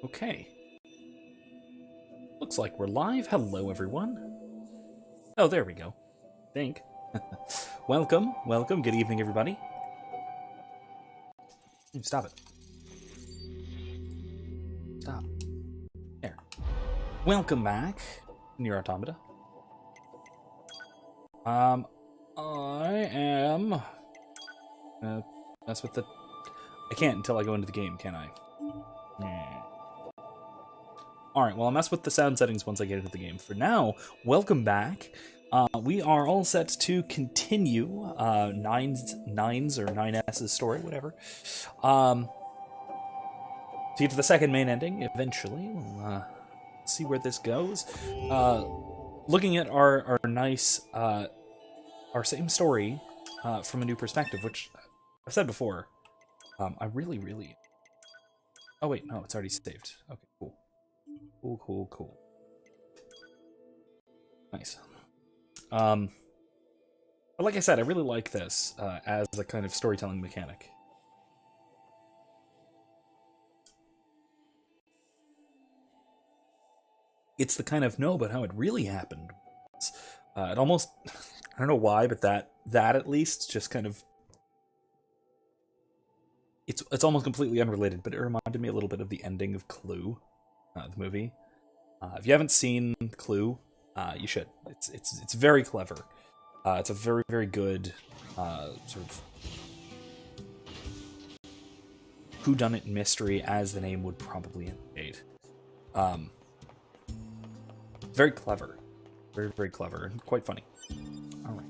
Okay. Looks like we're live. Hello, everyone. Oh, there we go. Think. Welcome. Good evening, everybody. Stop it. Stop. There. Welcome back, NieR Automata. I am... mess with the... I can't until I go into the game, can I? Alright, well, I'll mess with the sound settings once I get into the game. For now, welcome back. We are all set to continue Nines or 9S's story, whatever. To get to the second main ending, eventually. We'll see where this goes. Looking at our nice, our same story from a new perspective, which I've said before, I really... Oh wait, no, it's already saved. Okay, cool. Cool. Nice. But like I said, I really like this as a kind of storytelling mechanic. It's the kind of but how it really happened. It almost, I don't know why, but that at least just kind of, it's almost completely unrelated, but it reminded me a little bit of the ending of Clue, the movie. If you haven't seen Clue, you should. It's very clever. It's a very good sort of whodunit mystery, as the name would probably indicate. Very clever, very clever, and quite funny. All right.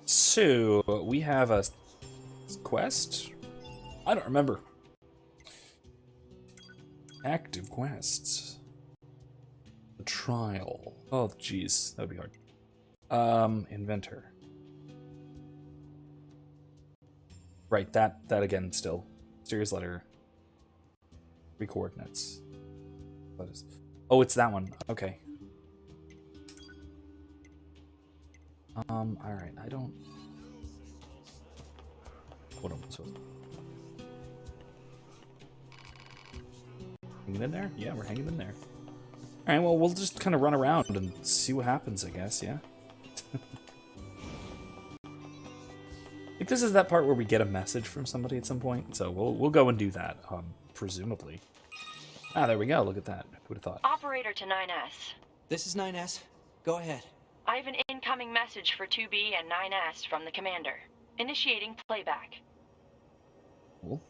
So we have a quest. I don't remember. Active quests. The trial. Oh, jeez, that would be hard. Inventor. Right, that again still. Mysterious letter. 3 coordinates. What is? Oh, it's that one. Okay. Alright, I don't... What am I supposed to... Hanging in there? Yeah, we're hanging in there. Alright, well, we'll just kind of run around and see what happens, I guess, yeah? I think this is that part where we get a message from somebody at some point, so we'll go and do that, presumably. Ah, there we go, look at that. Who would have thought? Operator to 9S. This is 9S. Go ahead. I have an incoming message for 2B and 9S from the commander. Initiating playback. Cool.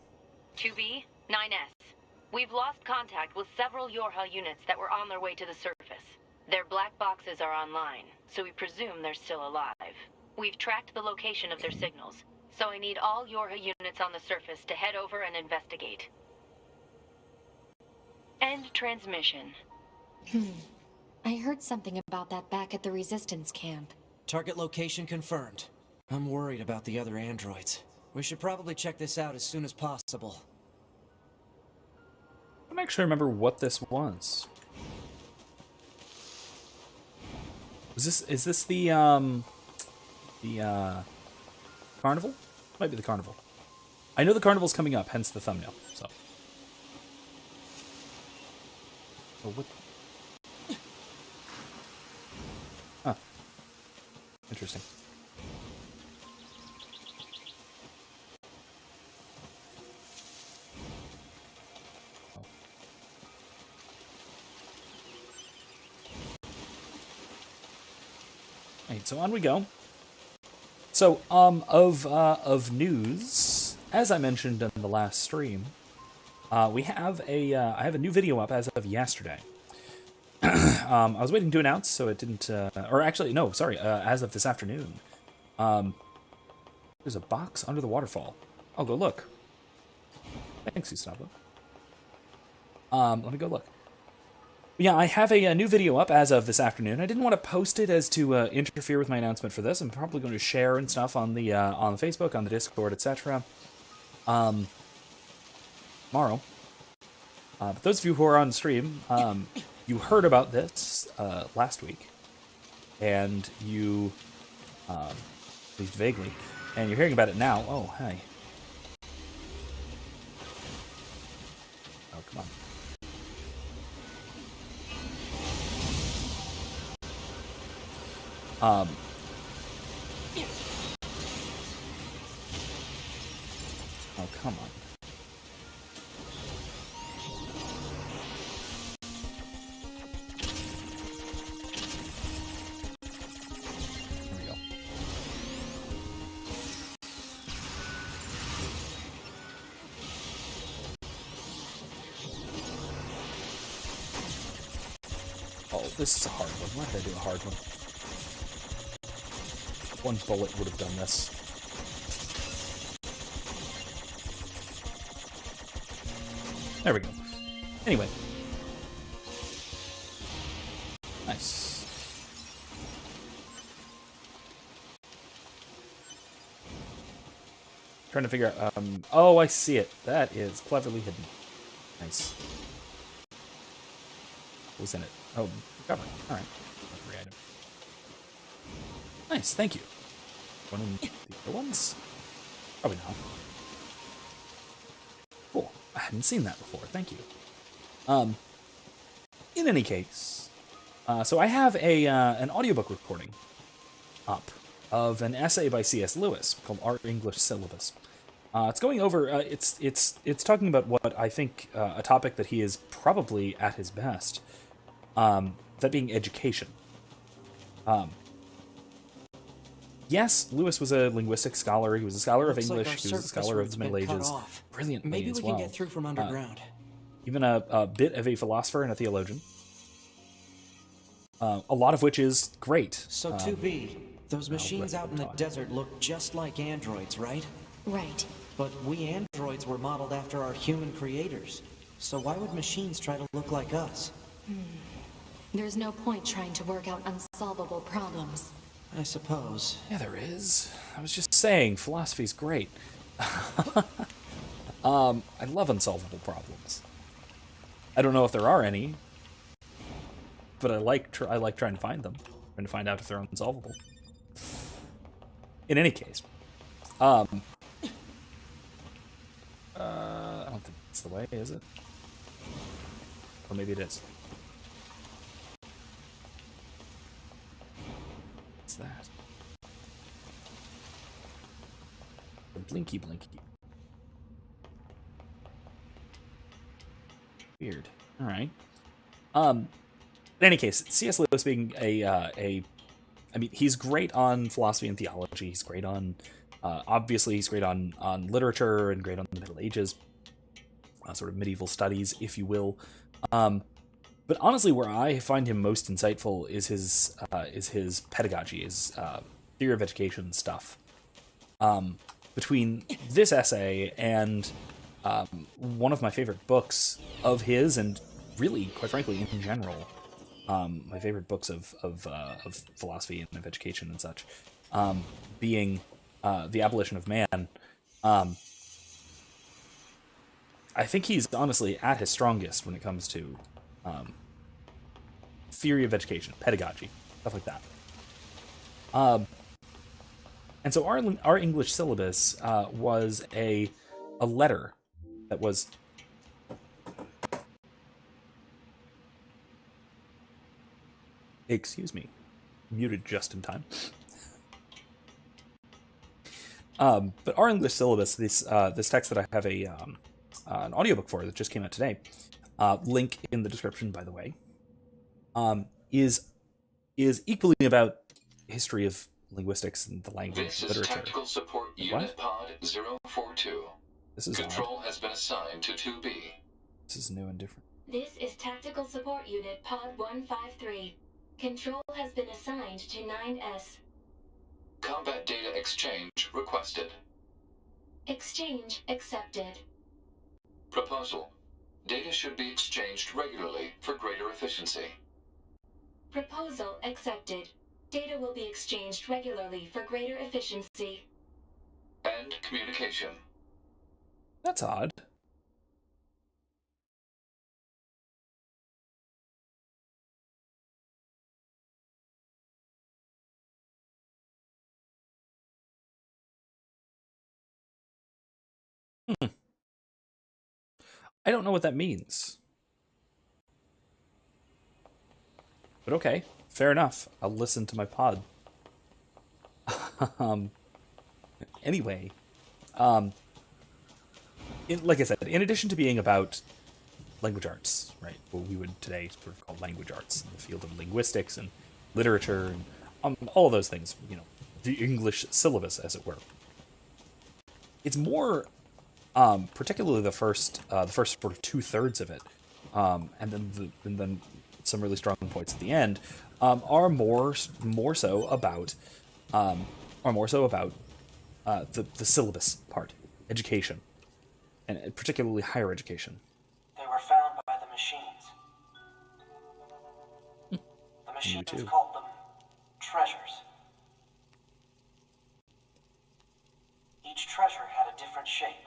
2B, 9S. We've lost contact with several Yorha units that were on their way to the surface. Their black boxes are online, so we presume they're still alive. We've tracked the location of their signals, so I need all Yorha units on the surface to head over and investigate. End transmission. I heard something about that back at the Resistance camp. Target location confirmed. I'm worried about the other androids. We should probably check this out as soon as possible. I don't actually remember what this was. Is this the carnival? Might be the carnival. I know the carnival's coming up, hence the thumbnail, so. Oh, what? Huh. Interesting. Right, so on we go. So, of news, as I mentioned in the last stream, we have I have a new video up as of yesterday. I was waiting to announce, so it didn't, or actually, no, sorry, as of this afternoon. There's a box under the waterfall. I'll go look. Thanks, Gustavo. Let me go look. Yeah, I have a new video up as of this afternoon. I didn't want to post it as to interfere with my announcement for this. I'm probably going to share and stuff on the Facebook, on the Discord, etc. Tomorrow. But those of you who are on stream, you heard about this last week, and you, at least vaguely, and you're hearing about it now. Oh, hi. Oh, come on. Um, oh, come on. There we go. Oh, this is a hard one. Why did I do a hard one? One bullet would have done this. There we go. Anyway. Nice. Trying to figure out, oh, I see it. That is cleverly hidden. Nice. What was in it? Oh, recovery. Alright. Recovery item. Nice, thank you. One of the other ones? Probably not. Cool. I hadn't seen that before. Thank you. In any case, so I have an audiobook recording up of an essay by C.S. Lewis called Our English Syllabus. It's going over. It's talking about what I think a topic that he is probably at his best. That being education. Yes, Lewis was a linguistic scholar. He was a scholar of English. He was a scholar of the Middle Ages. Brilliantly Maybe as we well. can get through from underground. Even a bit of a philosopher and a theologian. A lot of which is great. So 2B, those machines out in the desert look just like androids, right? Right. But we androids were modeled after our human creators. So why would machines try to look like us? There's no point trying to work out unsolvable problems. I suppose. Yeah, there is. I was just saying, philosophy's great. I love unsolvable problems. I don't know if there are any, but I like trying to find them, trying to find out if they're unsolvable. In any case, I don't think that's the way, is it? Or maybe it is. What's that? The blinky blinky. Weird. All right. In any case, C.S. Lewis being I mean, he's great on philosophy and theology. He's great on, obviously, he's great on literature and great on the Middle Ages, sort of medieval studies, if you will. But honestly, where I find him most insightful is his pedagogy, his theory of education stuff. Between this essay and one of my favorite books of his, and really, quite frankly, in general, my favorite books of philosophy and of education and such, being The Abolition of Man. I think he's honestly at his strongest when it comes to theory of education, pedagogy, stuff like that. And so our English syllabus was a letter that was muted just in time. But our English syllabus, this text that I have an audiobook for that just came out today, link in the description, by the way, is equally about history of linguistics and the language, this literature. This is Tactical Support Unit Pod 042. This is Control odd. has been assigned to 2B. This is new and different. This is Tactical Support Unit Pod 153. Control has been assigned to 9S. Combat data exchange requested. Exchange accepted. Proposal. Data should be exchanged regularly for greater efficiency. Proposal accepted. Data will be exchanged regularly for greater efficiency. End communication. That's odd. I don't know what that means. But okay, fair enough. I'll listen to my pod Um, anyway, like I said, in addition to being about language arts, right, what we would today sort of call language arts in the field of linguistics and literature and all of those things, the English syllabus, as it were. It's more, particularly the first sort of 2/3 of it, and then some really strong points at the end, are more so about the syllabus part, education, and particularly higher education. They were found by the machines. The machines called them treasures. Each treasure had a different shape.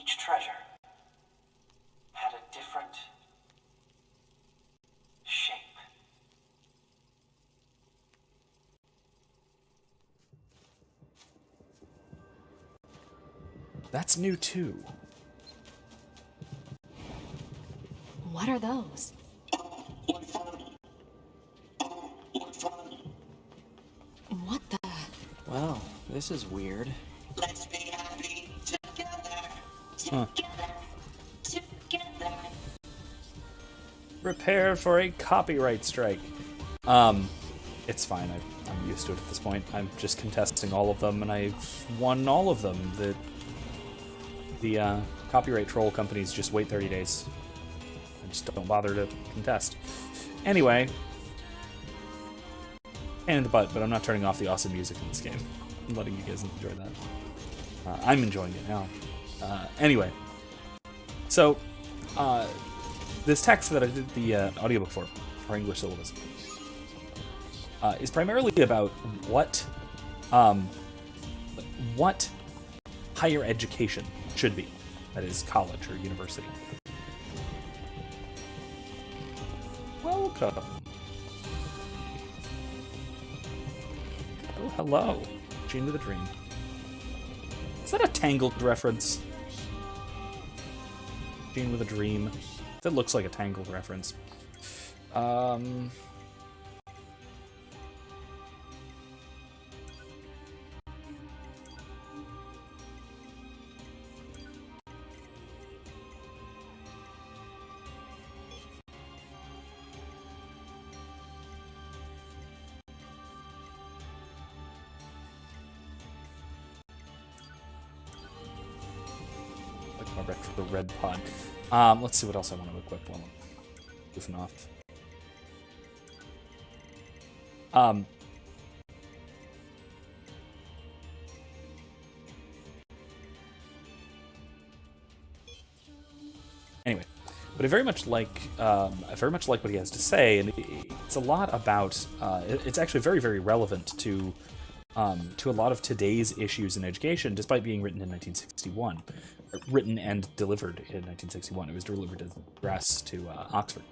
Each treasure had a different shape. That's new too. What are those? What the? Well, this is weird. Let's be happy together. Together. Prepare for a copyright strike. It's fine. I'm used to it at this point. I'm just contesting all of them, and I've won all of them. The copyright troll companies just wait 30 days. I just don't bother to contest. Anyway, and in the butt, but I'm not turning off the awesome music in this game. I'm letting you guys enjoy that. I'm enjoying it now. Anyway, so this text that I did the audiobook for, our English syllabus, is primarily about what higher education should be. That is college or university. Welcome. Oh, hello. Gene with a Dream. Is that a Tangled reference? Gene with a Dream. That looks like a Tangled reference. Like my retro red pod. Let's see what else I want to equip while I'm goofing off. Anyway, but I very much like what he has to say, and it's a lot about. It's actually very, very relevant to a lot of today's issues in education, despite being written in 1961, written and delivered in 1961. It was delivered as address to Oxford.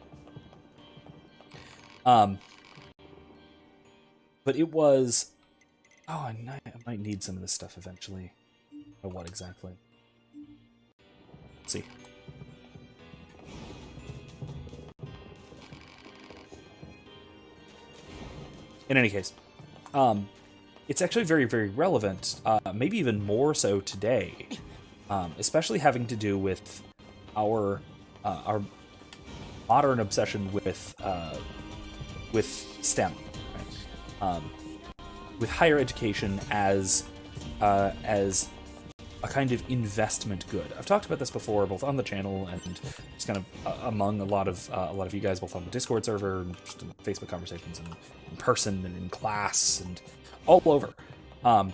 But it was. Oh, I might need some of this stuff eventually. Or what exactly? Let's see. In any case, it's actually very, very relevant, maybe even more so today, especially having to do with our modern obsession with STEM, right? With higher education as a kind of investment good. I've talked about this before, both on the channel and just kind of among a lot of you guys, both on the Discord server and just in Facebook conversations and in person and in class and all over. But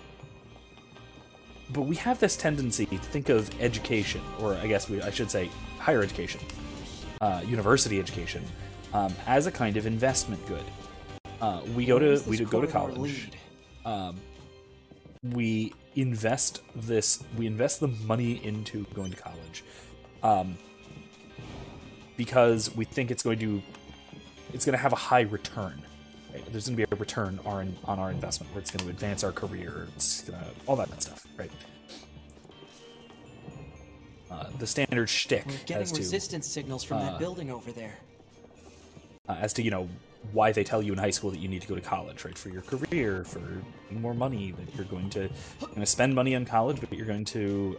we have this tendency to think of education, or I guess I should say higher education, university education, as a kind of investment good. We go to college. We invest the money into going to college, because we think it's going to have a high return. Right? There's going to be a return on our investment, where it's going to advance our career. It's going to all that stuff, right? The standard shtick. We're getting resistance signals from that building over there. As to why they tell you in high school that you need to go to college, right? For your career, for more money, that you're going to spend money on college, but you're going to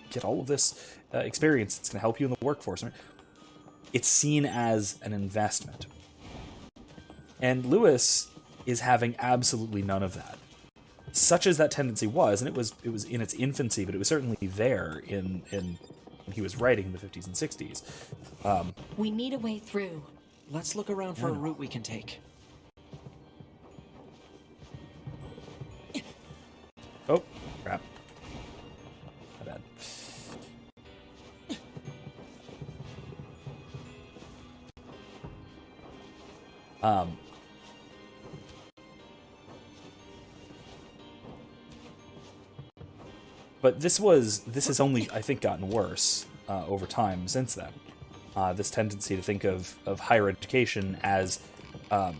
get all of this experience. It's going to help you in the workforce. Right? It's seen as an investment, and Lewis is having absolutely none of that. Such as that tendency was, and it was in its infancy, but it was certainly there in when he was writing in the 50s and 60s. We need a way through. Let's look around for a route we can take. Oh, crap. My bad. But this has only, I think, gotten worse over time since then. This tendency to think of higher education as well,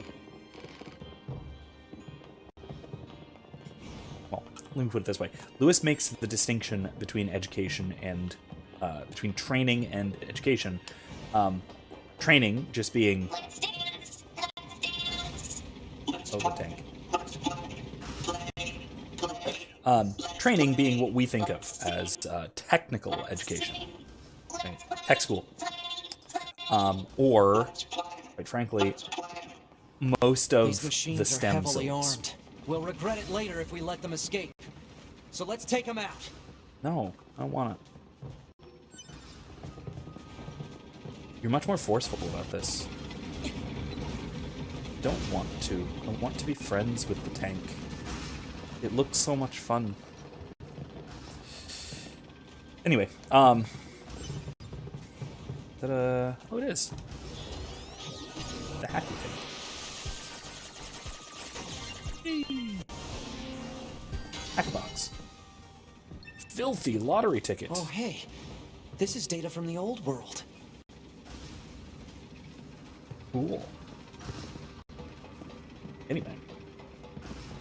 let me put it this way. Lewis makes the distinction between education and between training and education. Training just being the tank. Training being what we think of as technical education, right? Tech school, or quite frankly, most of These machines the STEM are heavily zones. armed. We'll regret it later if we let them escape. So let's take them out. No, I don't want it. You're much more forceful about this. I don't want to. I want to be friends with the tank. It looks so much fun. Anyway, ta-da. Oh, it is. The hacky thing. Hackbox. Filthy lottery ticket. Oh, hey. This is data from the old world. Cool. Anyway.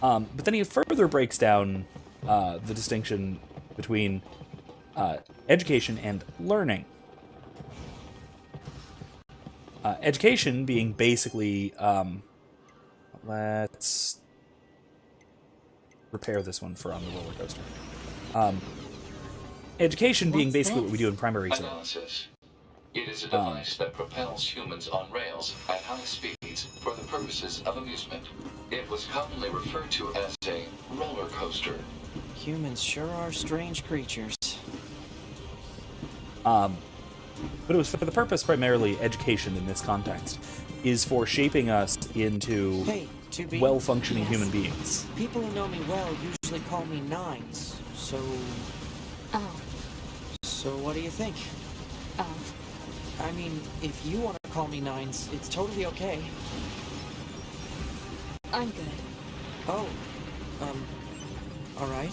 But then he further breaks down the distinction between education and learning. Education being basically, let's repair this one for on the roller coaster. Education being basically what we do in primary school. Analysis. It is a device that propels humans on rails at high speeds for the purposes of amusement. It was commonly referred to as a roller coaster. Humans sure are strange creatures. But it was for the purpose primarily education in this context, is for shaping us into Hey, to be well-functioning human beings. People who know me well usually call me Nines. So Oh, what do you think? oh. I mean, if you want to call me Nines, it's totally okay. I'm good. Oh, all right.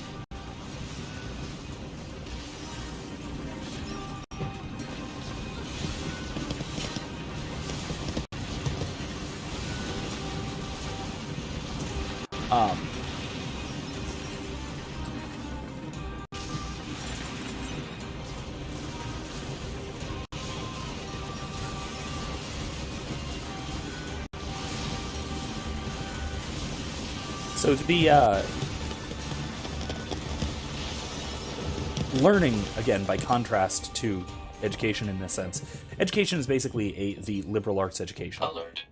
So the learning, again, by contrast to education in this sense, education is basically the liberal arts education. Alert.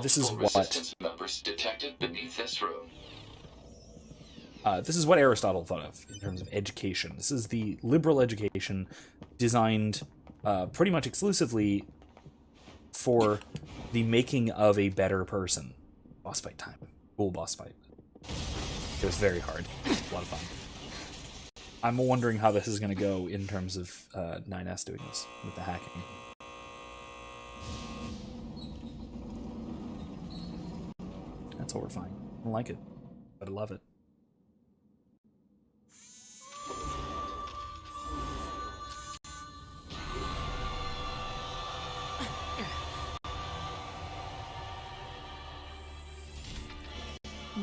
This is Multiple what resistance members detected beneath this room. this is what Aristotle thought of in terms of education. This is the liberal education designed pretty much exclusively for the making of a better person. Boss fight time. Cool boss fight. It was very hard. It was a lot of fun. I'm wondering how this is going to go in terms of 9S doing this with the hacking. That's horrifying. I don't like it, but I love it.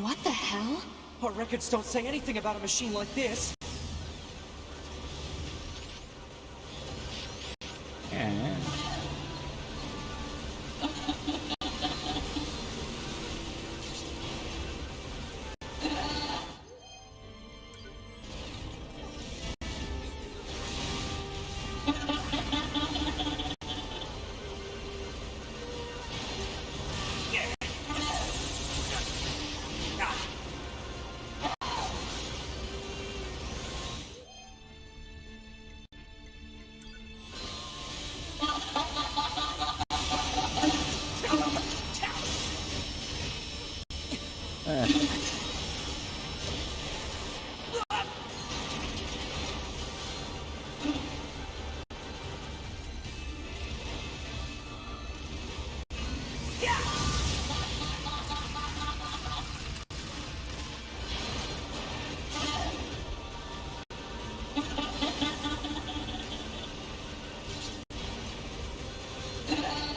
What the hell? Our records don't say anything about a machine like this.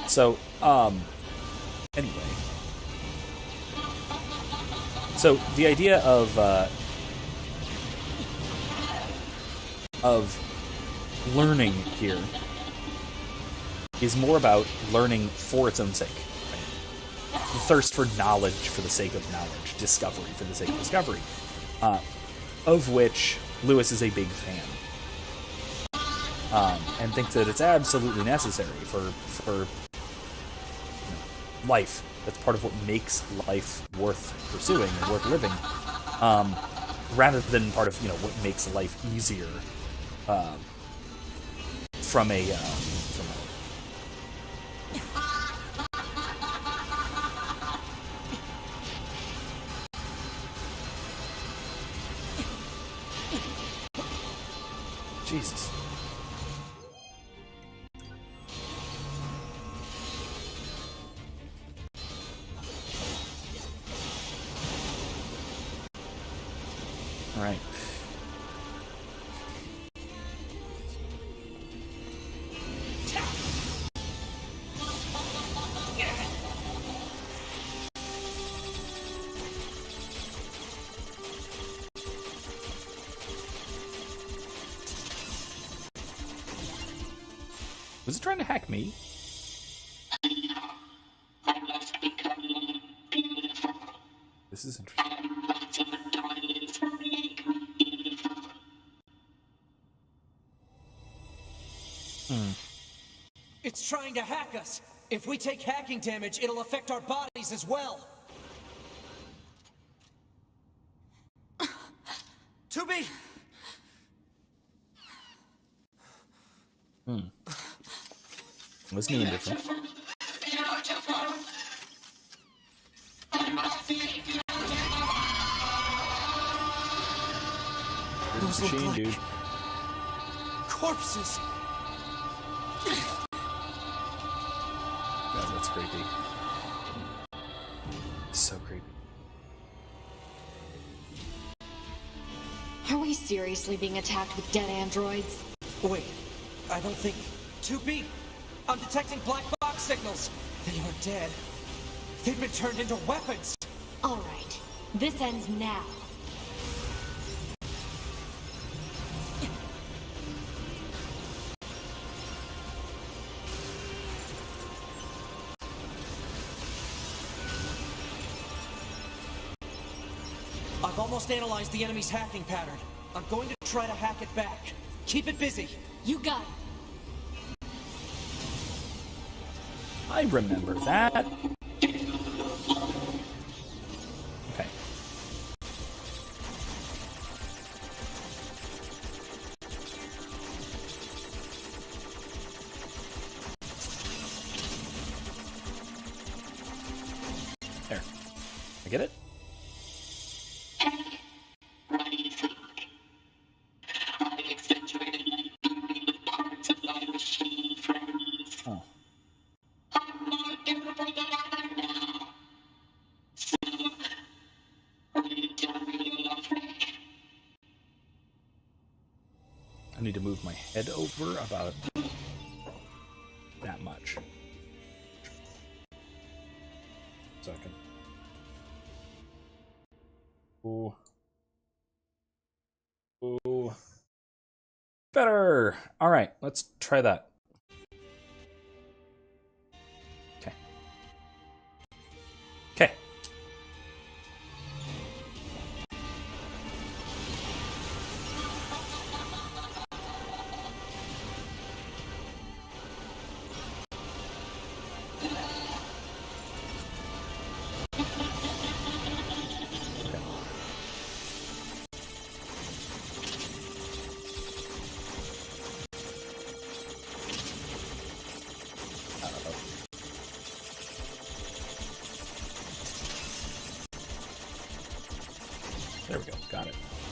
So, anyway. So, the idea of learning here is more about learning for its own sake. Right? The thirst for knowledge for the sake of knowledge, discovery for the sake of discovery, of which Lewis is a big fan. And thinks that it's absolutely necessary for life. That's part of what makes life worth pursuing and worth living, rather than part of what makes life easier from a Jesus. All right. Was it trying to hack me? This is interesting. It's trying to hack us. If we take hacking damage, it'll affect our bodies as well. 2B! Was me indifferent. Those Machine, look like dude. corpses. God, that's creepy. So creepy. Are we seriously being attacked with dead androids? Wait, I don't think... 2B! I'm detecting black box signals. They aren't dead. They've been turned into weapons. All right. This ends now. I've almost analyzed the enemy's hacking pattern. I'm going to try to hack it back. Keep it busy. You got it. I remember that. Okay. There. I get it? Oh. I need to move my head over about that much. Second. Ooh. Ooh. Better! Alright, let's try that. Okay. Okay.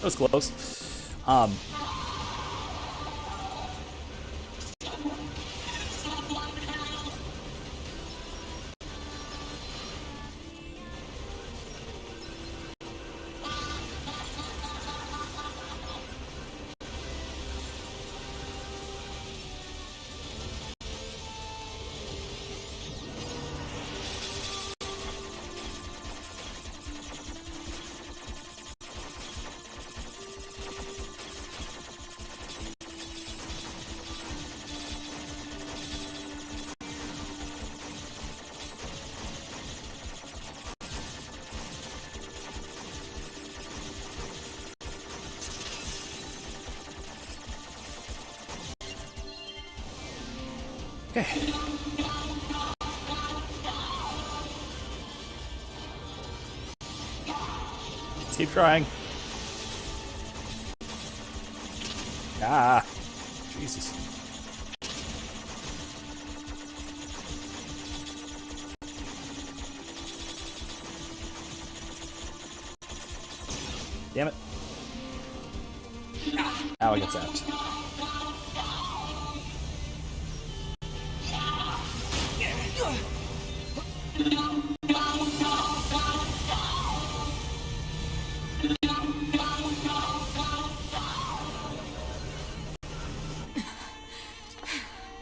was close. Okay. Let's keep trying. Ah, Jesus. Damn it. Now I get zapped.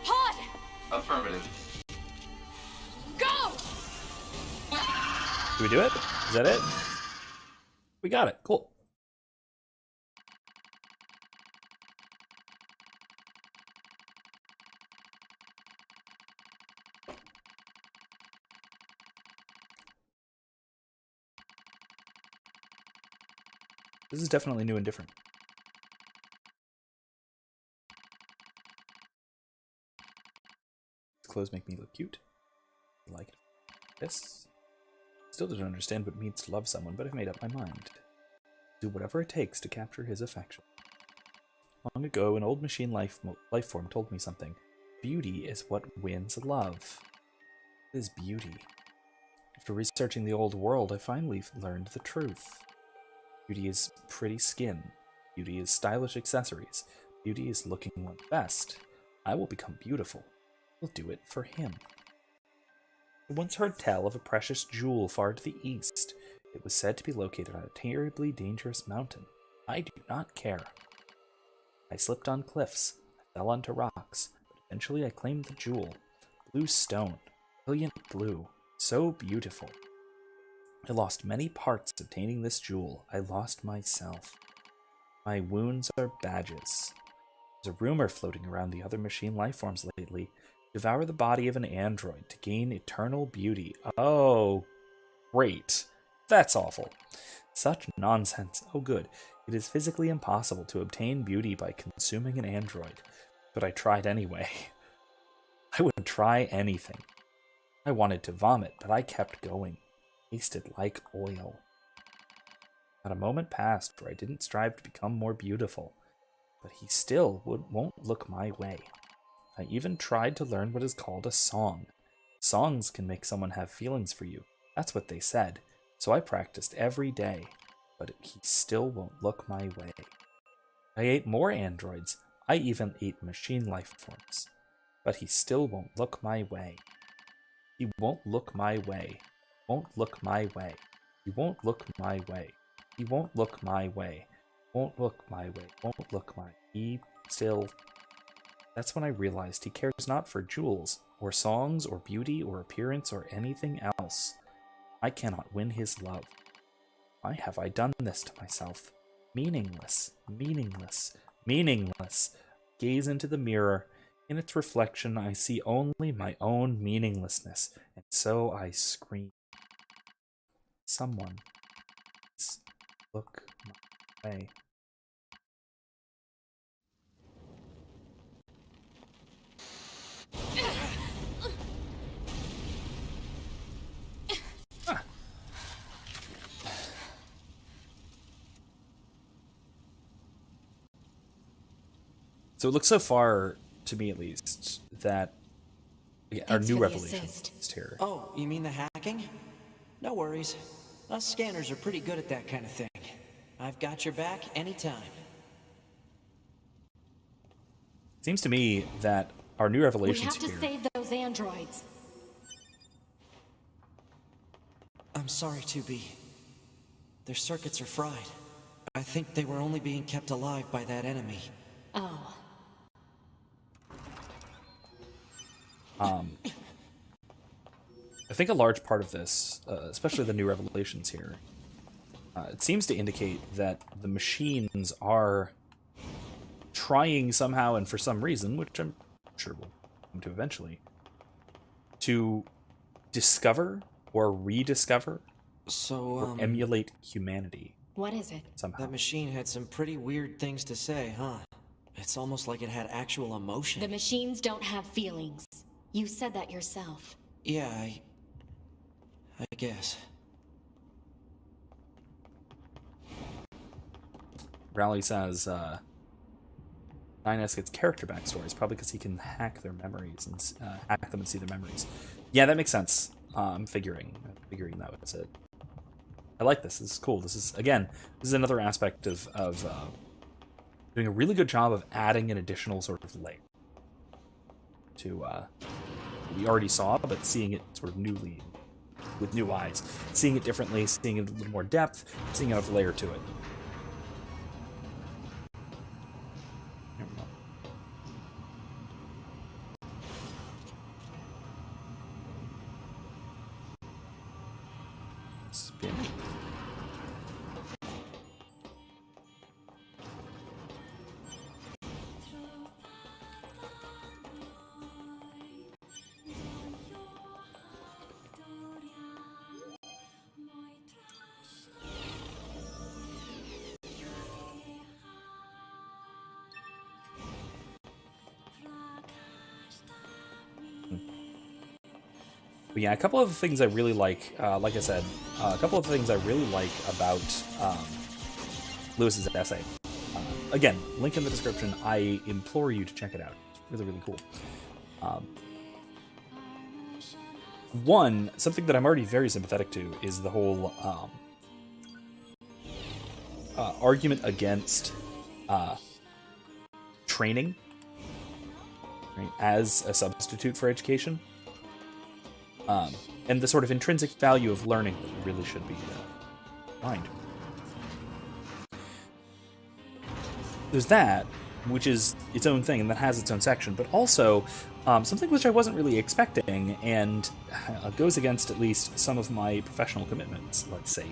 Pod! Affirmative. Go! Do we do it? Is that it? We got it. Cool. This is definitely new and different. These clothes make me look cute. I like it. This. Still don't understand what it means to love someone, but I've made up my mind. Do whatever it takes to capture his affection. Long ago, an old machine life form told me something. Beauty is what wins love. What is beauty? After researching the old world, I finally learned the truth. Beauty is pretty skin. Beauty is stylish accessories. Beauty is looking one's best. I will become beautiful. We'll do it for him. I once heard tell of a precious jewel far to the east. It was said to be located on a terribly dangerous mountain. I do not care. I slipped on cliffs. I fell onto rocks. But eventually I claimed the jewel. Blue stone. Brilliant blue. So beautiful. I lost many parts obtaining this jewel. I lost myself. My wounds are badges. There's a rumor floating around the other machine life forms lately. Devour the body of an android to gain eternal beauty. Oh, great. That's awful. Such nonsense. Oh, good. It is physically impossible to obtain beauty by consuming an android. But I tried anyway. I would try anything. I wanted to vomit, but I kept going. Tasted like oil. Not a moment passed where I didn't strive to become more beautiful, but he still won't look my way. I even tried to learn what is called a song. Songs can make someone have feelings for you. That's what they said. So I practiced every day, but he still won't look my way. I ate more androids. I even ate machine life forms, but he still won't look my way. He won't look my way. Won't look my way. He won't look my way. He won't look my way. Won't look my way. Won't look my. He still. That's when I realized he cares not for jewels, or songs, or beauty, or appearance, or anything else. I cannot win his love. Why have I done this to myself? Meaningless, meaningless, meaningless. Gaze into the mirror. In its reflection, I see only my own meaninglessness, and so I scream. Someone, look my way. So it looks so far, to me at least, that our new revelation is here. Oh, you mean the hacking? No worries. Us scanners are pretty good at that kind of thing. I've got your back anytime. Seems to me that our new We revelations have to here. save those androids. I'm sorry, 2B. Their circuits are fried. I think they were only being kept alive by that enemy. Oh. I think a large part of this, especially the new revelations here, it seems to indicate that the machines are trying somehow and for some reason, which I'm sure we'll come to eventually, to discover or rediscover So, or emulate humanity What is it? somehow. that machine had some pretty weird things to say, huh? It's almost like it had actual emotion. The machines don't have feelings. You said that yourself. Yeah, I guess. Raleigh says 9S gets character backstories, probably because he can hack their memories and hack them and see their memories. Yeah, that makes sense. I'm figuring that was it. I like this. This is cool. This is another aspect of doing a really good job of adding an additional sort of layer to we already saw, but seeing it sort of newly with new eyes, seeing it differently, seeing it a little more depth, seeing another layer to it. There we go. Spin. But yeah, a couple of things I really like I said, a couple of things I really like about Lewis's essay. Again, link in the description. I implore you to check it out. It's really, really cool. One, something that I'm already very sympathetic to is the whole argument against training, right, as a substitute for education. And the sort of intrinsic value of learning that really should be mined. There's that, which is its own thing and that has its own section, but also something which I wasn't really expecting and goes against at least some of my professional commitments, let's say,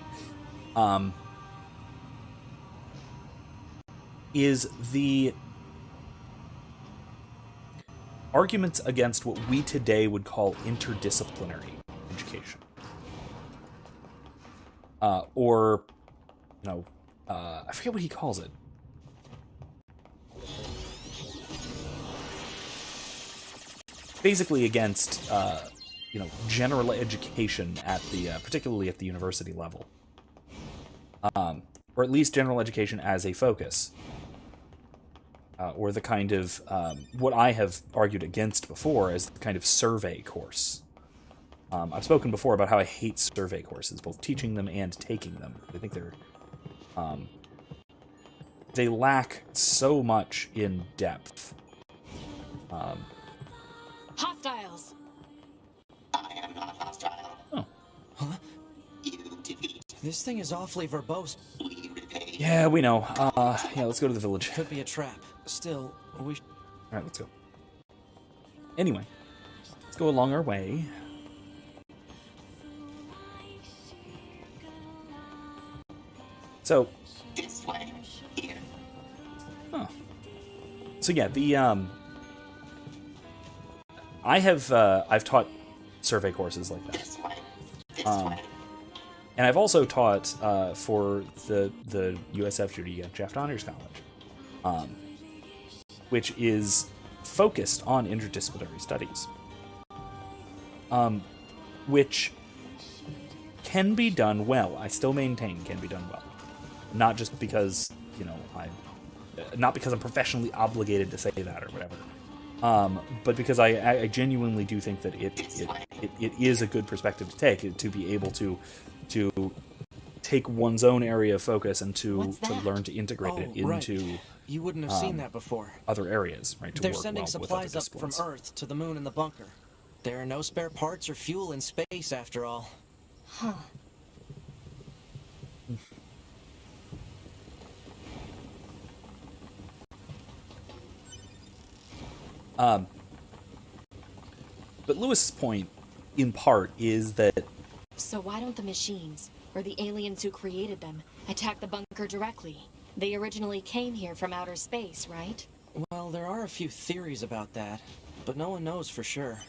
is the arguments against what we today would call interdisciplinary education. Or, I forget what he calls it. Basically against, general education at the, particularly at the university level. Or at least general education as a focus. Or the kind of, what I have argued against before as the kind of survey course. I've spoken before about how I hate survey courses, both teaching them and taking them. I think they lack so much in depth. Hostiles. I am not hostile. Oh. Huh? You defeat. This thing is awfully verbose. We repay. Yeah, we know. Yeah, let's go to the village. Could be a trap. Still, we... Alright, let's go. Anyway, let's go along our way. So... This way. Here. Huh. So yeah, the, I've taught survey courses like that. This way. This way. And I've also taught, for the USF Judy Jeff Honors College. Which is focused on interdisciplinary studies, which can be done well. I still maintain can be done well, not just because not because I'm professionally obligated to say that or whatever, but because I genuinely do think that it is a good perspective to take, to be able to take one's own area of focus and to that? learn to integrate it into You wouldn't have seen that before. other areas, right? To They're work sending well with other supplies up from disciplines. Earth to the moon and the bunker. There are no spare parts or fuel in space, after all. Huh. But Lewis's point, in part, is that So why don't the machines, or the aliens who created them, attack the bunker directly? They originally came here from outer space, right? Well, there are a few theories about that, but no one knows for sure.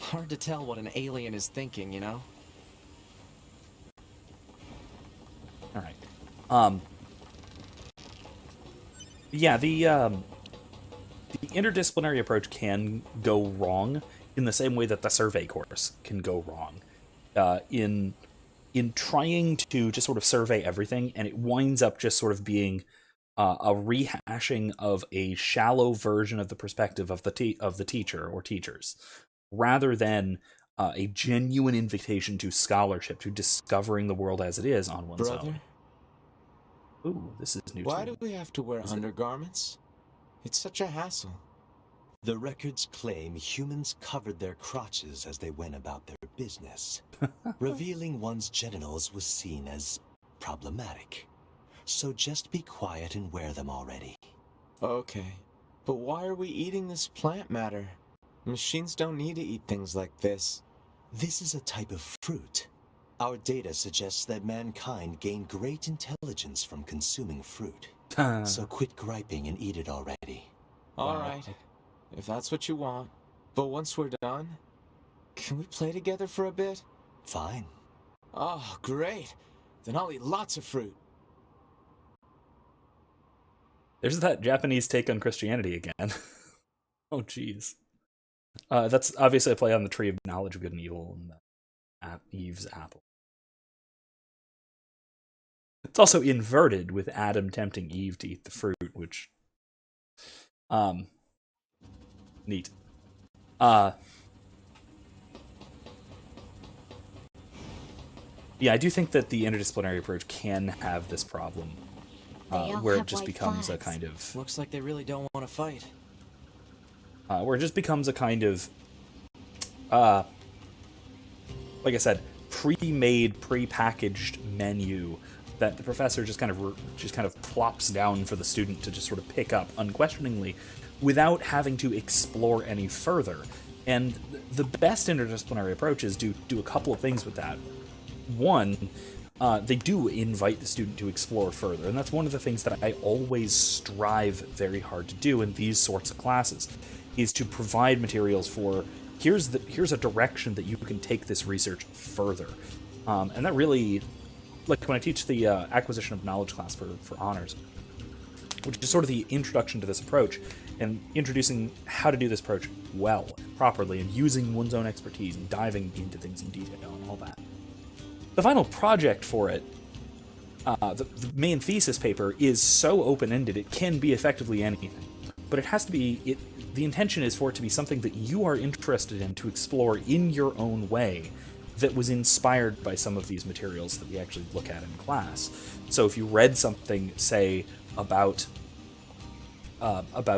Hard to tell what an alien is thinking, you know? all right. Yeah, the interdisciplinary approach can go wrong in the same way that the survey course can go wrong. In trying to just sort of survey everything, and it winds up just sort of being a rehashing of a shallow version of the perspective of the teacher or teachers, rather than a genuine invitation to scholarship, to discovering the world as it is on one's own. Ooh, this is new. Why do we have to wear undergarments? It's such a hassle. The records claim humans covered their crotches as they went about their business. Revealing one's genitals was seen as problematic. So just be quiet and wear them already. Okay, but why are we eating this plant matter? Machines don't need to eat things like this. This is a type of fruit. Our data suggests that mankind gained great intelligence from consuming fruit. So quit griping and eat it already. Alright, if that's what you want. But once we're done, can we play together for a bit? Fine. Oh, great. Then I'll eat lots of fruit. There's that Japanese take on Christianity again. Oh, jeez. That's obviously a play on the tree of knowledge of good and evil and Eve's apple. It's also inverted with Adam tempting Eve to eat the fruit, which neat. Yeah, I do think that the interdisciplinary approach can have this problem, where it just becomes a kind of... Looks like they really don't want to fight. Where it just becomes a kind of, like I said, pre-made, pre-packaged menu that the professor just kind of plops down for the student to just sort of pick up unquestioningly, without having to explore any further. And the best interdisciplinary approaches do a couple of things with that. One, they do invite the student to explore further, and that's one of the things that I always strive very hard to do in these sorts of classes, is to provide materials for here's a direction that you can take this research further. And that really, like when I teach the acquisition of knowledge class for honors, which is sort of the introduction to this approach, and introducing how to do this approach well, properly, and using one's own expertise and diving into things in detail and all that. The final project for it, the main thesis paper, is so open-ended it can be effectively anything. But it has to be, the intention is for it to be something that you are interested in to explore in your own way, that was inspired by some of these materials that we actually look at in class. So if you read something, say, about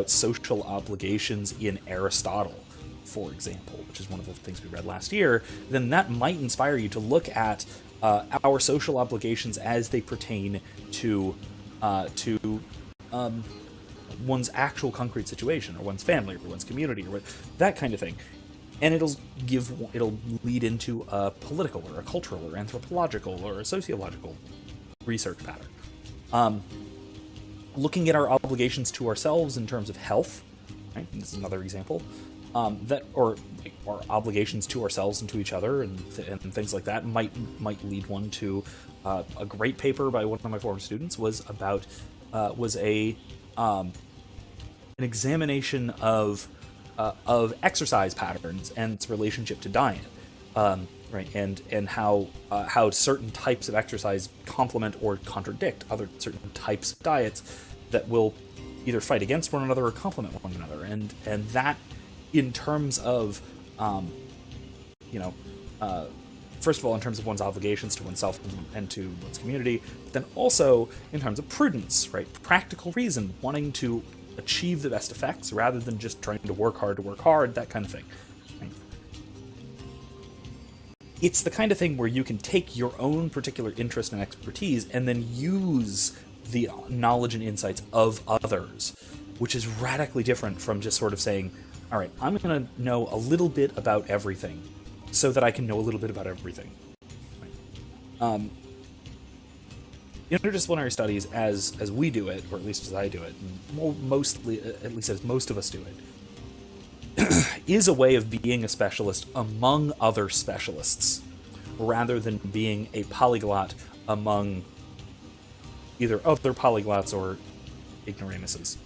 social obligations in Aristotle, for example, which is one of the things we read last year, then that might inspire you to look at our social obligations as they pertain to one's actual concrete situation, or one's family, or one's community, or that kind of thing. And it'll lead into a political, or a cultural, or anthropological, or a sociological research pattern. Looking at our obligations to ourselves in terms of health, right? This is another example. Or obligations to ourselves and to each other, and things like that might lead one to a great paper by one of my former students was an examination of exercise patterns and its relationship to diet, right? And how certain types of exercise complement or contradict other certain types of diets that will either fight against one another or complement one another, and that, in terms of first of all, in terms of one's obligations to oneself and to one's community, but then also in terms of prudence, right? Practical reason, wanting to achieve the best effects rather than just trying to work hard, that kind of thing. Right? It's the kind of thing where you can take your own particular interest and expertise and then use the knowledge and insights of others, which is radically different from just sort of saying, all right, I'm going to know a little bit about everything so that I can know a little bit about everything. Right? Interdisciplinary studies, as we do it, or at least as I do it, and mostly, at least as most of us do it, is a way of being a specialist among other specialists, rather than being a polyglot among either other polyglots or ignoramuses,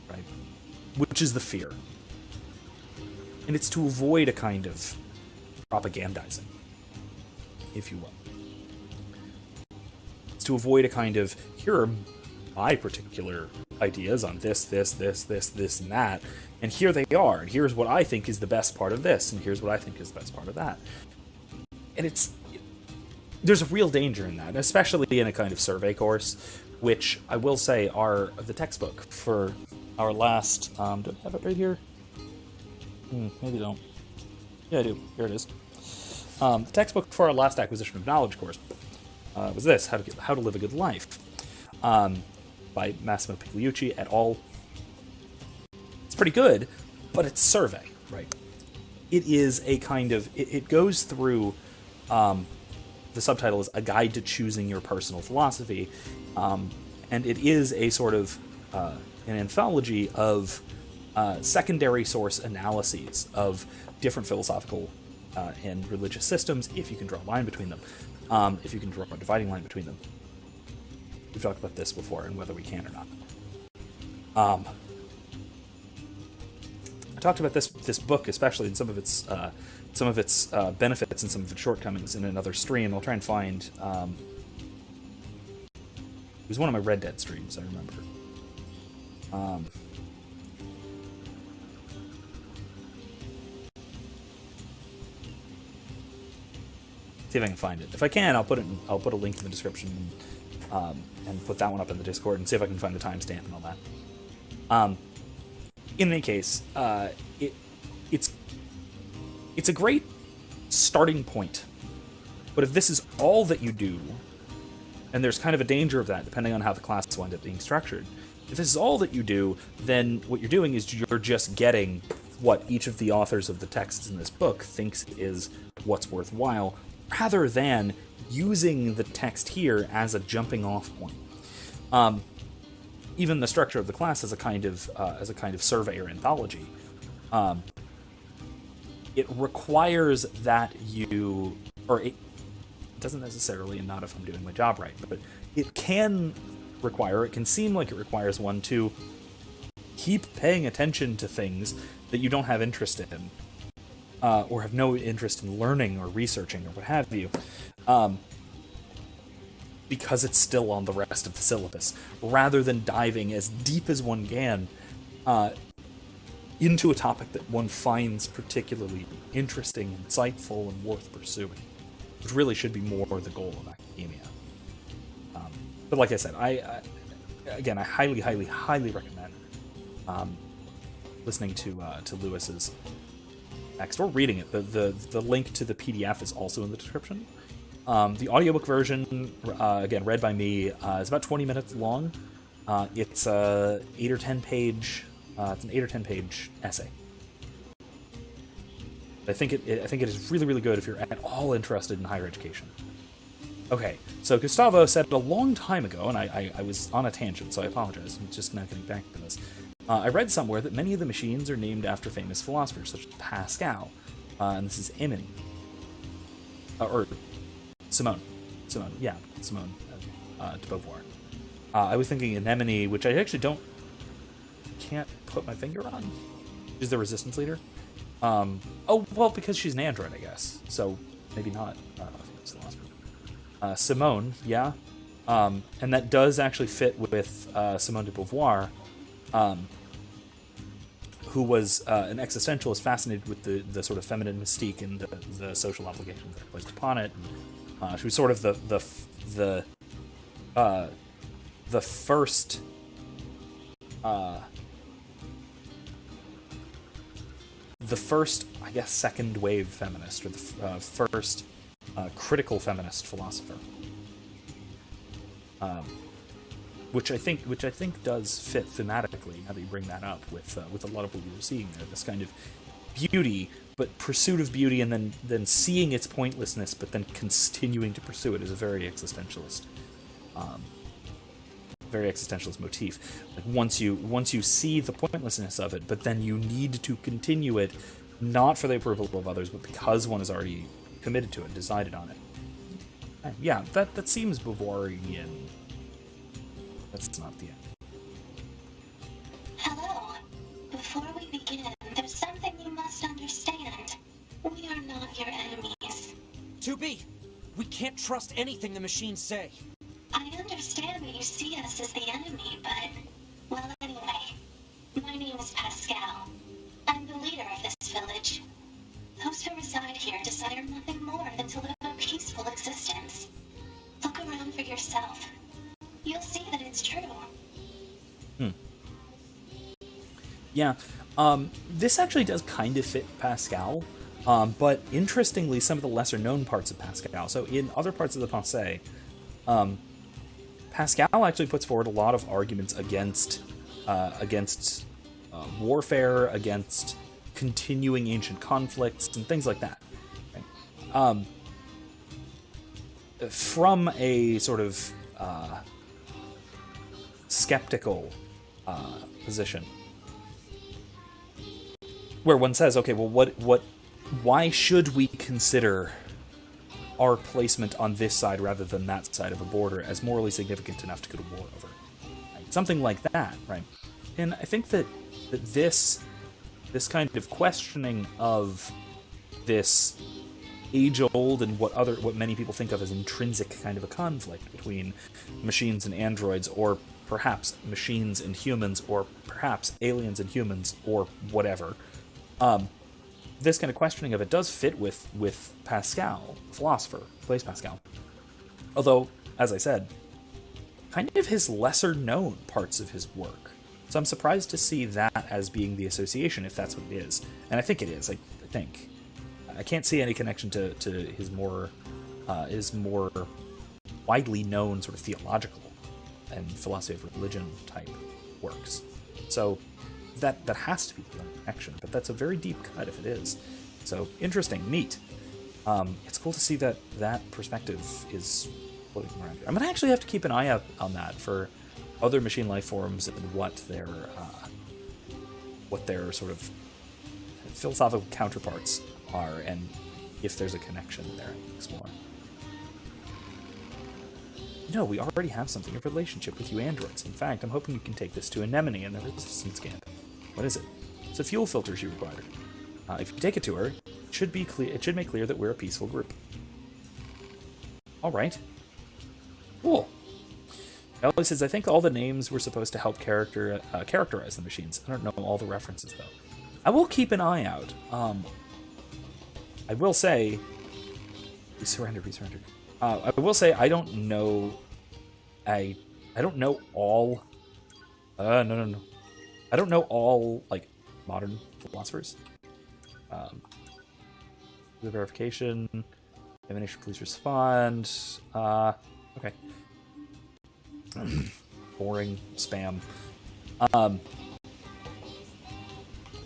right? Which is the fear. And it's to avoid a kind of propagandizing, if you will. It's to avoid a kind of, here are my particular ideas on this, and that, and here they are, and here's what I think is the best part of this, and here's what I think is the best part of that. And there's a real danger in that, especially in a kind of survey course, which I will say are the textbook for our last, do I have it right here? Maybe don't. Yeah, I do. Here it is. The textbook for our last acquisition of knowledge course was this: How to Live a Good Life, by Massimo Pigliucci et al. It's pretty good, but it's survey, right? It is a kind of it goes through. The subtitle is A Guide to Choosing Your Personal Philosophy, and it is a sort of an anthology of secondary source analyses of different philosophical and religious systems, if you can draw a line between them, if you can draw a dividing line between them. We've talked about this before and whether we can or not. I talked about this book, especially in some of its benefits and some of its shortcomings in another stream. I'll try and find. It was one of my Red Dead streams, I remember. See if I can find it. If I can, I'll put a link in the description and put that one up in the Discord and see if I can find the timestamp and all that. In any case, it's a great starting point. But if this is all that you do, and there's kind of a danger of that depending on how the classes wind up being structured, if this is all that you do, then what you're doing is you're just getting what each of the authors of the texts in this book thinks is what's worthwhile, rather than using the text here as a jumping off point. Even the structure of the class as a kind of survey or anthology, it requires that you, or it doesn't necessarily, and not if I'm doing my job right, but it can seem like it requires one to keep paying attention to things that you don't have interest in, or have no interest in learning or researching or what have you, because it's still on the rest of the syllabus, rather than diving as deep as one can into a topic that one finds particularly interesting, insightful, and worth pursuing, which really should be more the goal of academia. But like I said, I highly, highly, highly recommend listening to Lewis's text or reading it. The link to the PDF is also in the description. The audiobook version, again, read by me, is about 20 minutes long. It's an 8 or 10 page essay. I think it is really, really good if you're at all interested in higher education. Okay, so Gustavo said a long time ago, and I was on a tangent, so I apologize. I'm just now getting back to this. I read somewhere that many of the machines are named after famous philosophers, such as Pascal, and this is Simone de Beauvoir. I was thinking Anemone, which I actually can't put my finger on. She's the resistance leader. Because she's an android, I guess. So maybe not. Simone, yeah. And that does actually fit with Simone de Beauvoir, who was an existentialist fascinated with the sort of feminine mystique and the social obligations that are placed upon it. She was sort of the first I guess second wave feminist, or the first critical feminist philosopher. Which I think does fit thematically, now that you bring that up, with a lot of what you're seeing there. This kind of beauty, but pursuit of beauty, and then seeing its pointlessness, but then continuing to pursue it, is a very existentialist motif. Like once you see the pointlessness of it, but then you need to continue it, not for the approval of others, but because one is already committed to it, decided on it. And yeah, that seems Bavarian. That's not the end. Hello. Before we begin, there's something you must understand. We are not your enemies. 2B, we can't trust anything the machines say. I understand that you see us as the enemy, but... Well, anyway. My name is Pascal. I'm the leader of this village. Those who reside here desire nothing more than to live a peaceful existence. Look around for yourself. You'll see that it's true. Yeah, this actually does kind of fit Pascal, but interestingly, some of the lesser-known parts of Pascal. So in other parts of the Pensée, Pascal actually puts forward a lot of arguments against warfare, against continuing ancient conflicts, and things like that. Right? From a sort of skeptical position, where one says, okay, well, why should we consider our placement on this side rather than that side of a border as morally significant enough to go to war over? Right? Something like that, right? And I think that this kind of questioning of this age-old and what many people think of as intrinsic kind of a conflict between machines and androids, or perhaps machines and humans, or perhaps aliens and humans, or whatever. This kind of questioning of it does fit with Pascal, philosopher, Blaise Pascal. Although, as I said, kind of his lesser-known parts of his work. So I'm surprised to see that as being the association, if that's what it is. And I think it is, I think. I can't see any connection to his more widely known sort of theological and philosophy of religion type works. So that has to be the connection, but that's a very deep cut if it is. So interesting, neat. It's cool to see that perspective is floating around here. I'm gonna actually have to keep an eye out on that for other machine life forms and what their sort of philosophical counterparts are, and if there's a connection there to explore. No, we already have something, a relationship with you androids. In fact, I'm hoping you can take this to Anemone in the resistance camp. What is it? It's a fuel filter she required. If you take it to her, it should make clear that we're a peaceful group. Alright. Cool. Ellie says, I think all the names were supposed to help characterize the machines. I don't know all the references, though. I will keep an eye out. I will say... We surrendered. I will say I don't know... I don't know all... No. I don't know all, like, modern philosophers. The verification... Emanation, please respond. Okay. Boring spam. But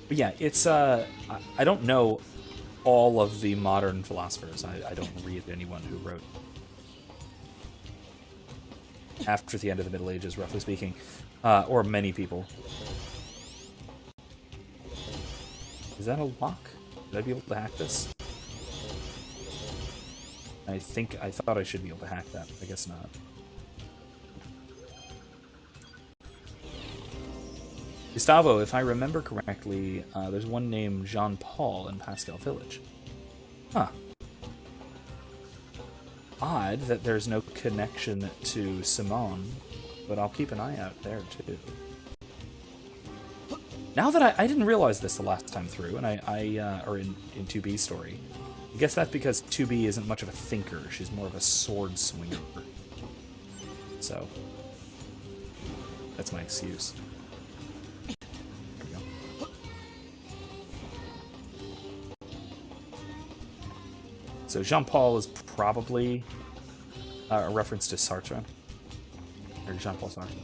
yeah, it's I don't know all of the modern philosophers. I don't read anyone who wrote after the end of the Middle Ages, roughly speaking, or many people. Is that a lock? Should I be able to hack this? I thought I should be able to hack that. I guess not. Gustavo, if I remember correctly, there's one named Jean-Paul in Pascal Village. Huh. Odd that there's no connection to Simone, but I'll keep an eye out there, too. Now that I didn't realize this the last time through, and or in 2B's story. I guess that's because 2B isn't much of a thinker. She's more of a sword swinger. So, that's my excuse. There we go. So Jean-Paul is probably a reference to Sartre. Or Jean-Paul Sartre.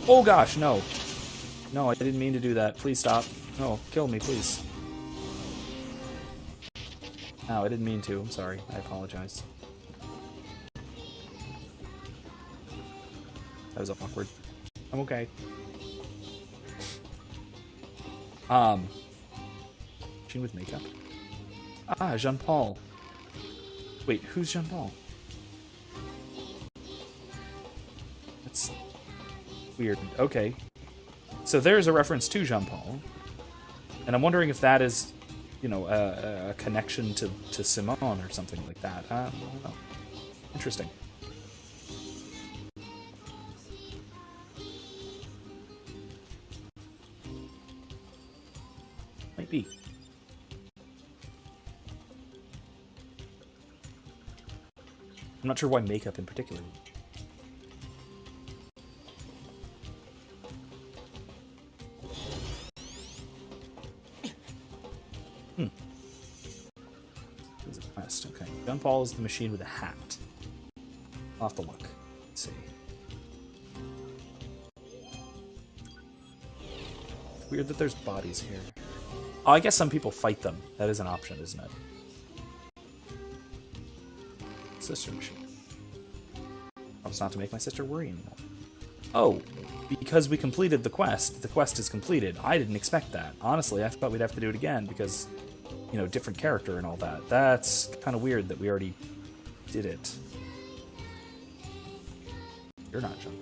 Oh gosh, no. No, I didn't mean to do that. Please stop. No, kill me, please. No, I didn't mean to. I'm sorry. I apologize. That was awkward. I'm okay. Machine with makeup. Ah, Jean-Paul. Wait, who's Jean-Paul? That's weird. Okay. So there's a reference to Jean-Paul. And I'm wondering if that is, you know, a connection to Simone or something like that. I don't know. Interesting. Might be. I'm not sure why makeup in particular. This is a quest. Okay. Jean-Paul is the machine with a hat. I'll have to look. Let's see. It's weird that there's bodies here. Oh, I guess some people fight them. That is an option, isn't it? Sister machine. Promise not to make my sister worry anymore. Oh, because we completed the quest. The quest is completed. I didn't expect that. Honestly, I thought we'd have to do it again because, you know, different character and all that. That's kind of weird that we already did it. You're not, John.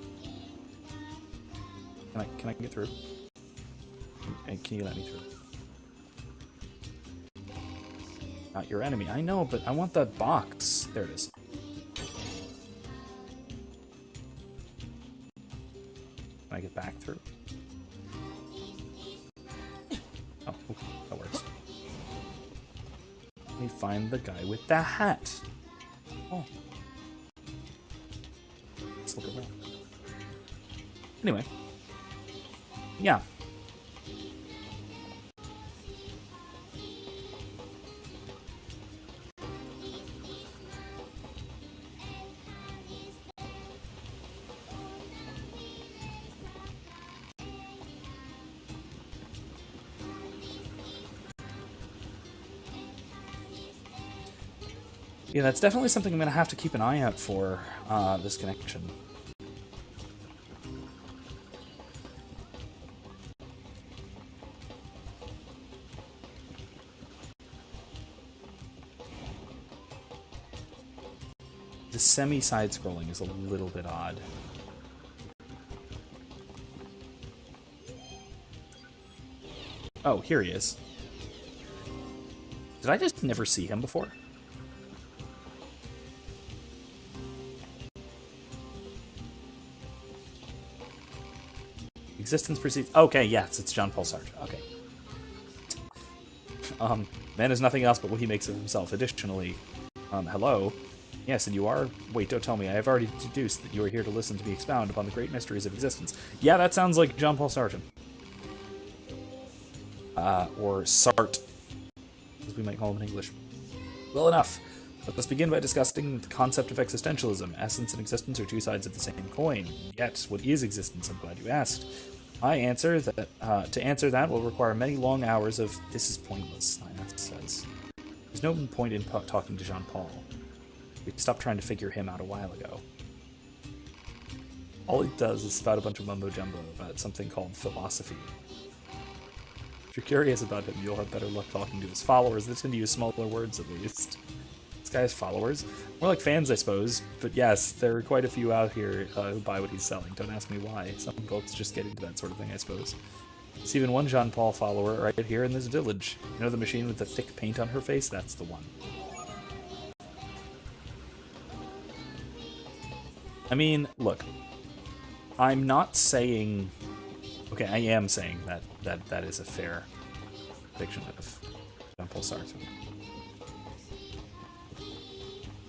Can I get through? And can you let me through? Not your enemy. I know, but I want that box. There it is. Can I get back through? Oh, okay, that works. Let me find the guy with the hat. Oh. Let's look around. Anyway. Yeah. Yeah, that's definitely something I'm going to have to keep an eye out for, this connection. The semi-side-scrolling is a little bit odd. Oh, here he is. Did I just never see him before? Existence precedes... Okay, yes, it's Jean-Paul Sartre. Okay. Man is nothing else but what he makes of himself. Additionally, hello? Yes, and you are... Wait, don't tell me. I have already deduced that you are here to listen to me expound upon the great mysteries of existence. Yeah, that sounds like Jean-Paul Sartre. Or Sartre, as we might call him in English. Well enough. Let us begin by discussing the concept of existentialism. Essence and existence are two sides of the same coin. Yet, what is existence? I'm glad you asked. I answer that to answer that will require many long hours of "this is pointless," Nina says. There's no point in talking to Jean-Paul. We stopped trying to figure him out a while ago. All he does is spout a bunch of mumbo-jumbo about something called philosophy. If you're curious about him, you'll have better luck talking to his followers. They tend to use smaller words, at least. This guy has followers? More like fans, I suppose. But yes, there are quite a few out here who buy what he's selling. Don't ask me why. Some folks just get into that sort of thing, I suppose. There's even one Jean-Paul follower right here in this village. You know the machine with the thick paint on her face? That's the one. I mean, look. I'm not saying... Okay, I am saying that is a fair prediction of Jean-Paul Sartre.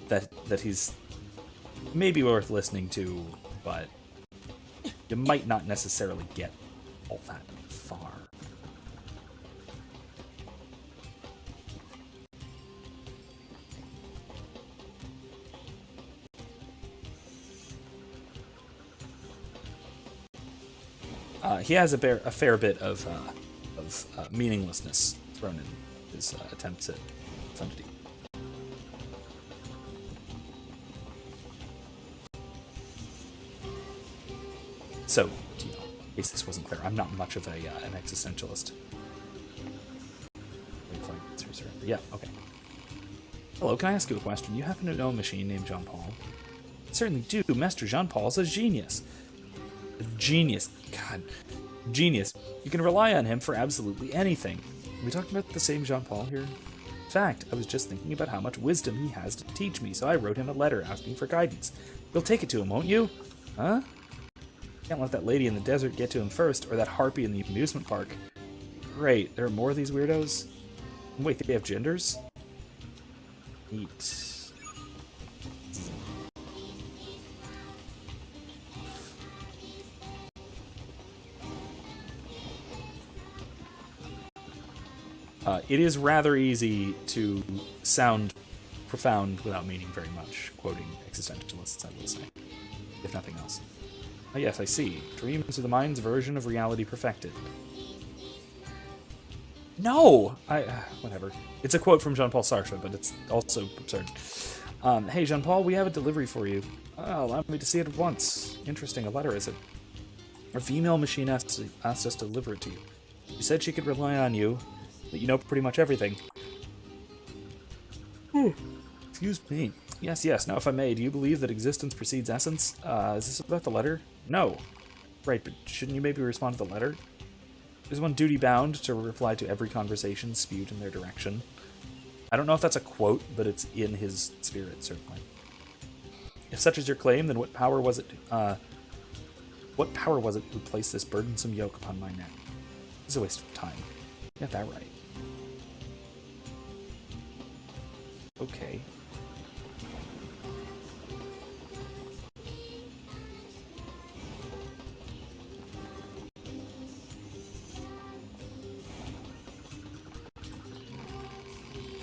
That he's maybe worth listening to, but you might not necessarily get all that far. He has a fair bit of meaninglessness thrown in his attempts at profundity. So, in case this wasn't clear, I'm not much of an existentialist. Yeah, okay. Hello, can I ask you a question? You happen to know a machine named Jean-Paul? I certainly do. Master Jean-Paul's a genius. A genius. God. Genius. You can rely on him for absolutely anything. Are we talking about the same Jean-Paul here? In fact, I was just thinking about how much wisdom he has to teach me, so I wrote him a letter asking for guidance. You'll take it to him, won't you? Huh? Can't let that lady in the desert get to him first, or that harpy in the amusement park. Great, there are more of these weirdos? Wait, they have genders? Neat. It is rather easy to sound profound without meaning very much, quoting existentialists, I will say, if nothing else. Oh yes, I see. Dreams are the mind's version of reality perfected. No! Whatever. It's a quote from Jean-Paul Sartre, but it's also absurd. Hey, Jean-Paul, we have a delivery for you. Allow me to see it at once. Interesting, a letter, is it? A female machine asked us to deliver it to you. She said she could rely on you, that you know pretty much everything. Excuse me. Yes. Now, if I may, do you believe that existence precedes essence? Is this about the letter? No. Right, but shouldn't you maybe respond to the letter? Is one duty-bound to reply to every conversation spewed in their direction? I don't know if that's a quote, but it's in his spirit, certainly. If such is your claim, then what power was it who placed this burdensome yoke upon my neck? It's a waste of time. Get that right. Okay.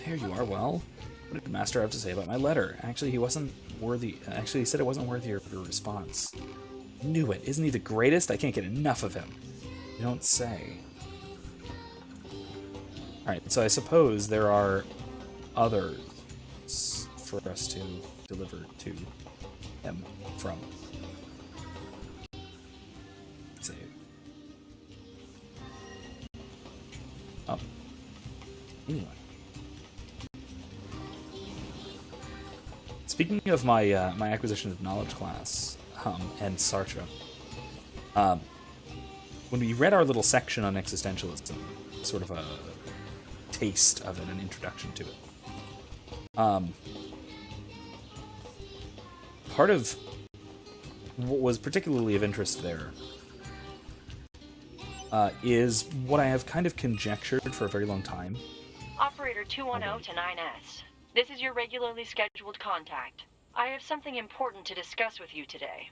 There you are. Well, what did the master have to say about my letter? Actually, he wasn't worthy. Actually, he said it wasn't worthy of your response. Knew it. Isn't he the greatest? I can't get enough of him. You don't say. Alright, so I suppose there are others for us to deliver to him from. Save. Oh. Anyway. Speaking of my my acquisition of knowledge class and Sartre, when we read our little section on existentialism, sort of a taste of it, an introduction to it. Part of what was particularly of interest there is what I have kind of conjectured for a very long time. Operator 210 to 9S. This is your regularly scheduled contact. I have something important to discuss with you today.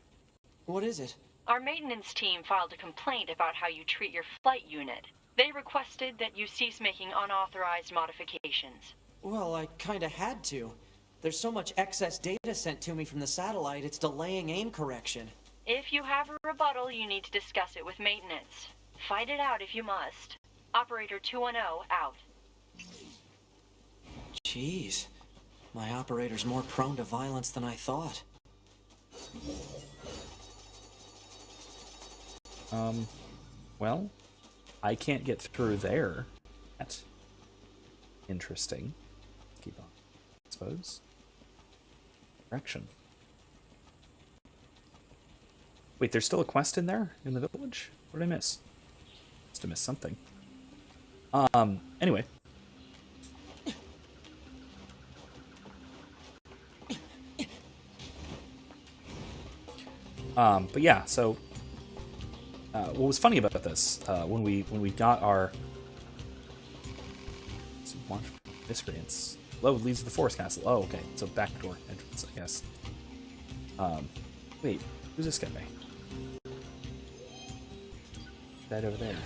What is it? Our maintenance team filed a complaint about how you treat your flight unit. They requested that you cease making unauthorized modifications. Well, I kinda had to. There's so much excess data sent to me from the satellite, it's delaying aim correction. If you have a rebuttal, you need to discuss it with maintenance. Fight it out if you must. Operator 210 out. Jeez. My operator's more prone to violence than I thought. Well, I can't get through there. That's interesting. Keep on, I suppose. Direction. Wait, there's still a quest in there? In the village? What did I miss? Must have missed something. Anyway. But yeah, so what was funny about this, when we got our launch miscreants. Load leads to the forest castle. Oh, okay. So backdoor entrance, I guess. Wait, who's this guy? That over there.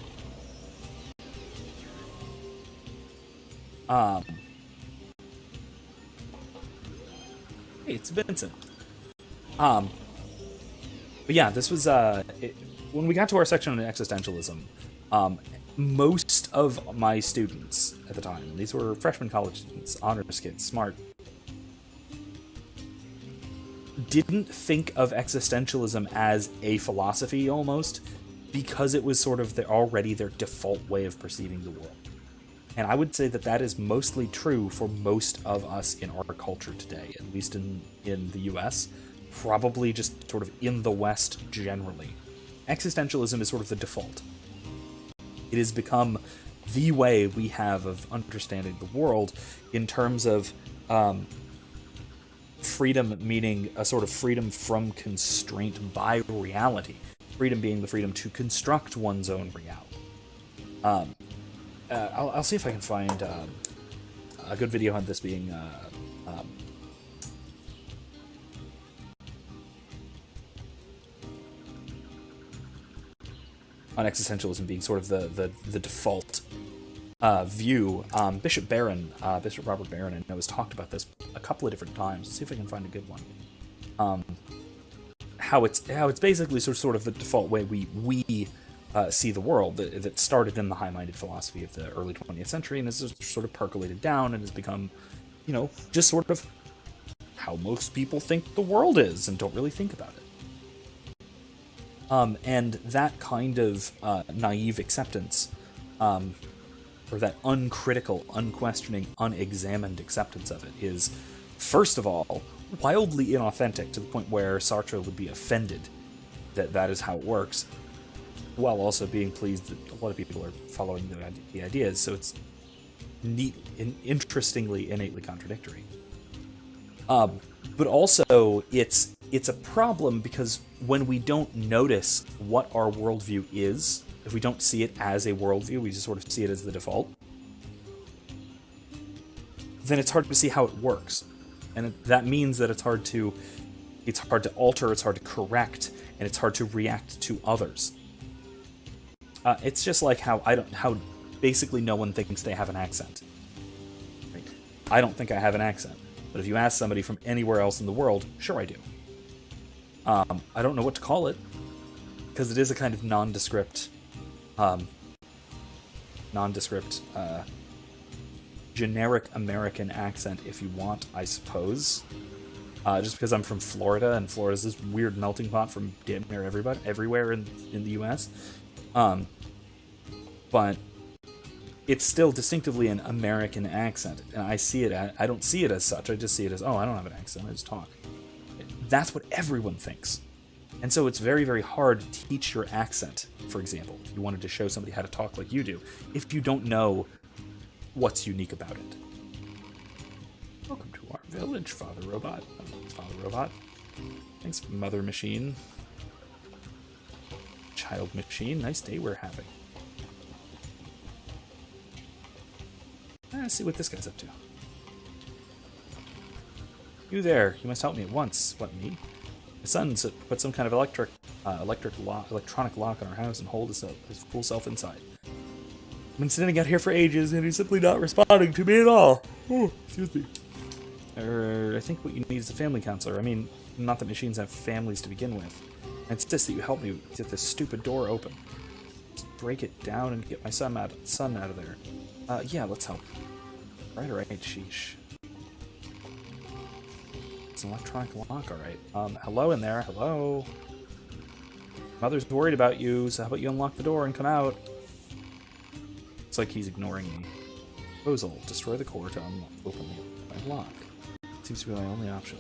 Hey, it's Vincent. But yeah, this was when we got to our section on existentialism. Most of my students at the time, these were freshman college students, honors kids, smart, didn't think of existentialism as a philosophy almost, because it was sort of already their default way of perceiving the world. And I would say that that is mostly true for most of us in our culture today, at least in the US, probably just sort of in the West generally. Existentialism is sort of the default. It has become the way we have of understanding the world in terms of freedom, meaning a sort of freedom from constraint by reality. Freedom being the freedom to construct one's own reality. I'll see if I can find a good video on this being on existentialism being sort of the default view. Bishop Robert Barron, I know, has talked about this a couple of different times. Let's see if I can find a good one. How it's basically sort of the default way we see the world that started in the high-minded philosophy of the early 20th century and has just sort of percolated down and has become, just sort of how most people think the world is and don't really think about it. And that kind of naive acceptance, or that uncritical, unquestioning, unexamined acceptance of it is, first of all, wildly inauthentic to the point where Sartre would be offended that that is how it works, while also being pleased that a lot of people are following the ideas, so it's neat and interestingly, innately contradictory. But also, it's a problem because when we don't notice what our worldview is, if we don't see it as a worldview, we just sort of see it as the default, then it's hard to see how it works. And that means that it's hard to alter, it's hard to correct, and it's hard to react to others. It's just like how basically no one thinks they have an accent. Right? I don't think I have an accent, but if you ask somebody from anywhere else in the world, sure I do. I don't know what to call it, because it is a kind of nondescript, generic American accent, if you want, I suppose. Just because I'm from Florida, and Florida's this weird melting pot from damn near everywhere in the U.S. But it's still distinctively an American accent, and I don't see it as such. I just see it as, oh, I don't have an accent, I just talk. That's what everyone thinks. And so it's very, very hard to teach your accent, for example, if you wanted to show somebody how to talk like you do, if you don't know what's unique about it. Welcome to our village, Father Robot. Father Robot. Thanks, Mother Machine. Child Machine. Nice day we're having. Let's see what this guy's up to. You there, you must help me at once. What, me? My son's put some kind of electronic lock on our house and hold his full self inside. I've been sitting out here for ages and he's simply not responding to me at all. Oh, excuse me. I think what you need is a family counselor. I mean, not that machines have families to begin with. I insist that you help me get this stupid door open. Just break it down and get my son out of there. Yeah, let's help. Right, sheesh. It's an electronic lock, alright. Hello in there, hello? Mother's worried about you, so how about you unlock the door and come out? It's like he's ignoring me. Proposal, destroy the core to open the lock. Seems to be my only option.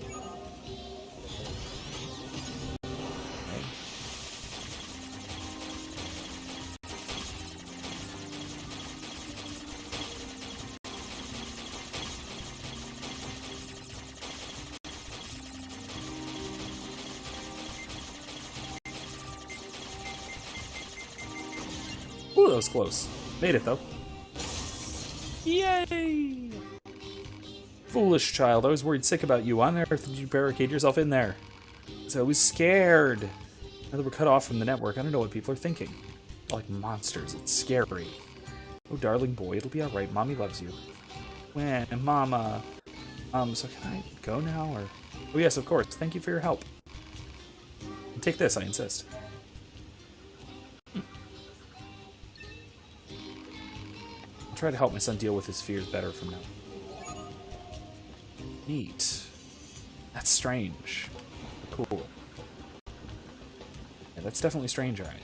Ooh, that was close. Made it, though. Yay! Foolish child, I was worried sick about you. Why on earth did you barricade yourself in there? So I was scared. Now that we're cut off from the network, I don't know what people are thinking. They're like monsters, it's scary. Oh, darling boy, it'll be alright. Mommy loves you. When, Mama? So can I go now, or... Oh yes, of course. Thank you for your help. And take this, I insist. I'll try to help my son deal with his fears better from now. Neat. That's strange. Cool. Yeah, that's definitely strange, alright.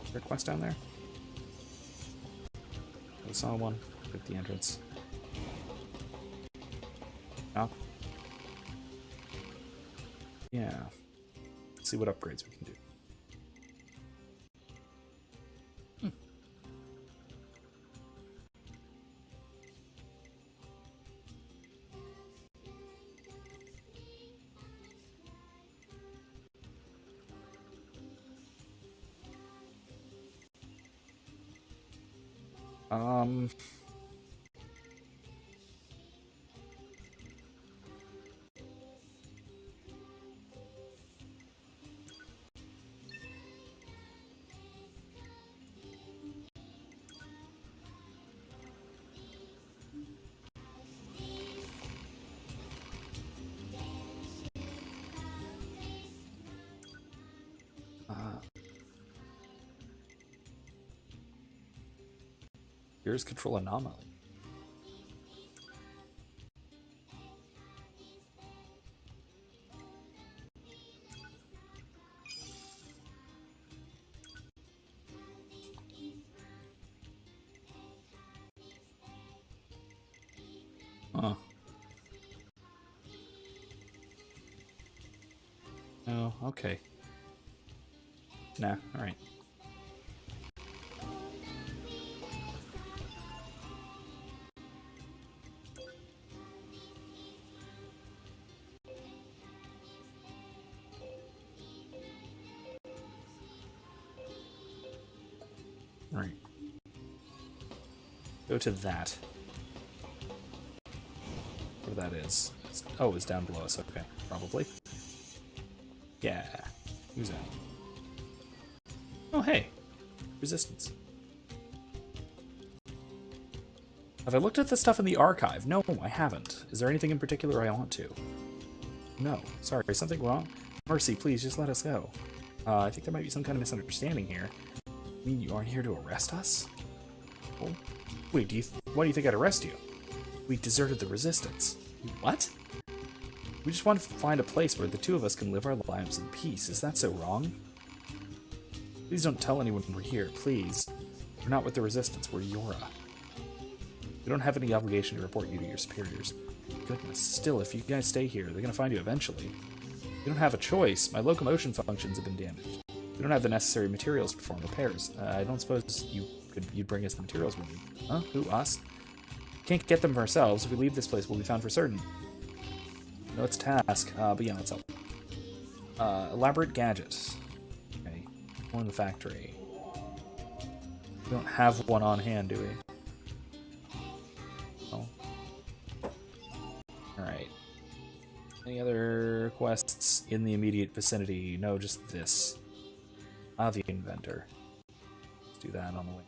Is there a quest down there? I saw one at the entrance. Oh. Yeah. Let's see what upgrades we can do. Here's control anomaly. Huh. Oh, okay. Nah, alright. Alright. Go to that. Where that is. Oh, it's down below us. Okay, probably. Yeah. Who's that? Oh, hey. Resistance. Have I looked at the stuff in the archive? No, I haven't. Is there anything in particular I want to? No. Sorry, is something wrong? Mercy, please, just let us go. I think there might be some kind of misunderstanding here. You mean you aren't here to arrest us? Oh. Wait, why do you think I'd arrest you? We deserted the Resistance. What? We just want to find a place where the two of us can live our lives in peace. Is that so wrong? Please don't tell anyone we're here, please. We're not with the Resistance, we're Yora. We don't have any obligation to report you to your superiors. Goodness, still, if you guys stay here, they're gonna find you eventually. You don't have a choice. My locomotion functions have been damaged. We don't have the necessary materials to perform repairs. I don't suppose you'd bring us the materials with you. Huh? Who, us? Can't get them for ourselves. If we leave this place, we'll be found for certain. No, it's a task, but yeah, let's help. Elaborate gadgets. Okay, one in the factory. We don't have one on hand, do we? Oh. Alright. Any other quests in the immediate vicinity? No, just this. The inventor. Let's do that on the way.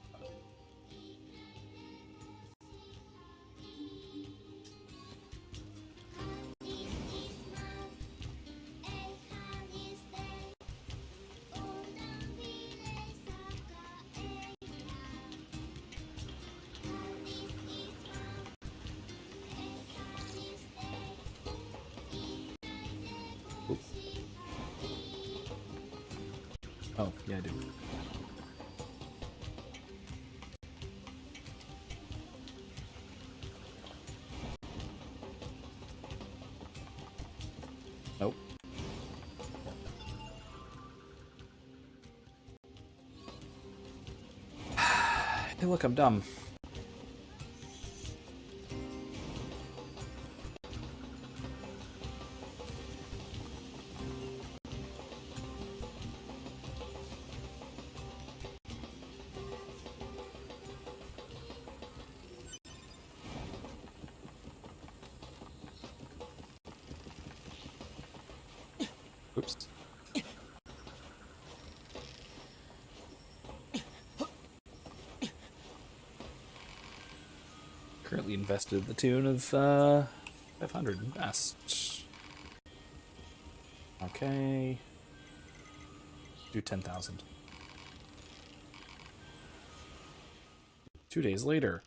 Oh, yeah, I do. Nope. Hey, look, I'm dumb. Oops. Currently invested at the tune of 500 invest. Okay. Do 10,000. 2 days later.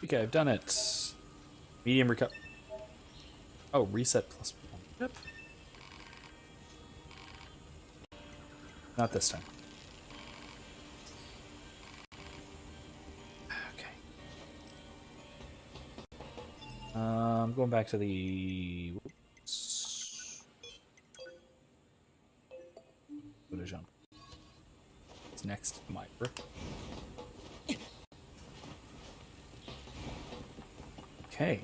Okay, I've done it. Medium recover. Oh, reset plus 1. Yep. Not this time. Okay. I'm going back to the... Whoops. Go to jump. What's next? Myra. Okay.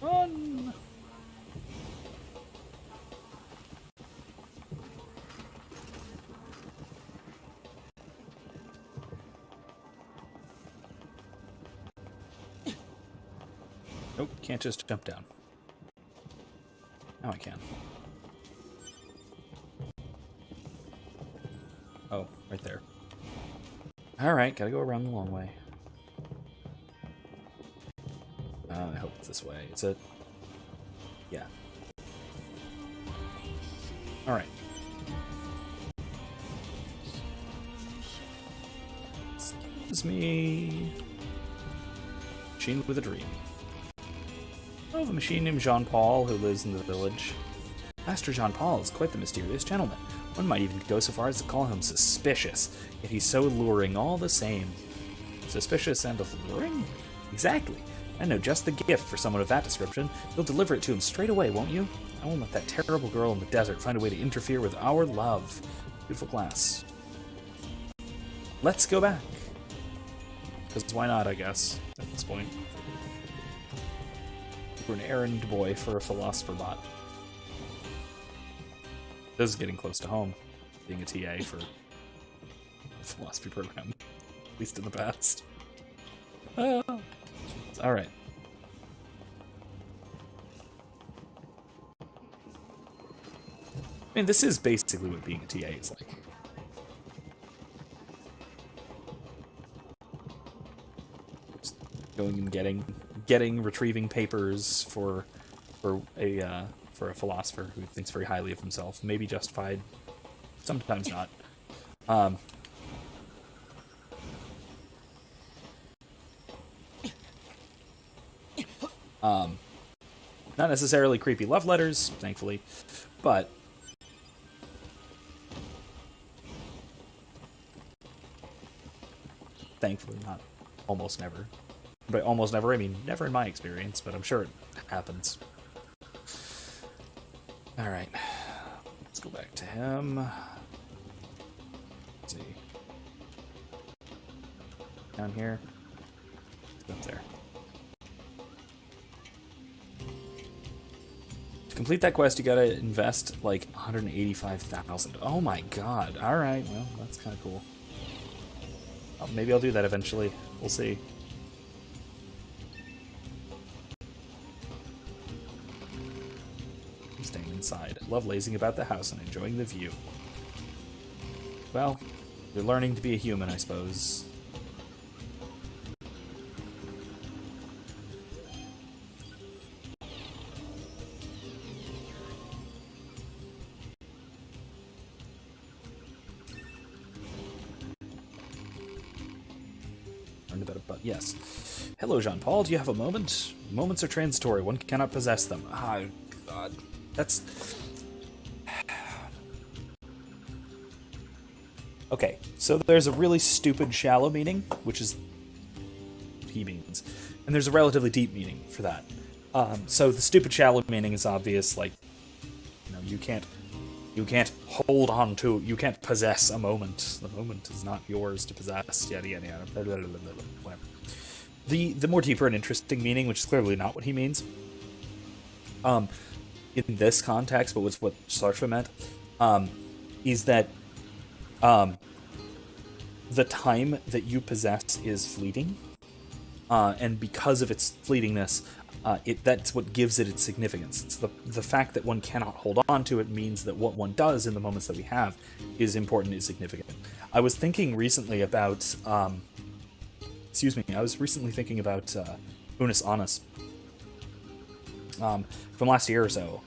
Run! Nope, can't just jump down. Now I can. Oh, right there. Alright, gotta go around the long way. I hope it's this way. Is it? Yeah. Alright. Excuse me. Machine with a dream. I have a machine named Jean-Paul who lives in the village. Master Jean-Paul is quite the mysterious gentleman. One might even go so far as to call him suspicious, yet he's so alluring all the same. Suspicious and alluring? Exactly. I know just the gift for someone of that description. You'll deliver it to him straight away, won't you? I won't let that terrible girl in the desert find a way to interfere with our love. Beautiful glass. Let's go back. Because why not, I guess, at this point. We're an errand boy for a philosopher bot. This is getting close to home, being a TA for a philosophy program, at least in the past. Alright. I mean, this is basically what being a TA is like. Just going and retrieving papers for a philosopher who thinks very highly of himself. Maybe justified, sometimes not. Not necessarily creepy love letters, thankfully, but thankfully not almost never. By almost never, I mean never in my experience, but I'm sure it happens. Alright, let's go back to him. Let's see. Down here. Let's go up there. To complete that quest, you gotta invest like 185,000. Oh my god. Alright, well, that's kind of cool. Oh, maybe I'll do that eventually. We'll see. I'm staying inside. I love lazing about the house and enjoying the view. Well, you're learning to be a human, I suppose. Yes. Hello, Jean-Paul. Do you have a moment? Moments are transitory. One cannot possess them. Ah, God. That's... Okay, so there's a really stupid shallow meaning, which is what he means. And there's a relatively deep meaning for that. So the stupid shallow meaning is obvious, like, you know, you can't hold on to, you can't possess a moment. The moment is not yours to possess, yada yada yada, blah, blah, blah, blah, blah, whatever. The more deeper and interesting meaning, which is clearly not what he means, in this context, but was what Sartre meant, is that the time that you possess is fleeting, and because of its fleetingness, that's what gives it its significance. It's the fact that one cannot hold on to it means that what one does in the moments that we have is important, is significant. I was thinking recently about, Unus Annus, from last year or so.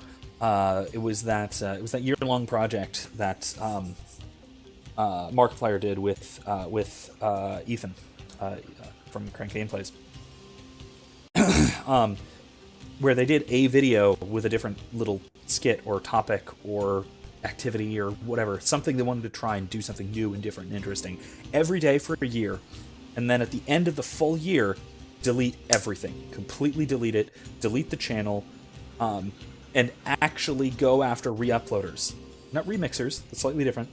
It was that year-long project that Markiplier did with Ethan from Crank Gameplays, where they did a video with a different little skit or topic or activity or whatever, something they wanted to try and do something new and different and interesting every day for a year, and then at the end of the full year, delete everything, completely delete it, delete the channel, and actually go after re-uploaders, not remixers. That's slightly different.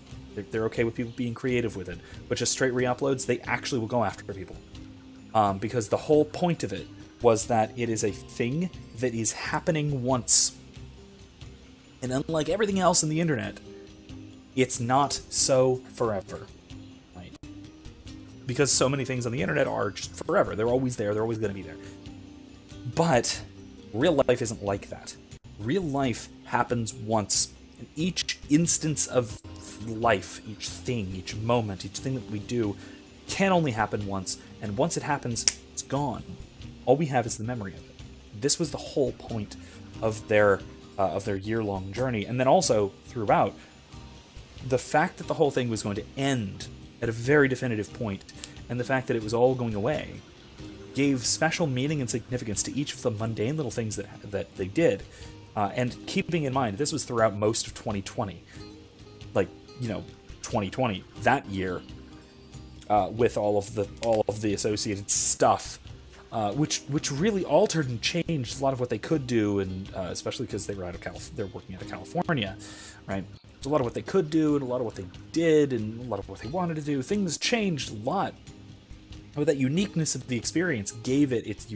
They're okay with people being creative with it, but just straight re-uploads, they actually will go after people, because the whole point of it was that it is a thing that is happening once. And unlike everything else in the internet, it's not so forever, right? Because so many things on the internet are just forever. They're always there. They're always going to be there. But real life isn't like that. Real life happens once. And each instance of life, each thing, each moment, each thing that we do can only happen once. And once it happens, it's gone. All we have is the memory of it. This was the whole point of their year-long journey. And then also, throughout, the fact that the whole thing was going to end at a very definitive point, and the fact that it was all going away, gave special meaning and significance to each of the mundane little things that they did. And keeping in mind, this was throughout most of 2020. 2020, that year, with all of the associated stuff, which really altered and changed a lot of what they could do, and especially because they were they're working out of California, right? A lot of what they could do, and a lot of what they did, and a lot of what they wanted to do. Things changed a lot. But that uniqueness of the experience gave it its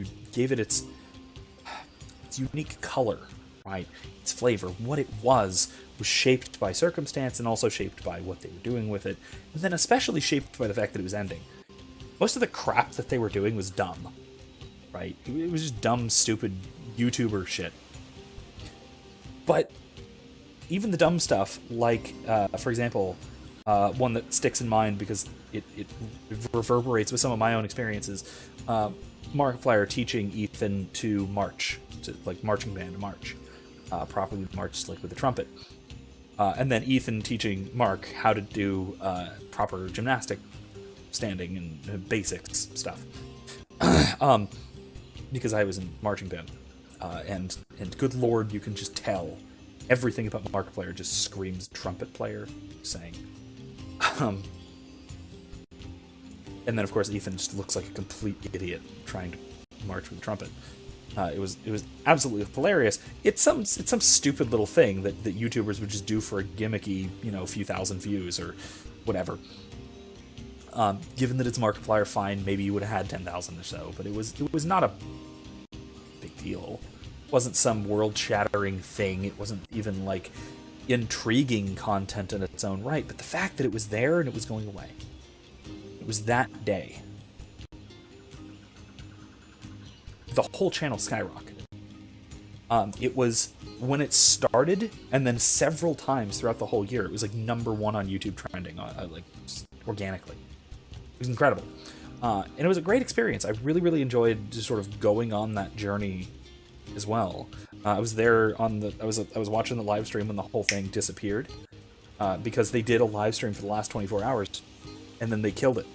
unique color, right? Its flavor. What it was shaped by circumstance, and also shaped by what they were doing with it, and then especially shaped by the fact that it was ending. Most of the crap that they were doing was dumb. Right? It was just dumb, stupid YouTuber shit. But even the dumb stuff, like, for example, one that sticks in mind because it reverberates with some of my own experiences, Markiplier teaching Ethan to march, like marching band march, properly march, like with a trumpet. And then Ethan teaching Mark how to do proper gymnastic standing and basics stuff. Because I was in marching band, and good lord, you can just tell everything about Markiplier just screams trumpet player saying. And then of course Ethan just looks like a complete idiot trying to march with a trumpet. It was absolutely hilarious. It's some stupid little thing that YouTubers would just do for a gimmicky, few thousand views or whatever. Given that it's Markiplier, fine, maybe you would have had 10,000 or so, but it was not a big deal. It wasn't some world-shattering thing. It wasn't even, like, intriguing content in its own right, but the fact that it was there and it was going away. It was that day. The whole channel skyrocketed. It was, when it started, and then several times throughout the whole year, it was, like, #1 on YouTube trending, like, just organically. It was incredible. And it was a great experience. I really, really enjoyed just sort of going on that journey as well. I was there I was watching the live stream when the whole thing disappeared, because they did a live stream for the last 24 hours, and then they killed it.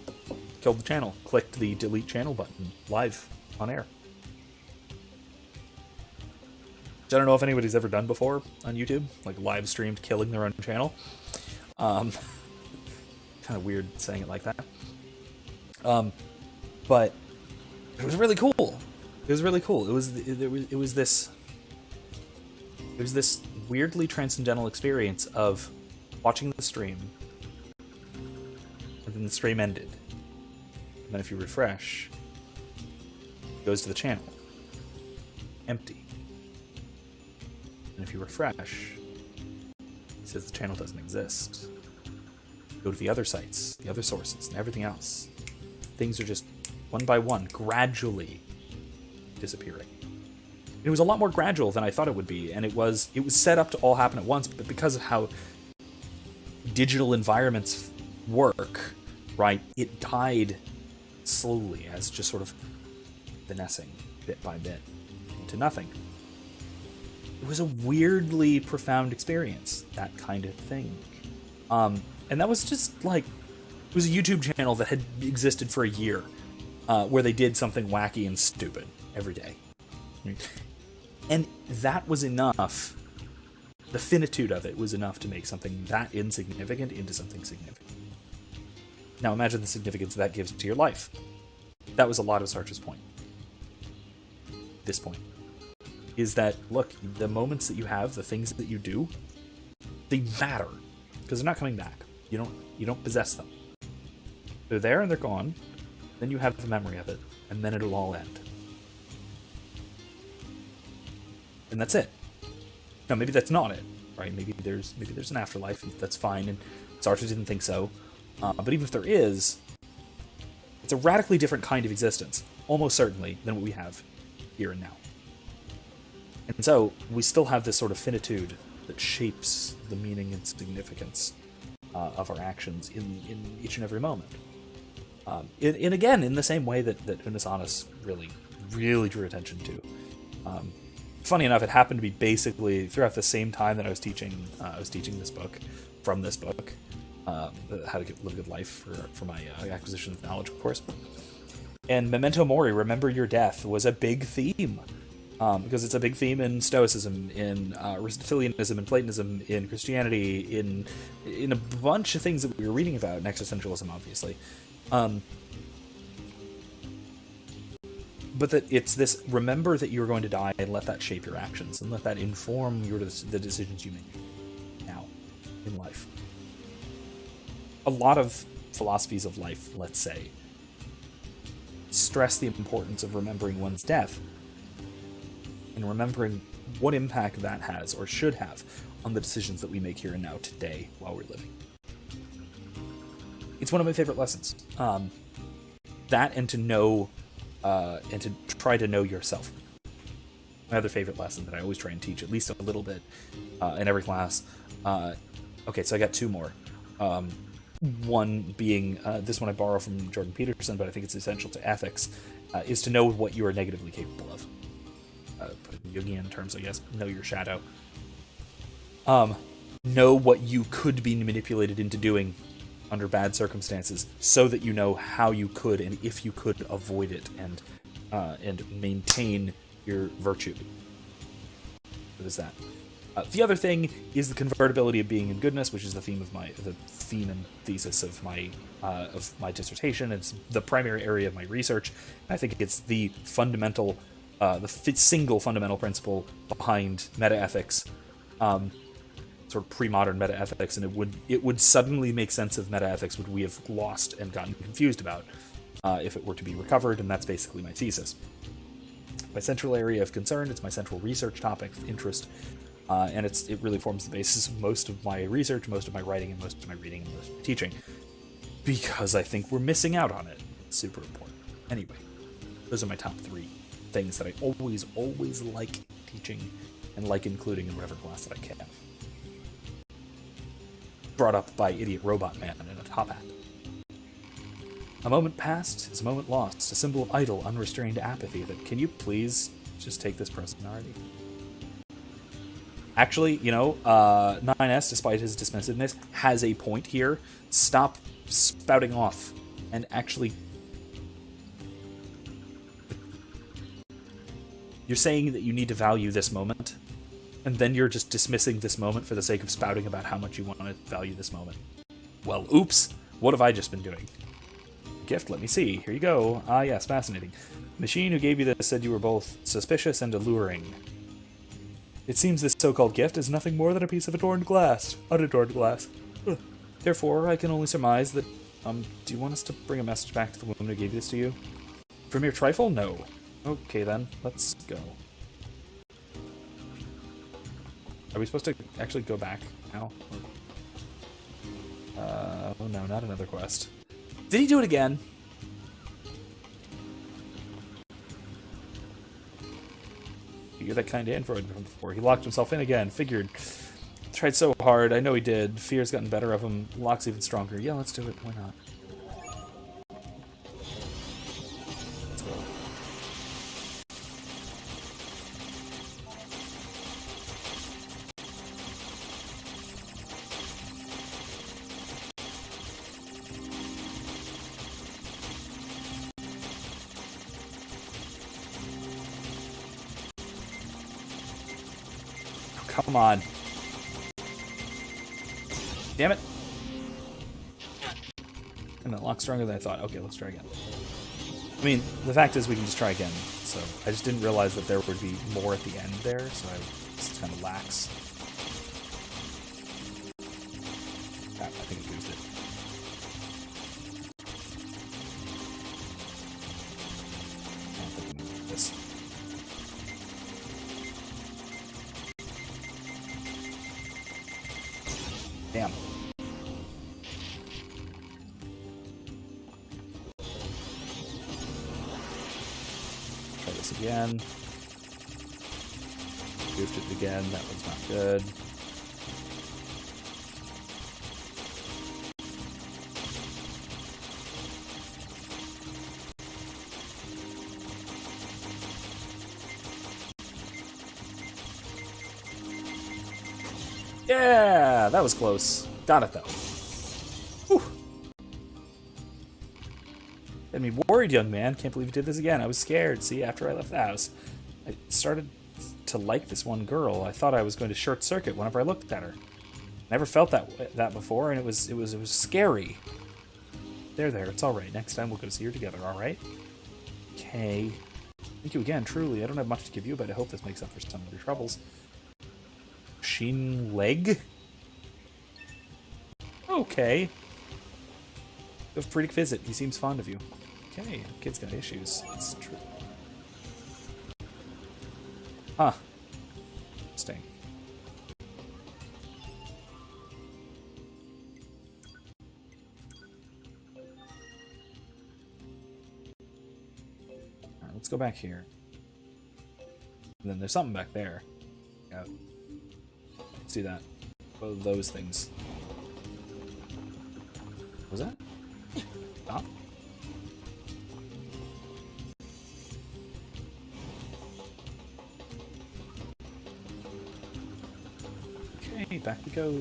Killed the channel. Clicked the delete channel button live on air. I don't know if anybody's ever done before on YouTube, like live streamed killing their own channel. Kind of weird saying it like that. But it was really cool. It was really cool. It was this weirdly transcendental experience of watching the stream, and then the stream ended. And then if you refresh, it goes to the channel. Empty. And if you refresh, it says the channel doesn't exist. Go to the other sites, the other sources, and everything else. Things are just, one by one, gradually disappearing. It was a lot more gradual than I thought it would be, and it was set up to all happen at once, but because of how digital environments work, right, it died slowly as just sort of finessing bit by bit into nothing. It was a weirdly profound experience, that kind of thing. And that was just like, it was a YouTube channel that had existed for a year, where they did something wacky and stupid every day. And that was enough, the finitude of it was enough to make something that insignificant into something significant. Now imagine the significance that gives to your life. That was a lot of Sarge's point. This point is that, look, the moments that you have, the things that you do, they matter, because they're not coming back. You don't possess them. They're there and they're gone. Then you have the memory of it, and then it'll all end. And that's it. Now maybe that's not it, right? Maybe there's an afterlife, and that's fine. And Sartre didn't think so. But even if there is, it's a radically different kind of existence, almost certainly, than what we have here and now. And so we still have this sort of finitude that shapes the meaning and significance of our actions in each and every moment. Again, in the same way that Unus Annus really, really drew attention to. Funny enough, it happened to be basically throughout the same time that I was teaching this book, from this book, How to Live a Good Life for my acquisition of knowledge, of course. And Memento Mori, Remember Your Death, was a big theme. Because it's a big theme in Stoicism, in Aristotelianism, in Platonism, in Christianity, in a bunch of things that we were reading about, in existentialism, obviously. But that it's this, remember that you're going to die, and let that shape your actions, and let that inform the decisions you make now in life. A lot of philosophies of life, let's say, stress the importance of remembering one's death, and remembering what impact that has, or should have, on the decisions that we make here and now today while we're living. It's one of my favorite lessons. That, and to know, and to try to know yourself. My other favorite lesson that I always try and teach, at least a little bit, in every class. Okay, so I got two more. One being, this one I borrow from Jordan Peterson, but I think it's essential to ethics, is to know what you are negatively capable of. Put in Jungian terms, I guess. Know your shadow. Know what you could be manipulated into doing under bad circumstances, so that you know how you could, and if you could, avoid it and maintain your virtue. What is that? The other thing is the convertibility of being and goodness, which is the theme and thesis of my dissertation. It's the primary area of my research. I think it's the fundamental. Single fundamental principle behind metaethics, sort of pre-modern metaethics, and it would suddenly make sense of metaethics, which we have lost and gotten confused about, if it were to be recovered, and that's basically my thesis. My central area of concern, it's my central research topic of interest, and it really forms the basis of most of my research, most of my writing, and most of my reading, and most of my teaching, because I think we're missing out on it. It's super important. Anyway, those are my top three things that I always like teaching and like including in whatever class that I can. Brought up by Idiot Robot Man in a top hat. A moment past is a moment lost, a symbol of idle, unrestrained apathy that, can you please just take this present already? Actually, 9S, despite his dismissiveness, has a point here. Stop spouting off and actually... You're saying that you need to value this moment, and then you're just dismissing this moment for the sake of spouting about how much you want to value this moment. Well, oops, what have I just been doing? Gift, let me see. Here you go. Ah, yes, fascinating. The machine who gave you this said you were both suspicious and alluring. It seems this so-called gift is nothing more than a piece of unadorned glass. Ugh. Therefore, I can only surmise that, do you want us to bring a message back to the woman who gave this to you? For mere trifle? No. Okay then, let's go. Are we supposed to actually go back now? Oh no, not another quest. Did he do it again? You're that kind of android from before. He locked himself in again. Figured. Tried so hard. I know he did. Fear's gotten better of him. Lock's even stronger. Yeah, let's do it. Why not? Let's go. Oh, come on. Damn it. And it locks stronger than I thought. Okay, let's try again. I mean, the fact is we can just try again. So I just didn't realize that there would be more at the end there, so I just kind of lax. I think it used it. I think I can this. Damn. Try this again. Goofed it again. That was not good. Yeah, that was close. Got it, though. Whew. Had me worried, young man. Can't believe you did this again. I was scared. See, after I left the house, I started to like this one girl. I thought I was going to short circuit whenever I looked at her. Never felt that before, and it was scary. There, it's all right. Next time we'll go see her together. All right? Okay. Thank you again. Truly, I don't have much to give you, but I hope this makes up for some of your troubles. Machine leg? Okay. You have a pretty visit. He seems fond of you. Okay, kid's got issues. That's true. Huh. Interesting. Alright, let's go back here. And then there's something back there. Yeah. Let's do that. Both of those things. What was that? Stop. Okay, back we go.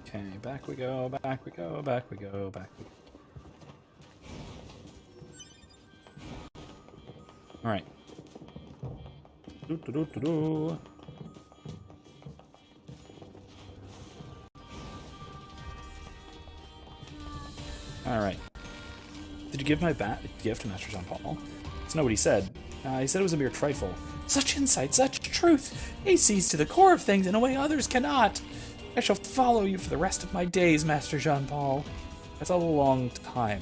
Okay, back we go, back we go, back we go, back we go. Alright. Do-do-do-do-do. Alright. Did you give my gift to Master Jean Paul? That's not what he said. He said it was a mere trifle. Such insight, such truth! He sees to the core of things in a way others cannot. I shall follow you for the rest of my days, Master Jean Paul. That's a long time.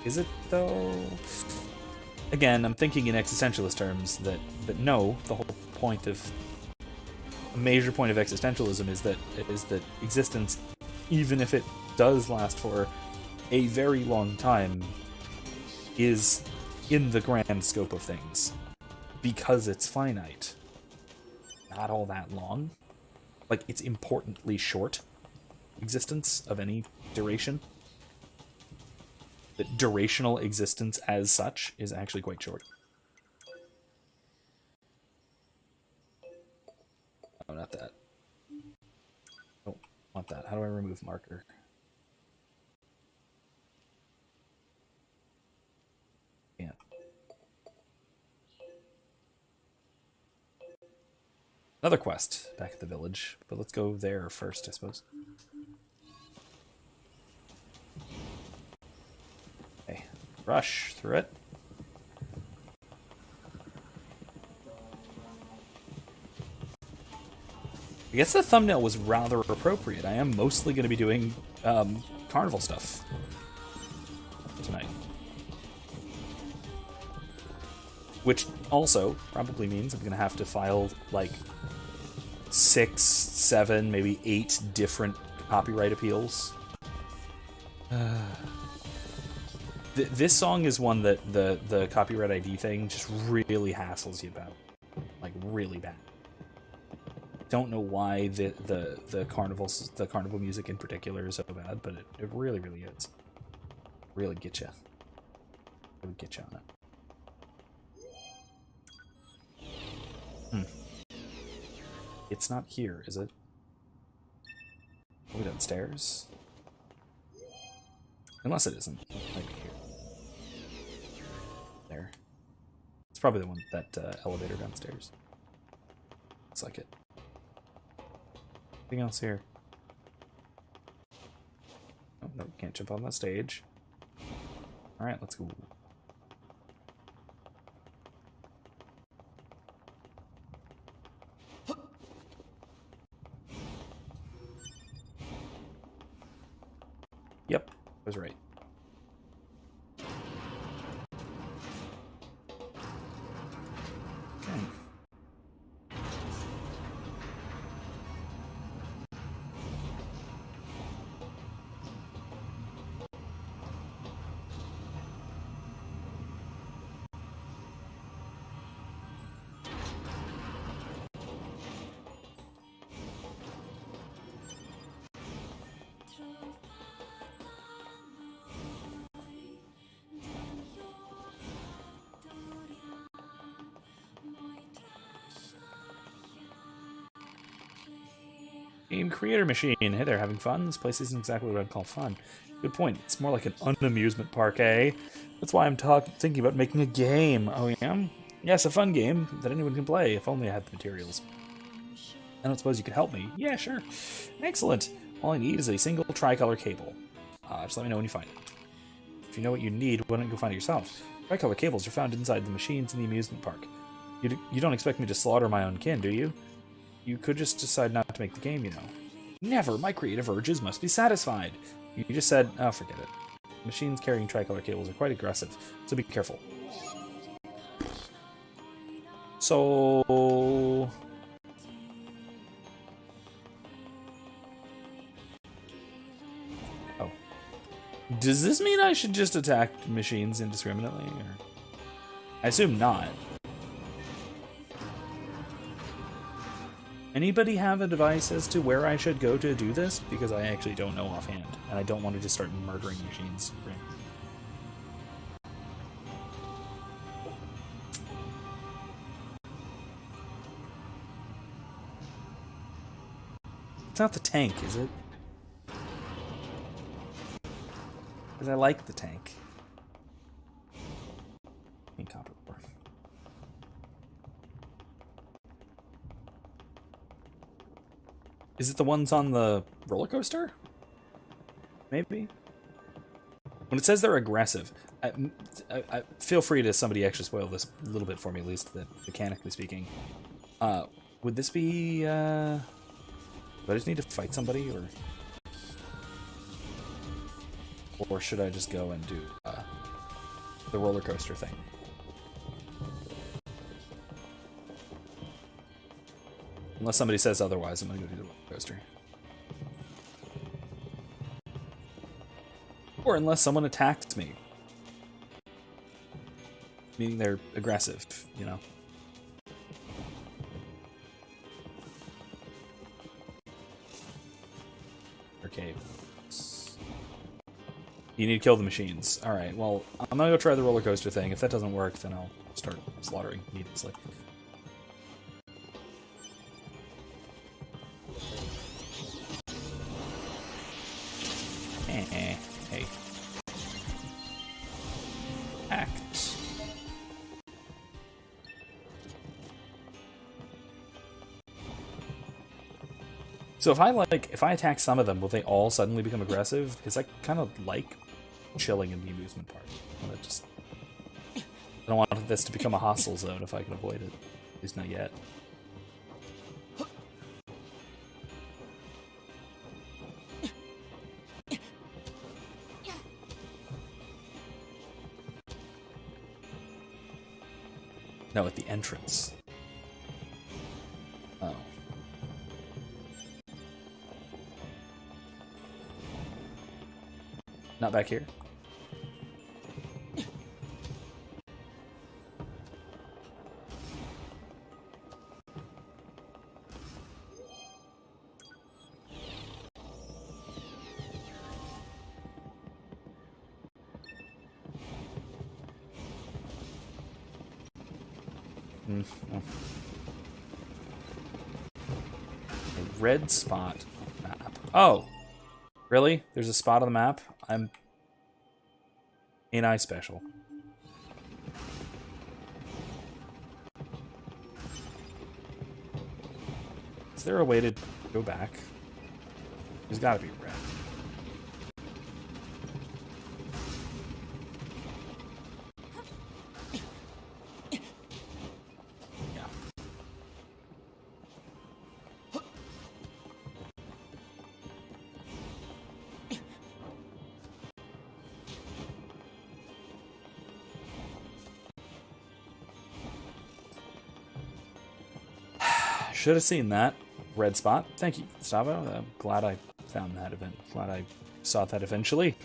Is it, though? Again, I'm thinking in existentialist terms that no, the whole point of... A major point of existentialism is that existence, even if it does last for a very long time, is in the grand scope of things. Because it's finite. Not all that long. Like, it's importantly short existence of any duration. The durational existence as such is actually quite short. Oh, not that. Oh, want that. How do I remove marker? Another quest back at the village, but let's go there first, I suppose. Okay, rush through it. I guess the thumbnail was rather appropriate. I am mostly going to be doing carnival stuff tonight. Which also probably means I'm going to have to file like 6, 7, maybe 8 different copyright appeals. This song is one that the copyright ID thing just really hassles you about. Like, really bad. Don't know why the carnival music in particular is so bad, but it really is. Really get you. It would get you on it. It's not here, is it? Are we downstairs? Unless it isn't. It might be here. There. It's probably the one, that elevator downstairs. Looks like it. Anything else here? Oh, no, can't jump on that stage. Alright, let's go. Yep, I was right. Okay. Game creator machine. Hey there, having fun? This place isn't exactly what I'd call fun. Good point. It's more like an unamusement park, eh? That's why I'm thinking about making a game. Oh, yeah? Yes, a fun game that anyone can play, if only I had the materials. I don't suppose you could help me. Yeah, sure. Excellent. All I need is a single tricolor cable. Just let me know when you find it. If you know what you need, why don't you go find it yourself? Tricolor cables are found inside the machines in the amusement park. You don't expect me to slaughter my own kin, do you? You could just decide not to make the game, you know. Never! My creative urges must be satisfied! You just said, oh, forget it. Machines carrying tricolor cables are quite aggressive, so be careful. So... Oh. Does this mean I should just attack machines indiscriminately? Or... I assume not. Anybody have a device as to where I should go to do this? Because I actually don't know offhand, and I don't want to just start murdering machines. It's not the tank, is it? Because I like the tank. Copper ore. Is it the ones on the roller coaster? Maybe? When it says they're aggressive, I feel free to somebody actually spoil this a little bit for me, at least mechanically speaking. Would this be, do I just need to fight somebody, or should I just go and do, the roller coaster thing? Unless somebody says otherwise, I'm gonna go do the roller coaster. Or unless someone attacks me. Meaning they're aggressive, you know. Arcade. You need to kill the machines. Alright, well, I'm gonna go try the roller coaster thing. If that doesn't work, then I'll start slaughtering needlessly. Hey. Act. So if I attack some of them, will they all suddenly become aggressive? Because I kind of like chilling in the amusement park. I don't want this to become a hostile zone if I can avoid it. At least not yet. No, at the entrance. Oh. Not back here? A red spot map. Oh! Really? There's a spot on the map? Ain't I special? Is there a way to go back? There's gotta be red. Yeah. Should have seen that. Red spot. Thank you, Gustavo. I'm glad I found that event. Glad I saw that eventually.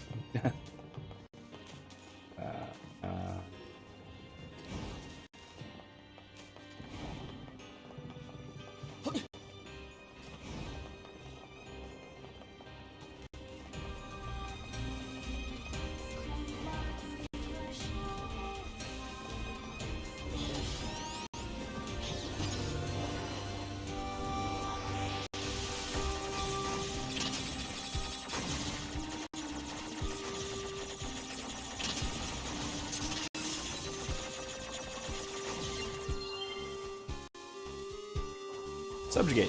Subjugate.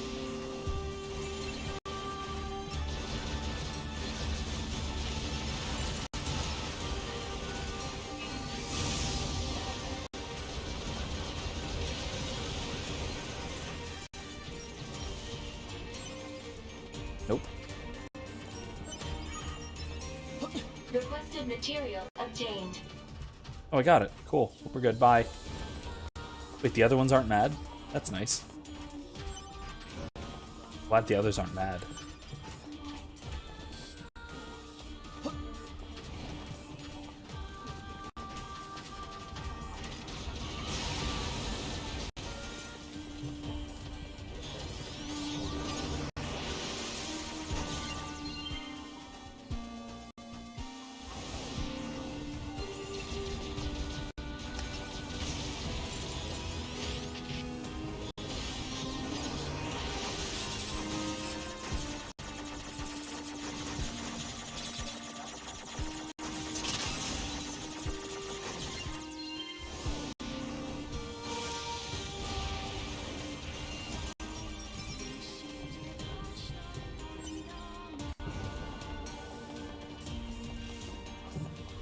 Nope. Requested material obtained. Oh, I got it. Cool. We're good. Bye. Wait, the other ones aren't mad? That's nice. Glad the others aren't mad.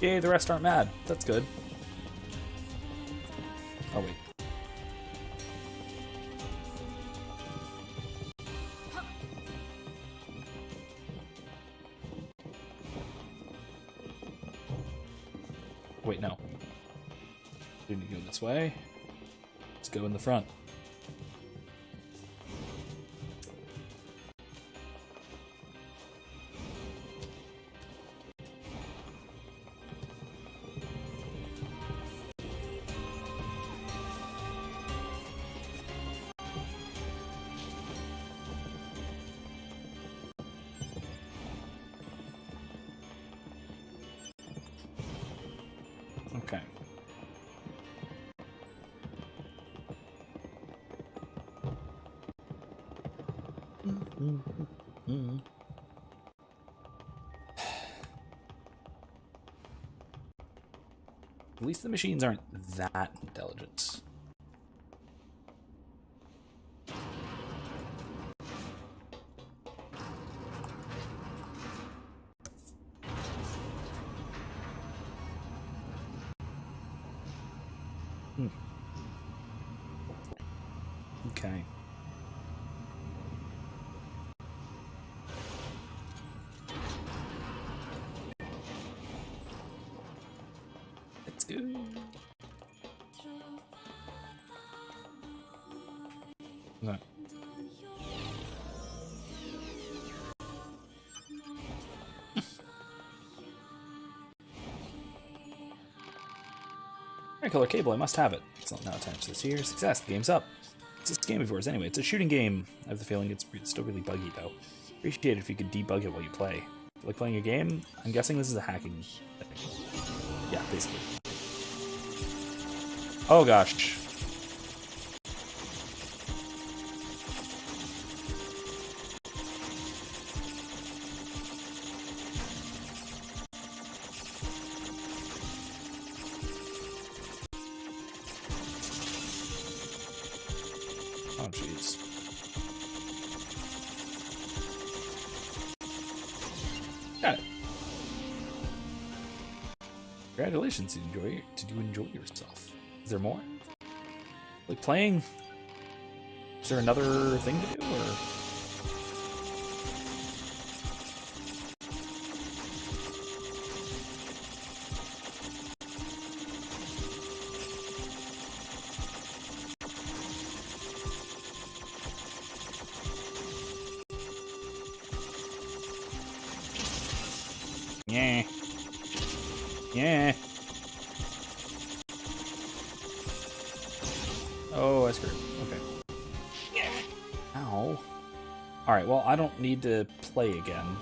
Yay, the rest aren't mad. That's good. Oh, wait. Wait, no. Didn't go this way. Let's go in the front. Okay. At least the machines aren't that intelligent. Okay. Let's go. No. Color cable, I must have it. Excellent, now attached to this here. Success, the game's up. It's this game of yours anyway. It's a shooting game. I have the feeling it's still really buggy though. Appreciate it if you could debug it while you play. Like playing a game? I'm guessing this is a hacking thing. Yeah, basically. Oh gosh. Oh jeez. Got it. Congratulations, did you enjoy yourself? Is there more? Like playing? Is there another thing to do, or? Yeah. Yeah. Oh, I screwed. Okay. Yeah. Ow. Alright, well, I don't need to play again.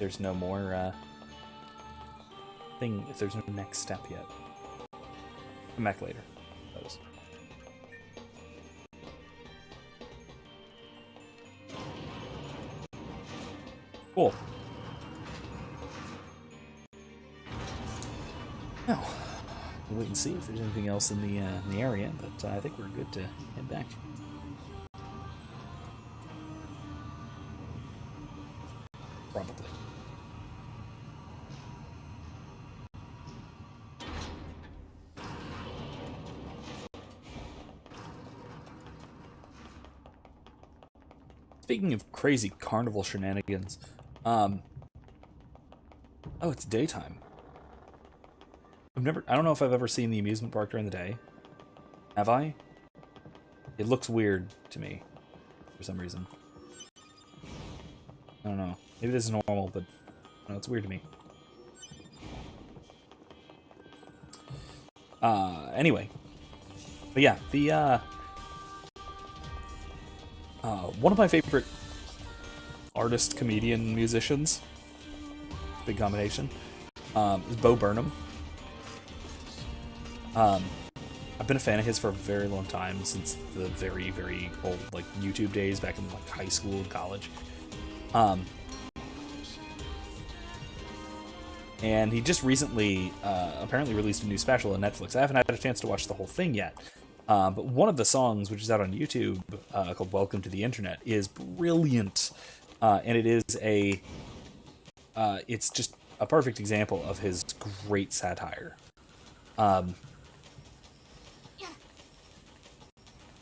There's no more, thing, if there's no next step yet. Come back later. Those. Cool. Well, we'll wait and see if there's anything else in the area, but I think we're good to head back. Probably. Speaking of crazy carnival shenanigans, oh, it's daytime. I don't know if I've ever seen the amusement park during the day. Have I? It looks weird to me, for some reason. I don't know. Maybe this is normal, but no, it's weird to me. Anyway. But yeah, the, one of my favorite artist, comedian, musicians, big combination, is Bo Burnham. I've been a fan of his for a very long time, since the very, very old, like, YouTube days back in, like, high school and college. And he just recently, apparently released a new special on Netflix. I haven't had a chance to watch the whole thing yet. But one of the songs, which is out on YouTube, called Welcome to the Internet, is brilliant. And it is it's just a perfect example of his great satire.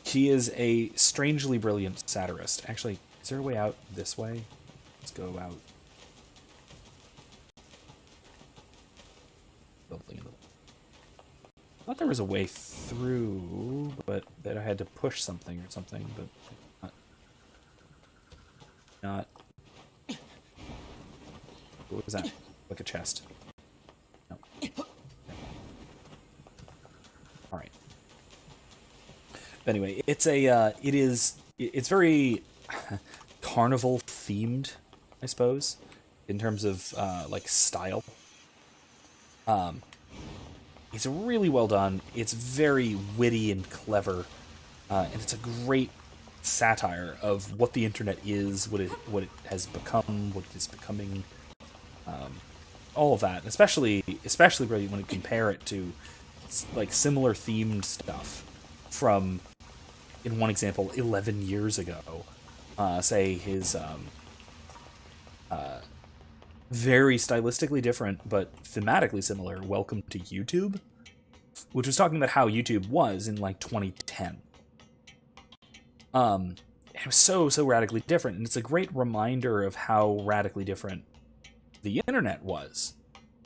He is a strangely brilliant satirist. Actually, is there a way out this way? Let's go out. Building. I thought there was a way through, but that I had to push something or something, but not. What was that? Like a chest. No. Okay. All right. But anyway, it's very carnival themed, I suppose, in terms of like style. It's really well done. It's very witty and clever, and it's a great satire of what the internet is, what it has become, what it is becoming, all of that. Especially really when you compare it to like similar themed stuff from, in one example, 11 years ago. Say his very stylistically different but thematically similar Welcome to YouTube, which was talking about how YouTube was in like 2010. It was so radically different, and it's a great reminder of how radically different the internet was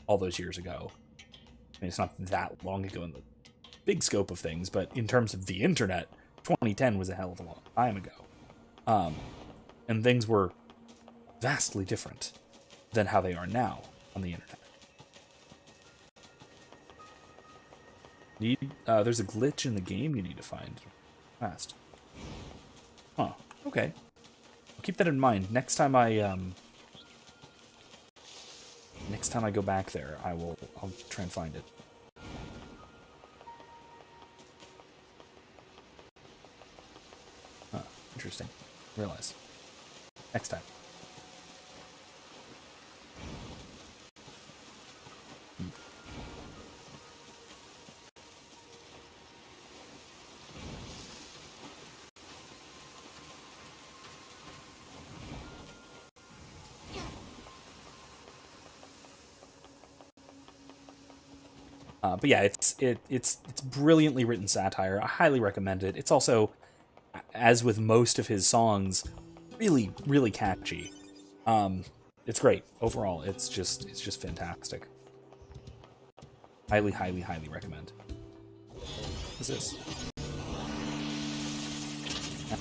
all those years ago. I mean, it's not that long ago in the big scope of things, but in terms of the internet, 2010 was a hell of a long time ago. And things were vastly different than how they are now on the internet. There's a glitch in the game you need to find fast. Huh. Okay. I'll keep that in mind. Next time I go back there, I'll try and find it. Huh. Interesting. Realize. Next time. But yeah, it's brilliantly written satire. I highly recommend it. It's also, as with most of his songs, really catchy. It's great overall. It's just fantastic. Highly recommend. What's this?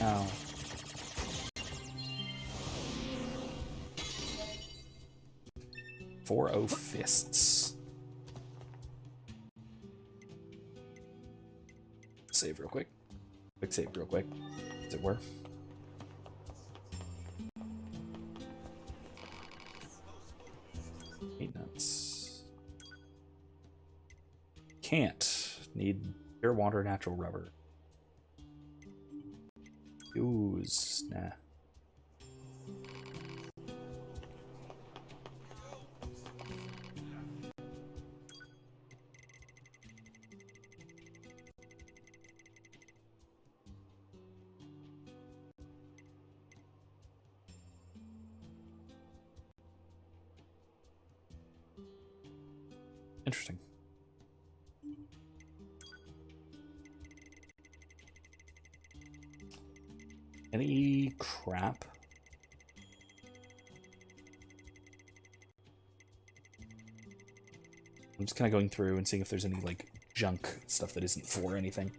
Ow. Four-O fists. Save real quick. Quick save real quick, as it were. Maintenance. Can't. Need pure water, natural rubber. Use. Nah. Interesting. Any crap? I'm just kind of going through and seeing if there's any, like, junk stuff that isn't for anything.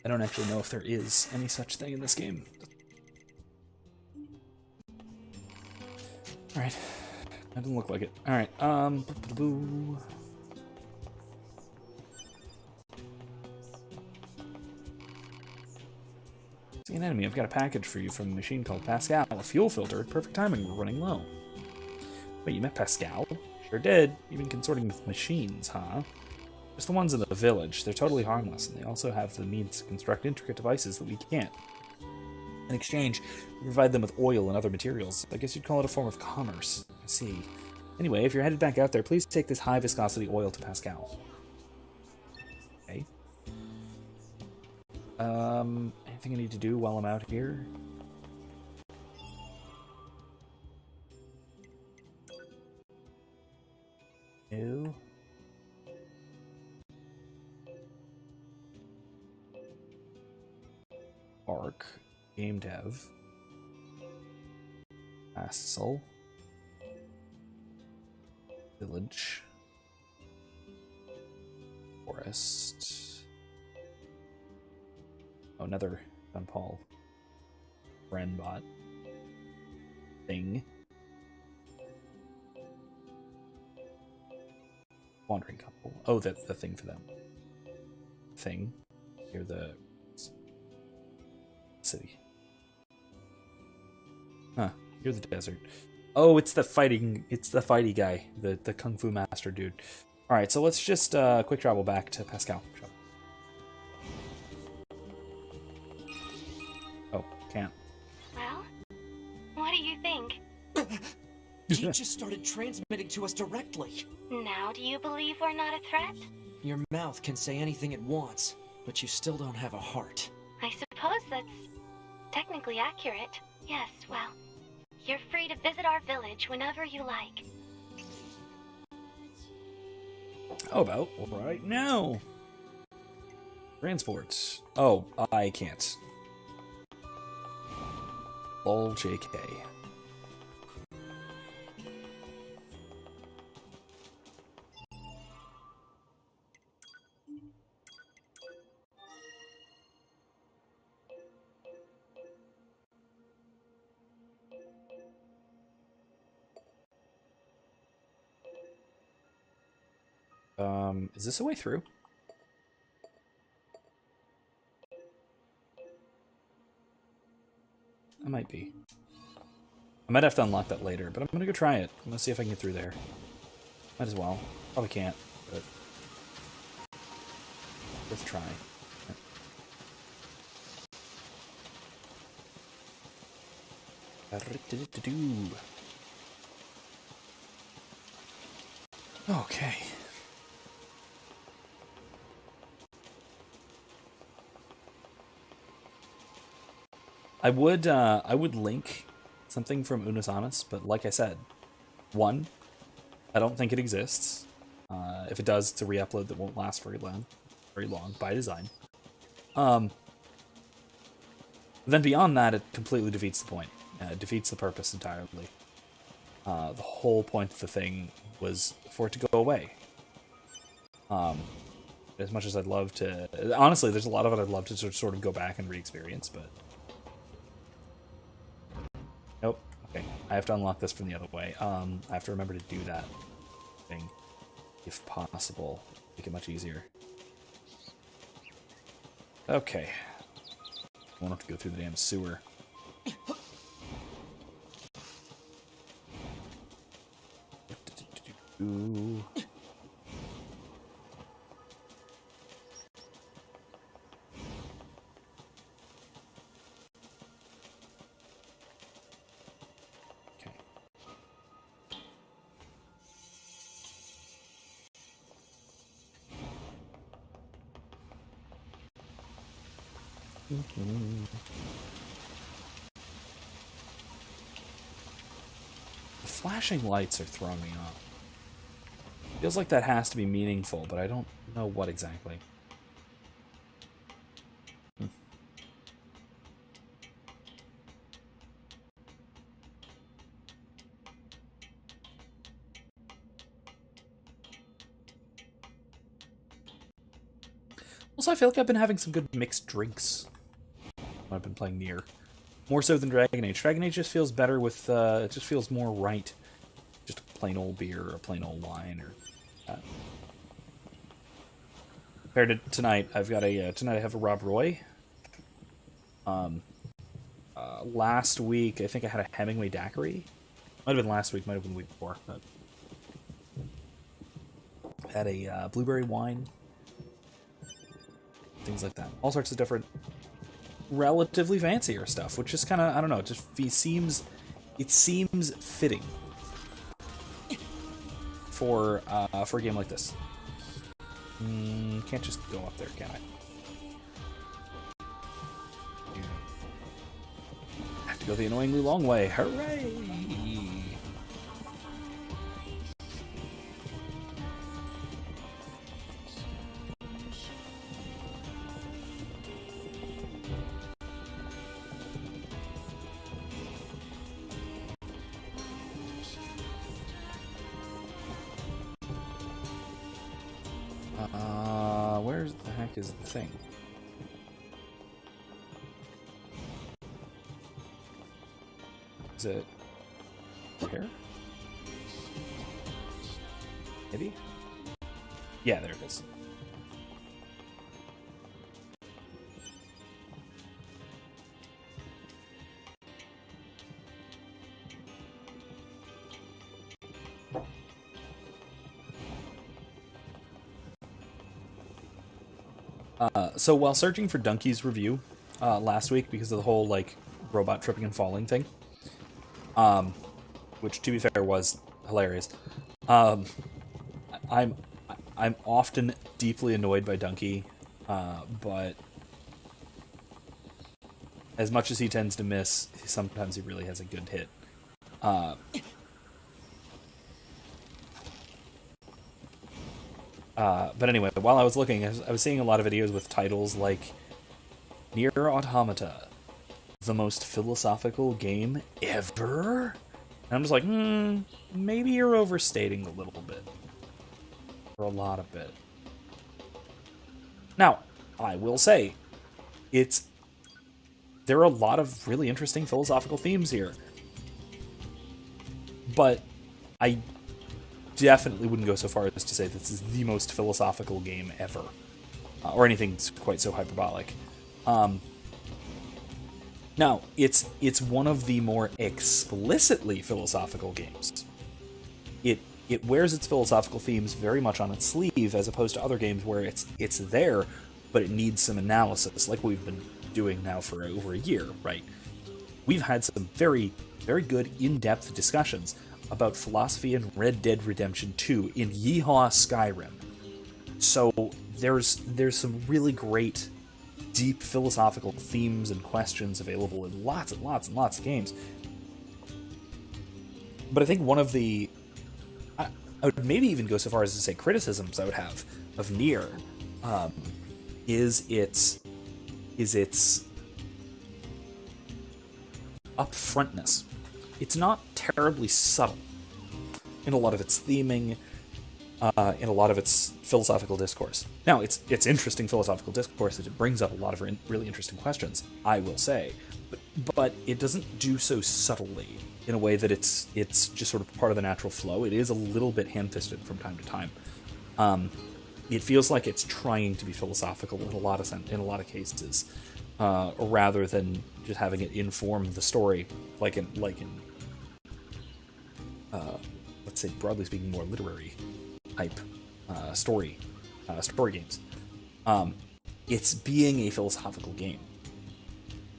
I don't actually know if there is any such thing in this game. Alright. That doesn't look like it. Alright, See an enemy. I've got a package for you from a machine called Pascal. A fuel filter. Perfect timing. We're running low. Wait, you met Pascal? Sure did. You've been consorting with machines, huh? Just the ones in the village. They're totally harmless, and they also have the means to construct intricate devices that we can't. In exchange, we provide them with oil and other materials. I guess you'd call it a form of commerce. I see. Anyway, if you're headed back out there, please take this high-viscosity oil to Pascal. Okay. Anything I need to do while I'm out here? No. Arc. Game dev. Castle. Village. Forest. Oh, another John Paul. Renbot. Thing. Wandering couple. Oh, the thing for them. Thing. You're the city. Huh. You're the desert. Oh, it's the fighty guy. The Kung Fu Master dude. Alright, so let's just quick travel back to Pascal. Oh, can't. Well, what do you think? He just started transmitting to us directly. Now do you believe we're not a threat? Your mouth can say anything it wants, but you still don't have a heart. I suppose that's technically accurate. Yes, well, you're free to visit our village whenever you like. How about right now? Transports. Oh, I can't. Lol JK. Is this a way through? It might be. I might have to unlock that later, but I'm gonna go try it. I'm gonna see if I can get through there. Might as well. Probably can't, but worth a try. Okay. I would link something from Unus Annus, but like I said, one, I don't think it exists. If it does, it's a re-upload that won't last very long by design. Then beyond that, it completely defeats the point. It defeats the purpose entirely. The whole point of the thing was for it to go away. As much as I'd love to... Honestly, there's a lot of it I'd love to sort of go back and re-experience, but... Nope. Okay, I have to unlock this from the other way. I have to remember to do that thing, if possible. Make it much easier. Okay. I won't have to go through the damn sewer. Ooh. The flashing lights are throwing me off. Feels like that has to be meaningful, but I don't know what exactly. Also, I feel like I've been having some good mixed drinks when I've been playing NieR. More so than Dragon Age. Dragon Age just feels better with, it just feels more right. Just a plain old beer or a plain old wine or that. Compared to tonight, I've got a, tonight I have a Rob Roy. Last week, I think I had a Hemingway Daiquiri. Might have been last week, might have been the week before, but... Had a blueberry wine. Things like that. All sorts of different, relatively fancier stuff, which is kind of, I don't know, it just seems fitting for a game like this. Can't just go up there, can I? Yeah. Have to go the annoyingly long way. Hooray! Where the heck is the thing? Is it here? Maybe? Yeah, there it is. So while searching for Donkey's review last week because of the whole like robot tripping and falling thing, which to be fair was hilarious, I'm often deeply annoyed by Donkey, but as much as he tends to miss, sometimes he really has a good hit. But anyway, while I was looking, I was seeing a lot of videos with titles like NieR Automata, the most philosophical game ever? And I'm just like, maybe you're overstating a little bit. Or a lot of it. Now, I will say, there are a lot of really interesting philosophical themes here. But I definitely wouldn't go so far as to say this is the most philosophical game ever. Or anything quite so hyperbolic. Now, it's one of the more explicitly philosophical games. It wears its philosophical themes very much on its sleeve, as opposed to other games where it's there, but it needs some analysis, like we've been doing now for over a year, right? We've had some very, very good in-depth discussions about philosophy in Red Dead Redemption 2 in Yeehaw Skyrim. So there's some really great, deep philosophical themes and questions available in lots and lots and lots of games. But I think one of the... I would maybe even go so far as to say criticisms I would have of NieR is its upfrontness. It's not terribly subtle in a lot of its theming, in a lot of its philosophical discourse. Now, it's interesting philosophical discourse that it brings up a lot of really interesting questions, I will say, but it doesn't do so subtly in a way that it's just sort of part of the natural flow. It is a little bit ham-fisted from time to time. It feels like it's trying to be philosophical in a lot of cases, rather than just having it inform the story, like in let's say, broadly speaking, more literary type story games. It's being a philosophical game,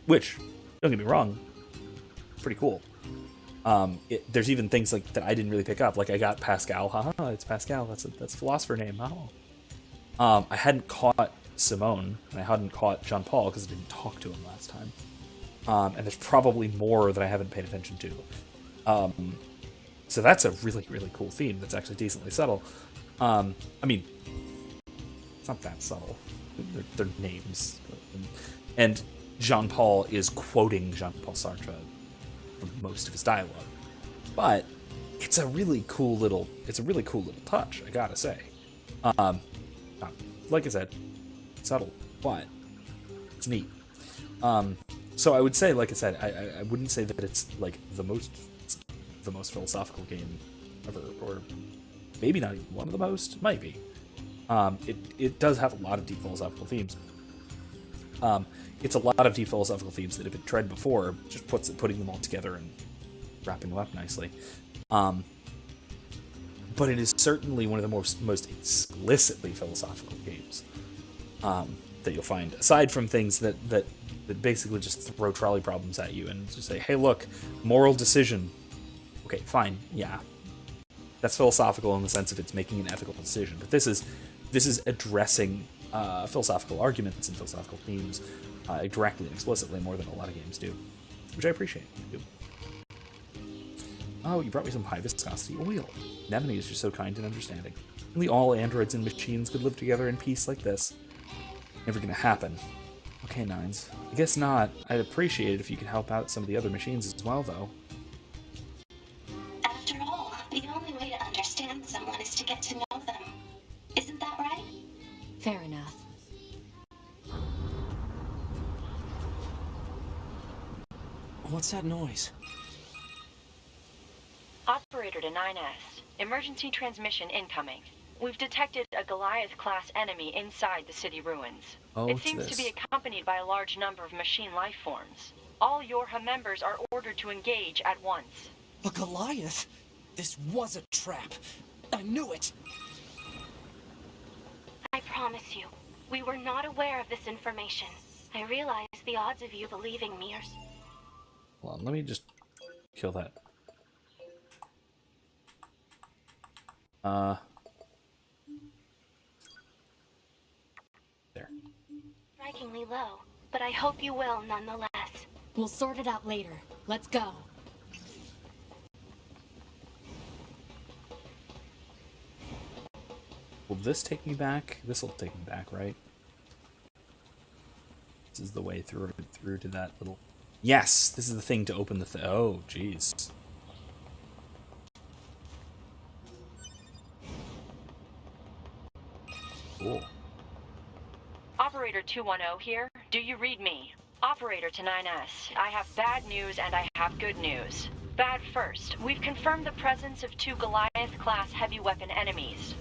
which, don't get me wrong, pretty cool. There's even things like that I didn't really pick up. Like I got Pascal, haha, it's Pascal. That's a philosopher name. Oh. I hadn't caught Simone, and I hadn't caught Jean Paul because I didn't talk to him last time. And there's probably more that I haven't paid attention to. So that's a really, really cool theme that's actually decently subtle. I mean, it's not that subtle. They're names. And Jean Paul is quoting Jean-Paul Sartre for most of his dialogue. But it's a really cool little touch, I gotta say. Like I said, subtle, but it's neat. So I would say, like I said, I wouldn't say that it's like the most philosophical game ever, or maybe not even one of the most. Might be. It does have a lot of deep philosophical themes. It's a lot of deep philosophical themes that have been tread before, just putting them all together and wrapping them up nicely. But it is certainly one of the most explicitly philosophical games that you'll find, aside from things that basically just throw trolley problems at you and just say, hey, look, moral decision. Okay, fine, yeah. That's philosophical in the sense of it's making an ethical decision. But this is addressing philosophical arguments and philosophical themes directly and explicitly more than a lot of games do, which I appreciate. Oh, you brought me some high viscosity oil. Nemone is just so kind and understanding. Only all androids and machines could live together in peace like this. Never gonna happen. Okay, Nines. I guess not. I'd appreciate it if you could help out some of the other machines as well, though. After all, the only way to understand someone is to get to know them. Isn't that right? Fair enough. What's that noise? Operator to 9S. Emergency transmission incoming. We've detected a Goliath-class enemy inside the city ruins. Oh, it seems to be accompanied by a large number of machine life forms. All Yorha members are ordered to engage at once. A Goliath? This was a trap. I knew it. I promise you, we were not aware of this information. I realize the odds of you believing me are... Hold on, let me just kill that. There. Strikingly low, but I hope you will nonetheless. We'll sort it out later. Let's go. Will this take me back? This will take me back, right? This is the way through to that little Yes, this is the thing to open the oh, jeez. Cool. Operator 210 here. Do you read me? Operator to 9S. I have bad news and I have good news. Bad first. We've confirmed the presence of 2 Goliath-class heavy weapon enemies.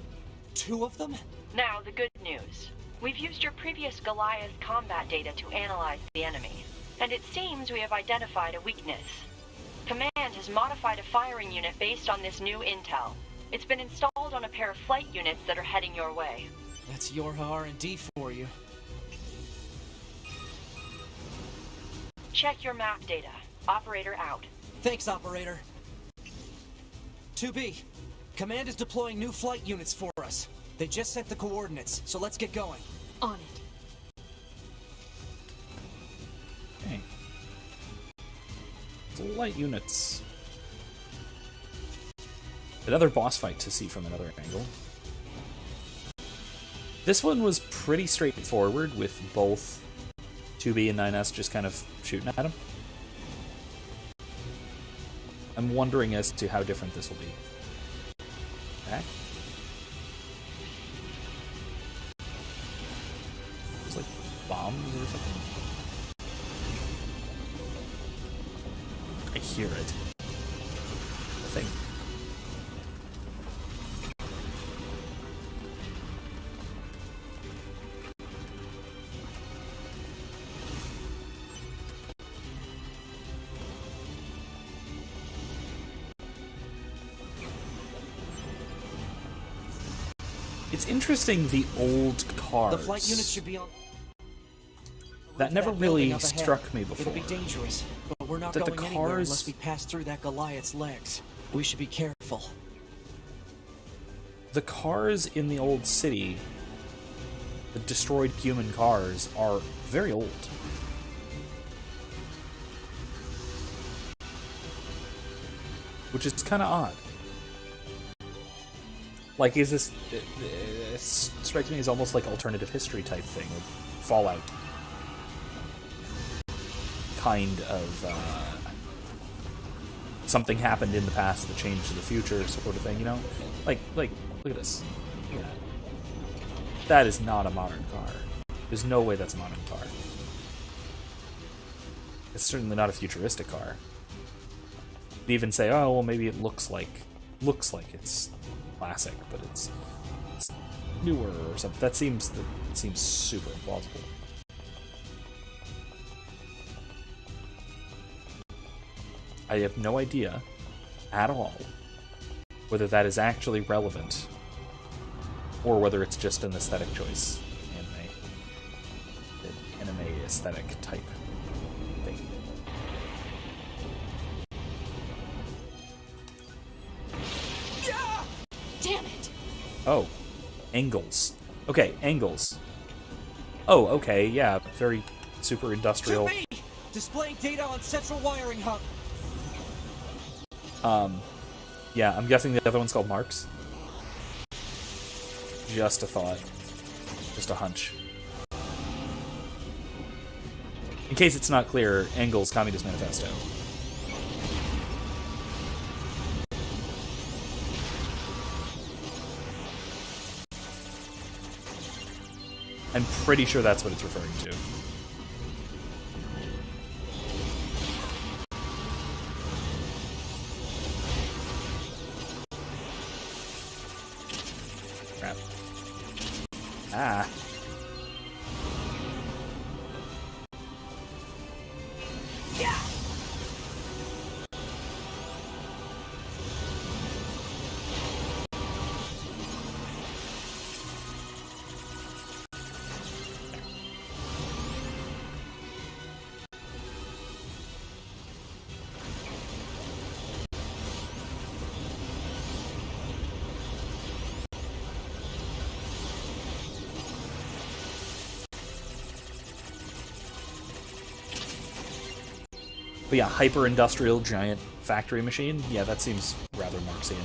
2 of them? Now, the good news. We've used your previous Goliath combat data to analyze the enemy, and it seems we have identified a weakness. Command has modified a firing unit based on this new intel. It's been installed on a pair of flight units that are heading your way. That's your R&D for you. Check your map data. Operator out. Thanks, Operator. 2B, Command is deploying new flight units for us. They just sent the coordinates, so let's get going. On it. Okay. So light units. Another boss fight to see from another angle. This one was pretty straightforward with both 2B and 9S just kind of shooting at him. I'm wondering as to how different this will be. Back. It's like bombs or something. I hear it. I think. It's interesting, the old cars. The flight units should be on. That never really struck me before. It'll be dangerous, but we're not That the going anywhere cars- unless we pass through that Goliath's legs. We should be careful. The cars in the old city, the destroyed human cars, are very old. Which is kind of odd. Like, is this... It strikes me as almost like alternative history type thing, or Fallout kind of, something happened in the past that changed the future sort of thing, you know? Like, look at this. Yeah. That is not a modern car. There's no way that's a modern car. It's certainly not a futuristic car. You'd even say, oh, well, maybe it looks like it's classic, but it's newer or something. That seems super implausible. I have no idea at all whether that is actually relevant or whether it's just an aesthetic choice. Anime aesthetic type thing. Damn it! Oh, angles. Okay, angles. Oh, okay, yeah, very super industrial. 2B! Displaying data on central wiring hub. Yeah, I'm guessing the other one's called Marks. Just a thought. Just a hunch. In case it's not clear, Engels' Communist Manifesto. I'm pretty sure that's what it's referring to. Crap. Ah. But yeah, hyper-industrial giant factory machine. Yeah, that seems rather Marxian.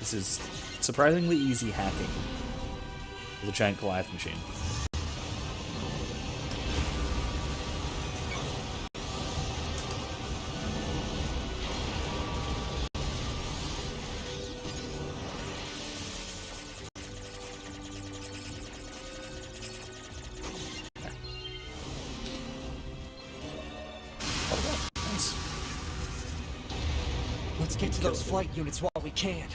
This is surprisingly easy hacking with a giant Goliath machine. Let's get to those flight units while we can.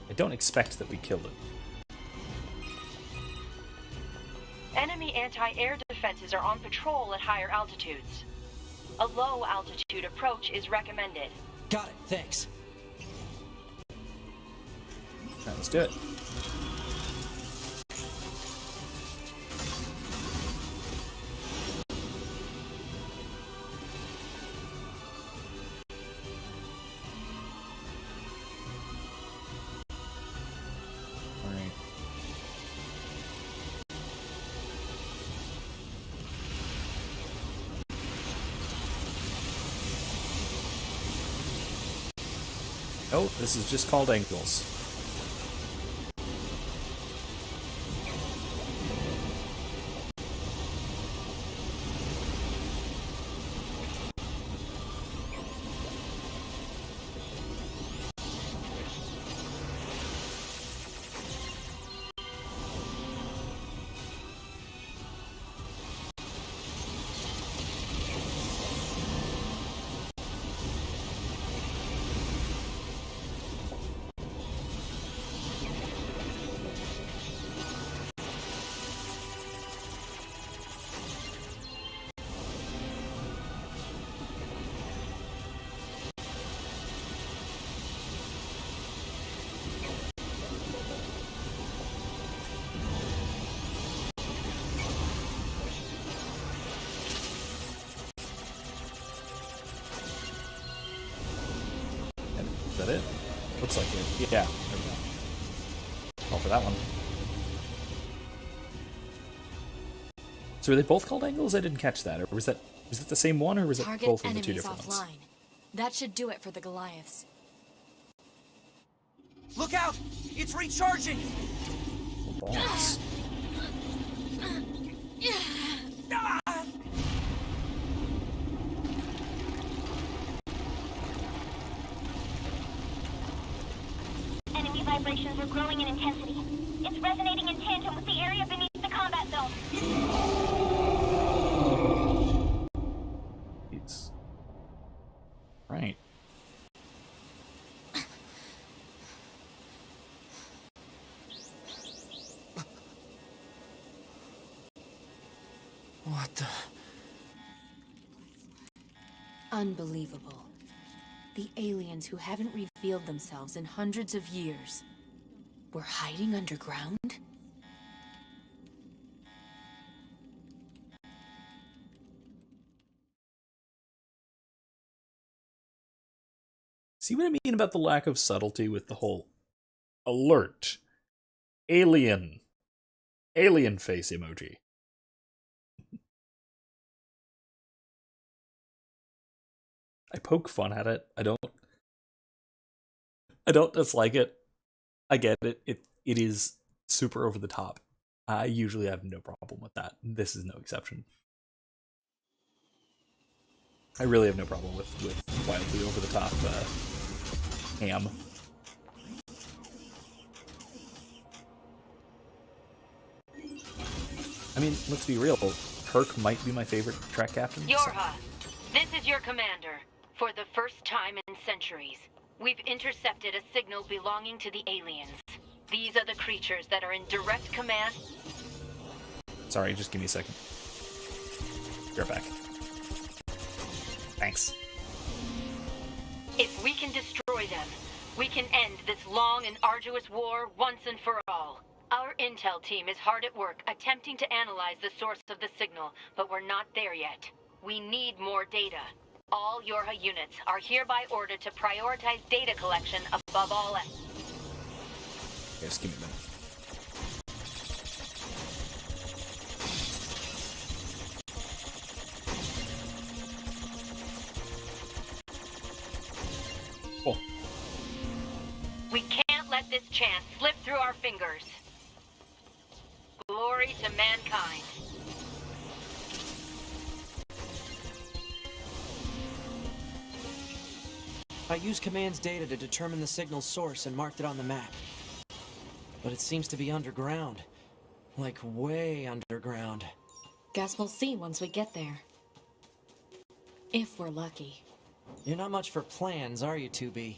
I don't expect that we killed it. Enemy anti-air defenses are on patrol at higher altitudes. A low altitude approach is recommended. Got it, thanks. Right, let's do it. Oh, this is just called ankles. Is that it? Looks like it. Yeah. There we go. All for that one. So are they both called angles? I didn't catch that. Or was that the same one, or was it Target both of the two enemies different offline. ones? That should do it for the Goliaths. Look out! It's recharging! Balls. Enemy vibrations are growing in intensity. It's resonating in tandem with the area beneath the combat zone. Jeez. Right. What the... Unbelievable. The aliens who haven't revealed themselves in hundreds of years were hiding underground? See what I mean about the lack of subtlety with the whole alert, alien face emoji? I poke fun at it. I don't dislike it. I get it. It is super over the top. I usually have no problem with that. This is no exception. I really have no problem with wildly over the top ham. I mean, let's be real. Kirk might be my favorite track captain. Yorha, this is your commander. For the first time in centuries, we've intercepted a signal belonging to the aliens. These are the creatures that are in direct command. Sorry, just give me a second. You're back. Thanks. If we can destroy them, we can end this long and arduous war once and for all. Our intel team is hard at work attempting to analyze the source of the signal, but we're not there yet. We need more data. All Yorha units are hereby ordered to prioritize data collection above all else. Okay, just give me a minute. We chance slipped through our fingers. Glory to mankind. I used Command's data to determine the signal's source and marked it on the map. But it seems to be underground. Like, way underground. Guess we'll see once we get there. If we're lucky. You're not much for plans, are you, 2B?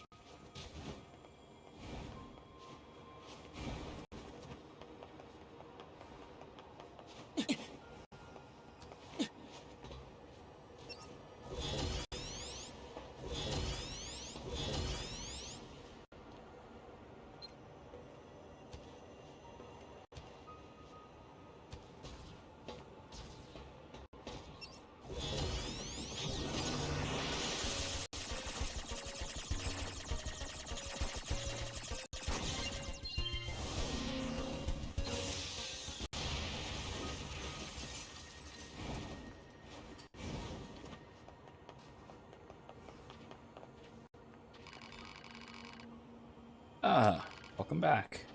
Welcome back.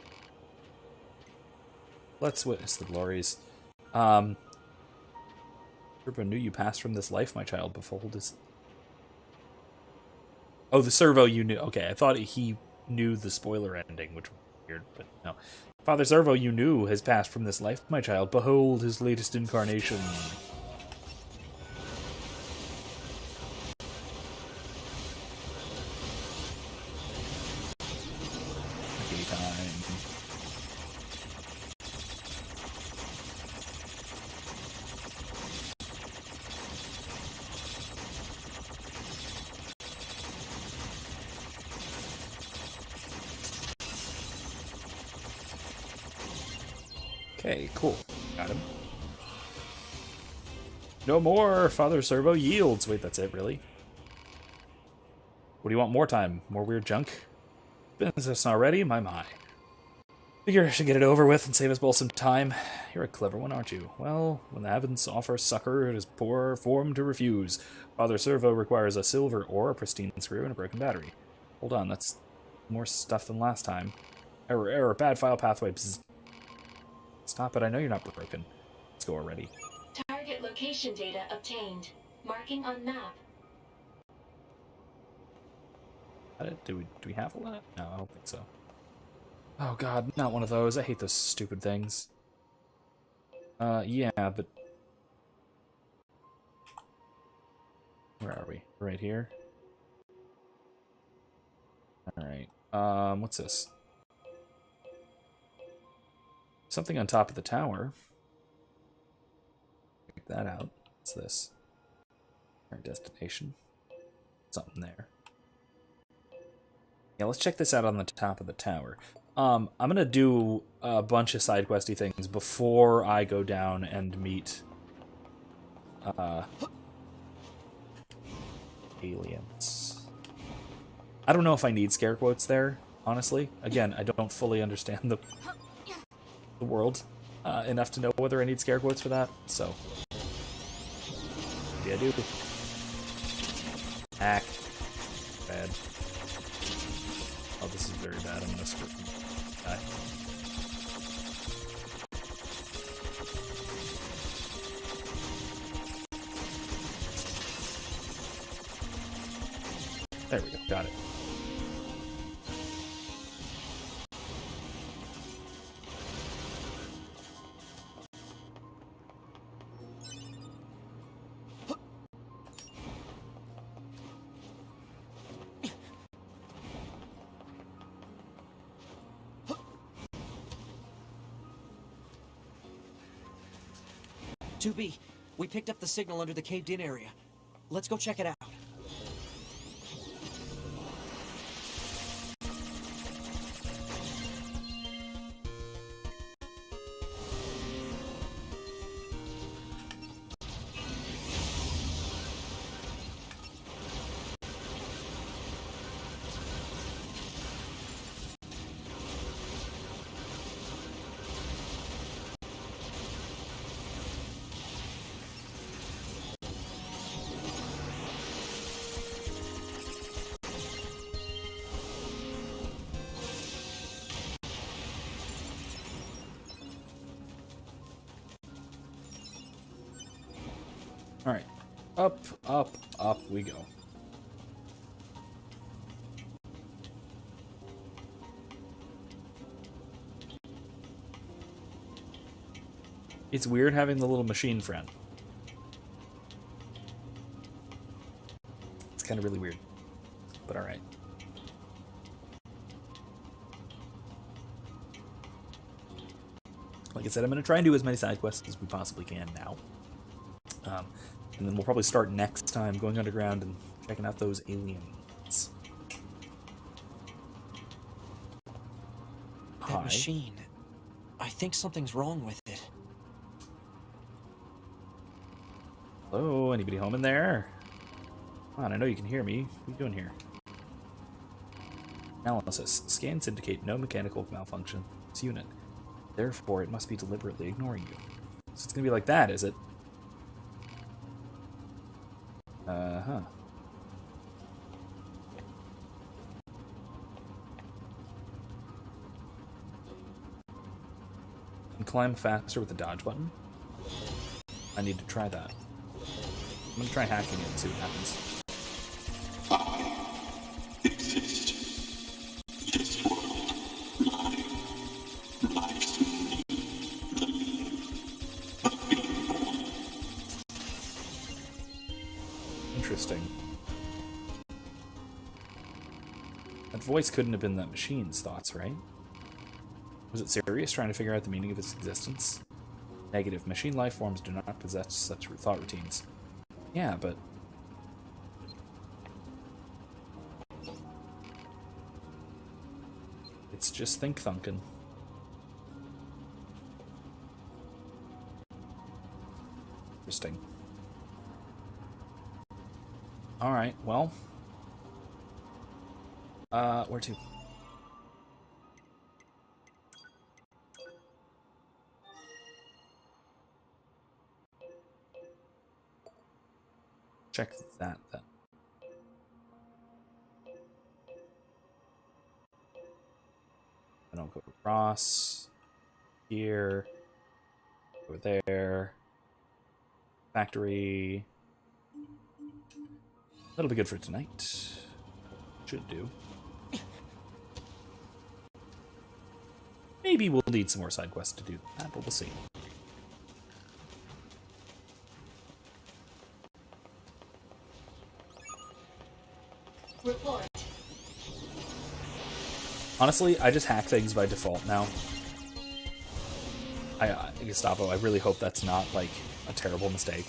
Let's witness the glories. Turbo knew you passed from this life, my child. Behold his... Oh, the servo you knew. Okay, I thought he knew the spoiler ending, which was weird, but no. Father Servo you knew has passed from this life, my child. Behold his latest incarnation. Okay, cool. Got him. No more! Father Servo yields! Wait, that's it, really? What do you want more time? More weird junk? Business already? My. Figure I should get it over with and save us both some time. You're a clever one, aren't you? Well, when the heavens offer succor, it is poor form to refuse. Father Servo requires a silver ore, a pristine screw, and a broken battery. Hold on, that's more stuff than last time. Error, bad file pathway. Bzz. Stop it, I know you're not broken. Let's go already. Target location data obtained. Marking on map. Do we have all that? No, I don't think so. Oh god, not one of those. I hate those stupid things. Yeah, but... Where are we? Right here? Alright. What's this? Something on top of the tower. Check that out. What's this? Our destination. Something there. Yeah, let's check this out on the top of the tower. I'm gonna do a bunch of side questy things before I go down and meet aliens. I don't know if I need scare quotes there, honestly. Again, I don't fully understand the world enough to know whether I need scare quotes for that, so maybe I do. Hack. Bad. Oh, this is very bad. I'm gonna screw die. There we go. Got it. 2B, we picked up the signal under the caved-in area. Let's go check it out. Alright. Up, up, up we go. It's weird having the little machine friend. It's kind of really weird. But alright. Like I said, I'm going to try and do as many side quests as we possibly can now. And then we'll probably start next time going underground and checking out those aliens. That machine. I think something's wrong with it. Hello, anybody home in there? Come on, I know you can hear me. What are you doing here? Analysis. Scans indicate no mechanical malfunction in this unit. Therefore, it must be deliberately ignoring you. So it's gonna be like that, is it? Uh-huh. And climb faster with the dodge button? I need to try that. I'm gonna try hacking it and see what happens. Interesting. That voice couldn't have been that machine's thoughts, right? Was it Sirius trying to figure out the meaning of its existence? Negative. Machine life forms do not possess such thought routines. Yeah, but... it's just think-thunkin'. Interesting. Alright, well... where to? Check that, then. I don't go across. Here. Over there. Factory. That'll be good for tonight. Should do. Maybe we'll need some more side quests to do that, but we'll see. Report. Honestly, I just hack things by default now. Gestapo, I really hope that's not, like, a terrible mistake.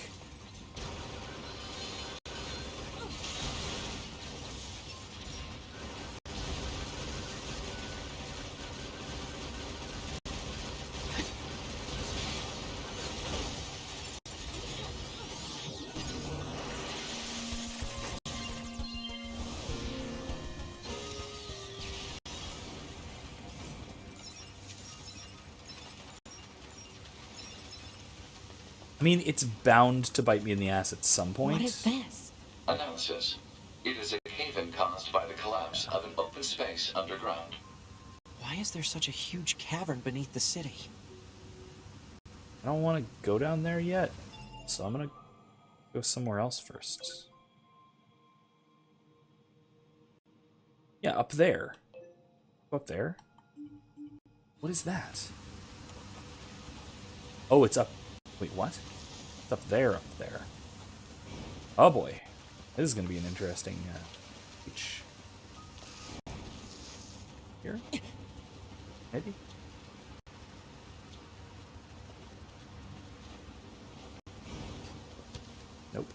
I mean, it's bound to bite me in the ass at some point. What is this? Analysis. It is a haven caused by the collapse of an open space underground. Why is there such a huge cavern beneath the city? I don't want to go down there yet, so I'm gonna go somewhere else first. Yeah, up there. Go up there. What is that? Oh, it's up. Wait, what? It's up there, up there. Oh boy. This is gonna be an interesting beach. Here? Maybe? Nope.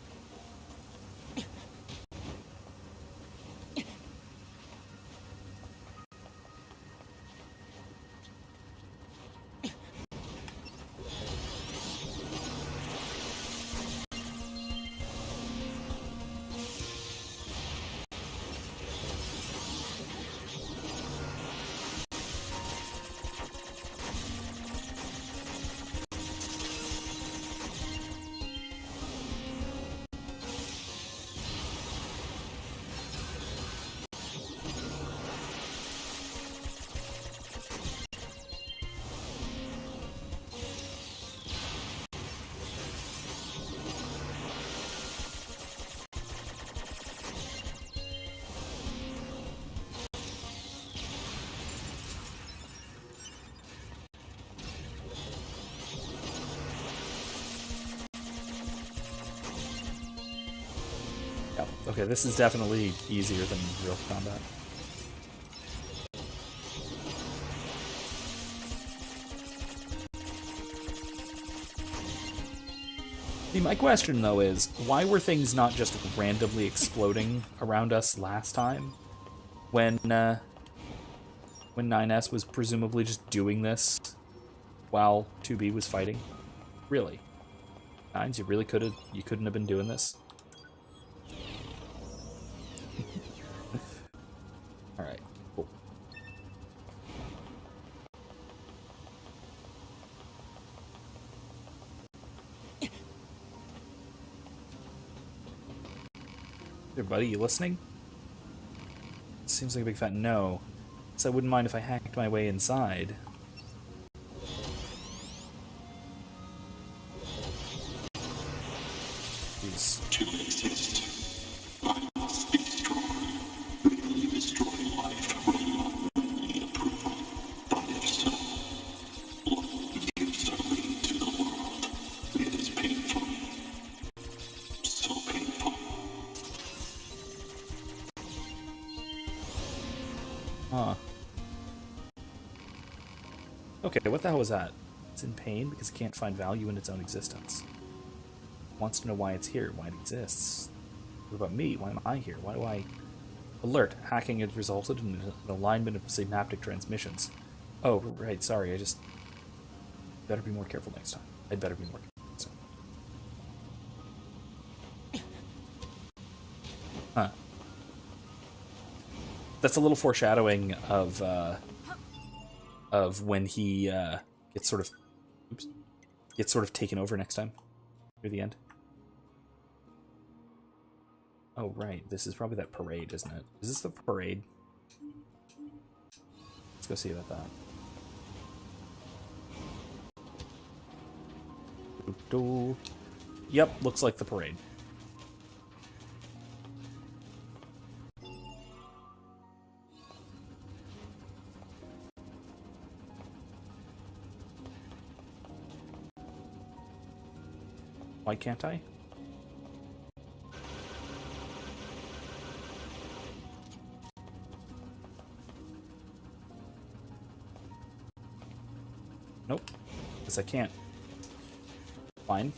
Yep. Okay, this is definitely easier than real combat. See, my question, though, is why were things not just randomly exploding around us last time when 9S was presumably just doing this while 2B was fighting? Really? 9s, you couldn't have been doing this? Alright, cool. There, buddy, you listening? Seems like a big fat no. So I wouldn't mind if I hacked my way inside. Jeez. To exist, I must be strong. Really destroy life will not need approval. But if so, what gives a lead to the world? It is painful. So painful. Huh. Okay, what the hell was that? It's in pain because it can't find value in its own existence. It wants to know why it's here, why it exists. What about me? Why am I here? Why do I... Alert! Hacking has resulted in an alignment of synaptic transmissions. Oh, right, sorry, I just... Better be more careful next time. I'd better be more careful next time. Huh. That's a little foreshadowing of when he gets sort of taken over next time near the end. Oh right, this is probably that parade, isn't it? Is this the parade? Let's go see about that. Yep, looks like the parade. Why can't I? Nope. Guess I can't. Fine.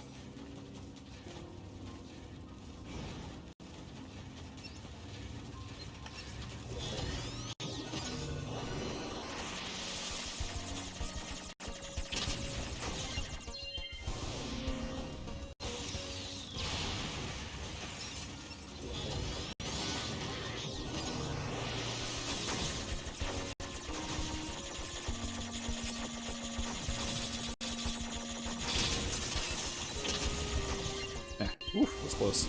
Oof, that's close.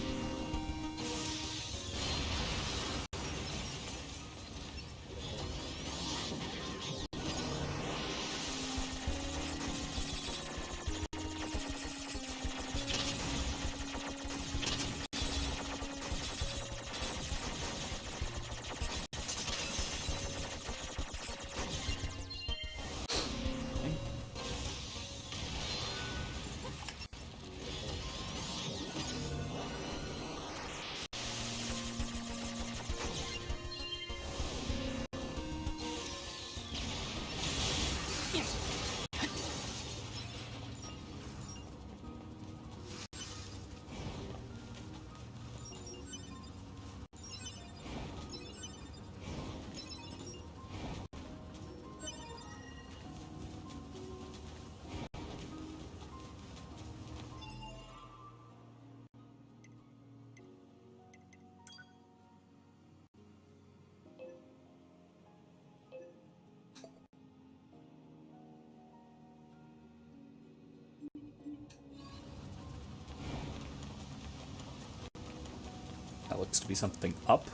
That looks to be something up,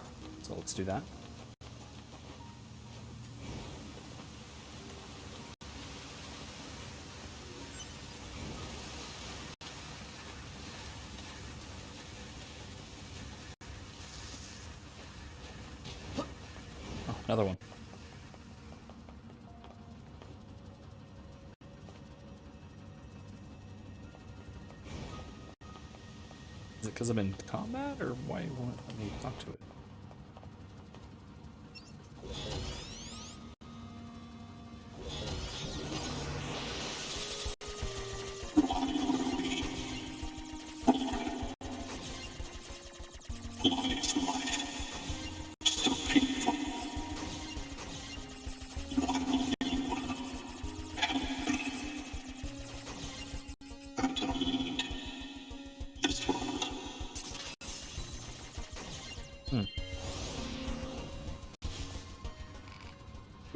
so let's do that. Oh, another one. Is it because I'm in combat, or why won't it let me talk to it?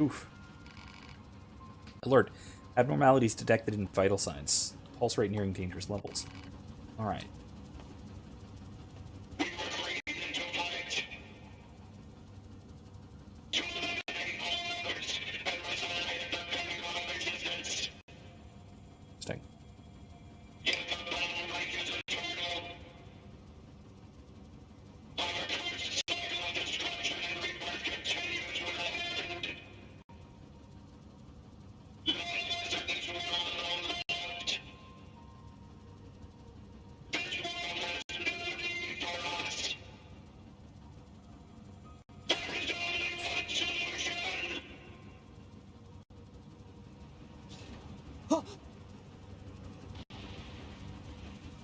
Oof. Alert. Abnormalities detected in vital signs. Pulse rate nearing dangerous levels. Alright. Interesting.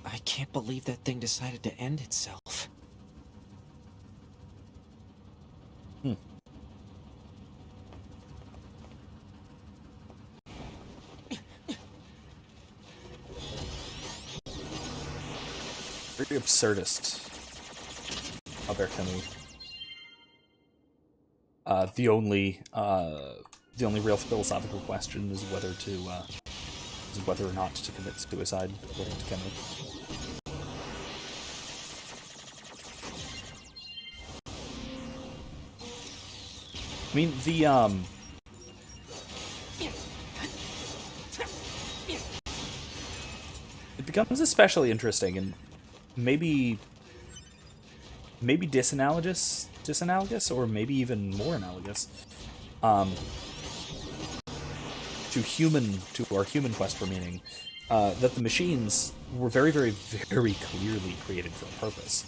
I can't believe that thing decided to end itself. Very absurdist. Albert Camus. The only real philosophical question is whether or not to commit suicide, according to Camus. I mean, it becomes especially interesting and maybe disanalogous, or maybe even more analogous, to our human quest for meaning, that the machines were very, very, very clearly created for a purpose.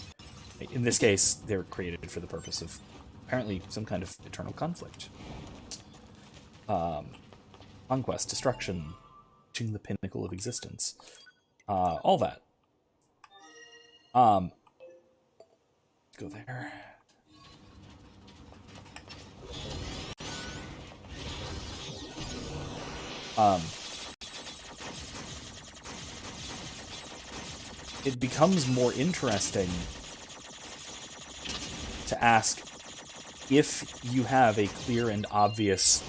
In this case, they're created for the purpose of apparently some kind of eternal conflict. Conquest, destruction, reaching the pinnacle of existence. All that. Go there. It becomes more interesting to ask if you have a clear and obvious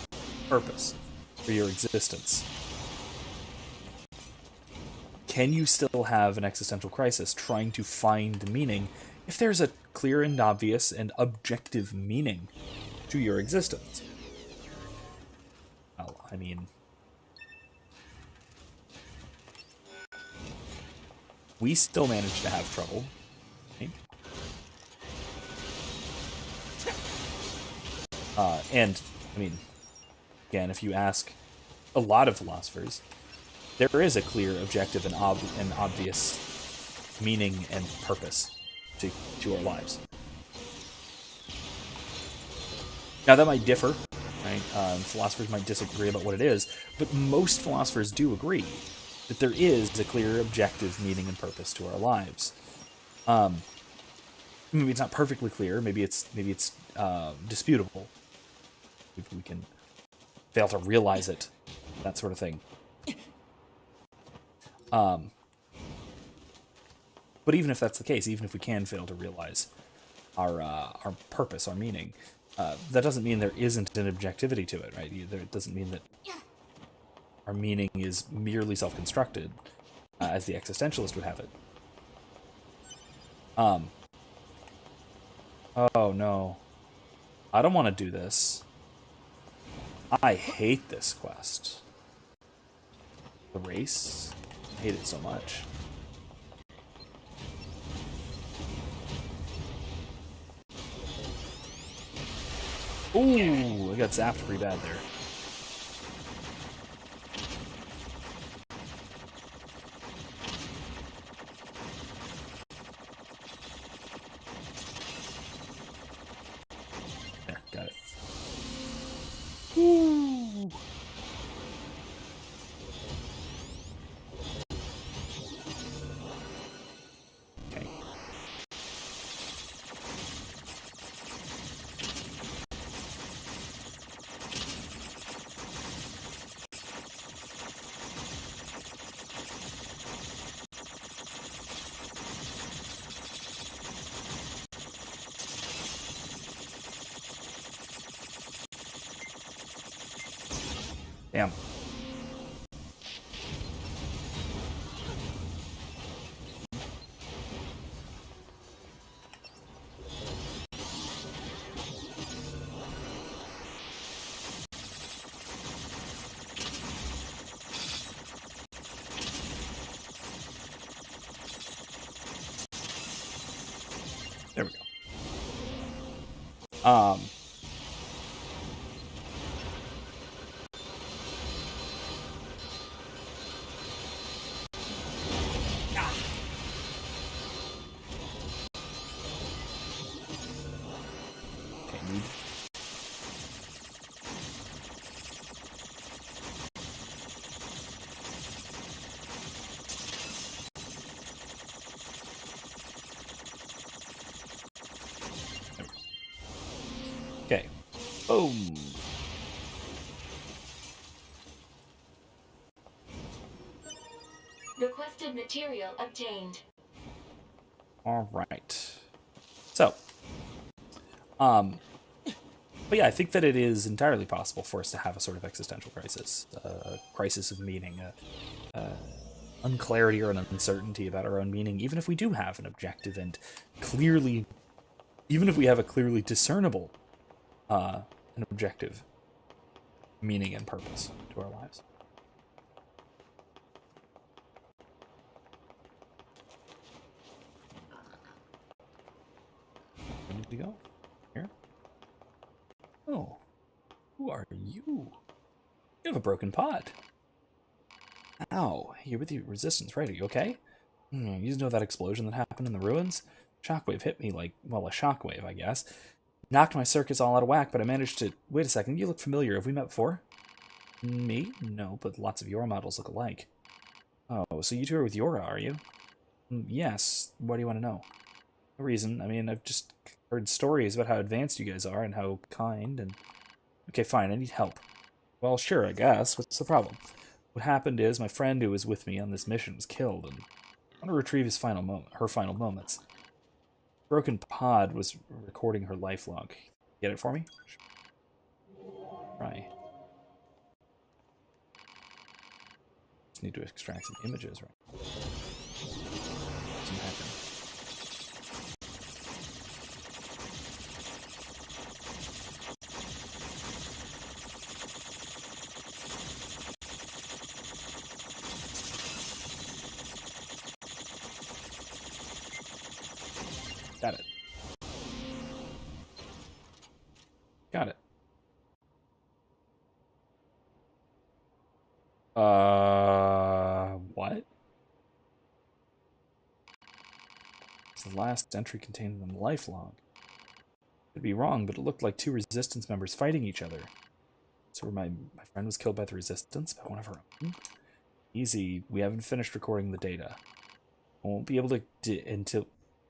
purpose for your existence. Can you still have an existential crisis trying to find meaning if there's a clear and obvious and objective meaning to your existence? Well, I mean, we still manage to have trouble, right? And, I mean, again, if you ask a lot of philosophers, there is a clear, objective, and obvious meaning and purpose to our lives. Now, that might differ, right? Philosophers might disagree about what it is, but most philosophers do agree that there is a clear, objective meaning and purpose to our lives. Maybe it's not perfectly clear. Maybe it's disputable. We can fail to realize it, that sort of thing. But even if that's the case, even if we can fail to realize our purpose, our meaning, that doesn't mean there isn't an objectivity to it, right? It doesn't mean that our meaning is merely self-constructed, as the existentialist would have it. Oh no. I don't want to do this. I hate this quest. The race? I hate it so much. Ooh, I got zapped pretty bad there. Damn. There we go. Okay, need. Okay. Boom. Requested material obtained. All right. So, but yeah, I think that it is entirely possible for us to have a sort of existential crisis, a crisis of meaning, unclarity or an uncertainty about our own meaning, even if we do have an objective and clearly, even if we have a clearly discernible, an objective meaning and purpose to our lives. Where did we go? Here? Oh, who are you? You have a broken pod. Ow, you're with the resistance, right? Are you okay? You just know that explosion that happened in the ruins? Shockwave hit me like, well, a shockwave, I guess. Knocked my circuits all out of whack, but I managed to... Wait a second, you look familiar. Have we met before? Me? No, but lots of your models look alike. Oh, so you two are with Yora, are you? Yes. What do you want to know? No reason. I mean, I've just heard stories about how advanced you guys are and how kind and... Okay, fine, I need help. Well, sure, I guess. What's the problem? What happened is my friend who was with me on this mission was killed, and I want to retrieve her final moments. Broken Pod was recording her life log. Get it for me? Right. Just need to extract some images, right? Some hacking. Got it. Got it. What? It's the last entry contained in the life log. Could be wrong, but it looked like two resistance members fighting each other. So my friend was killed by the resistance, by one of her own? Easy, we haven't finished recording the data. Won't be able to until...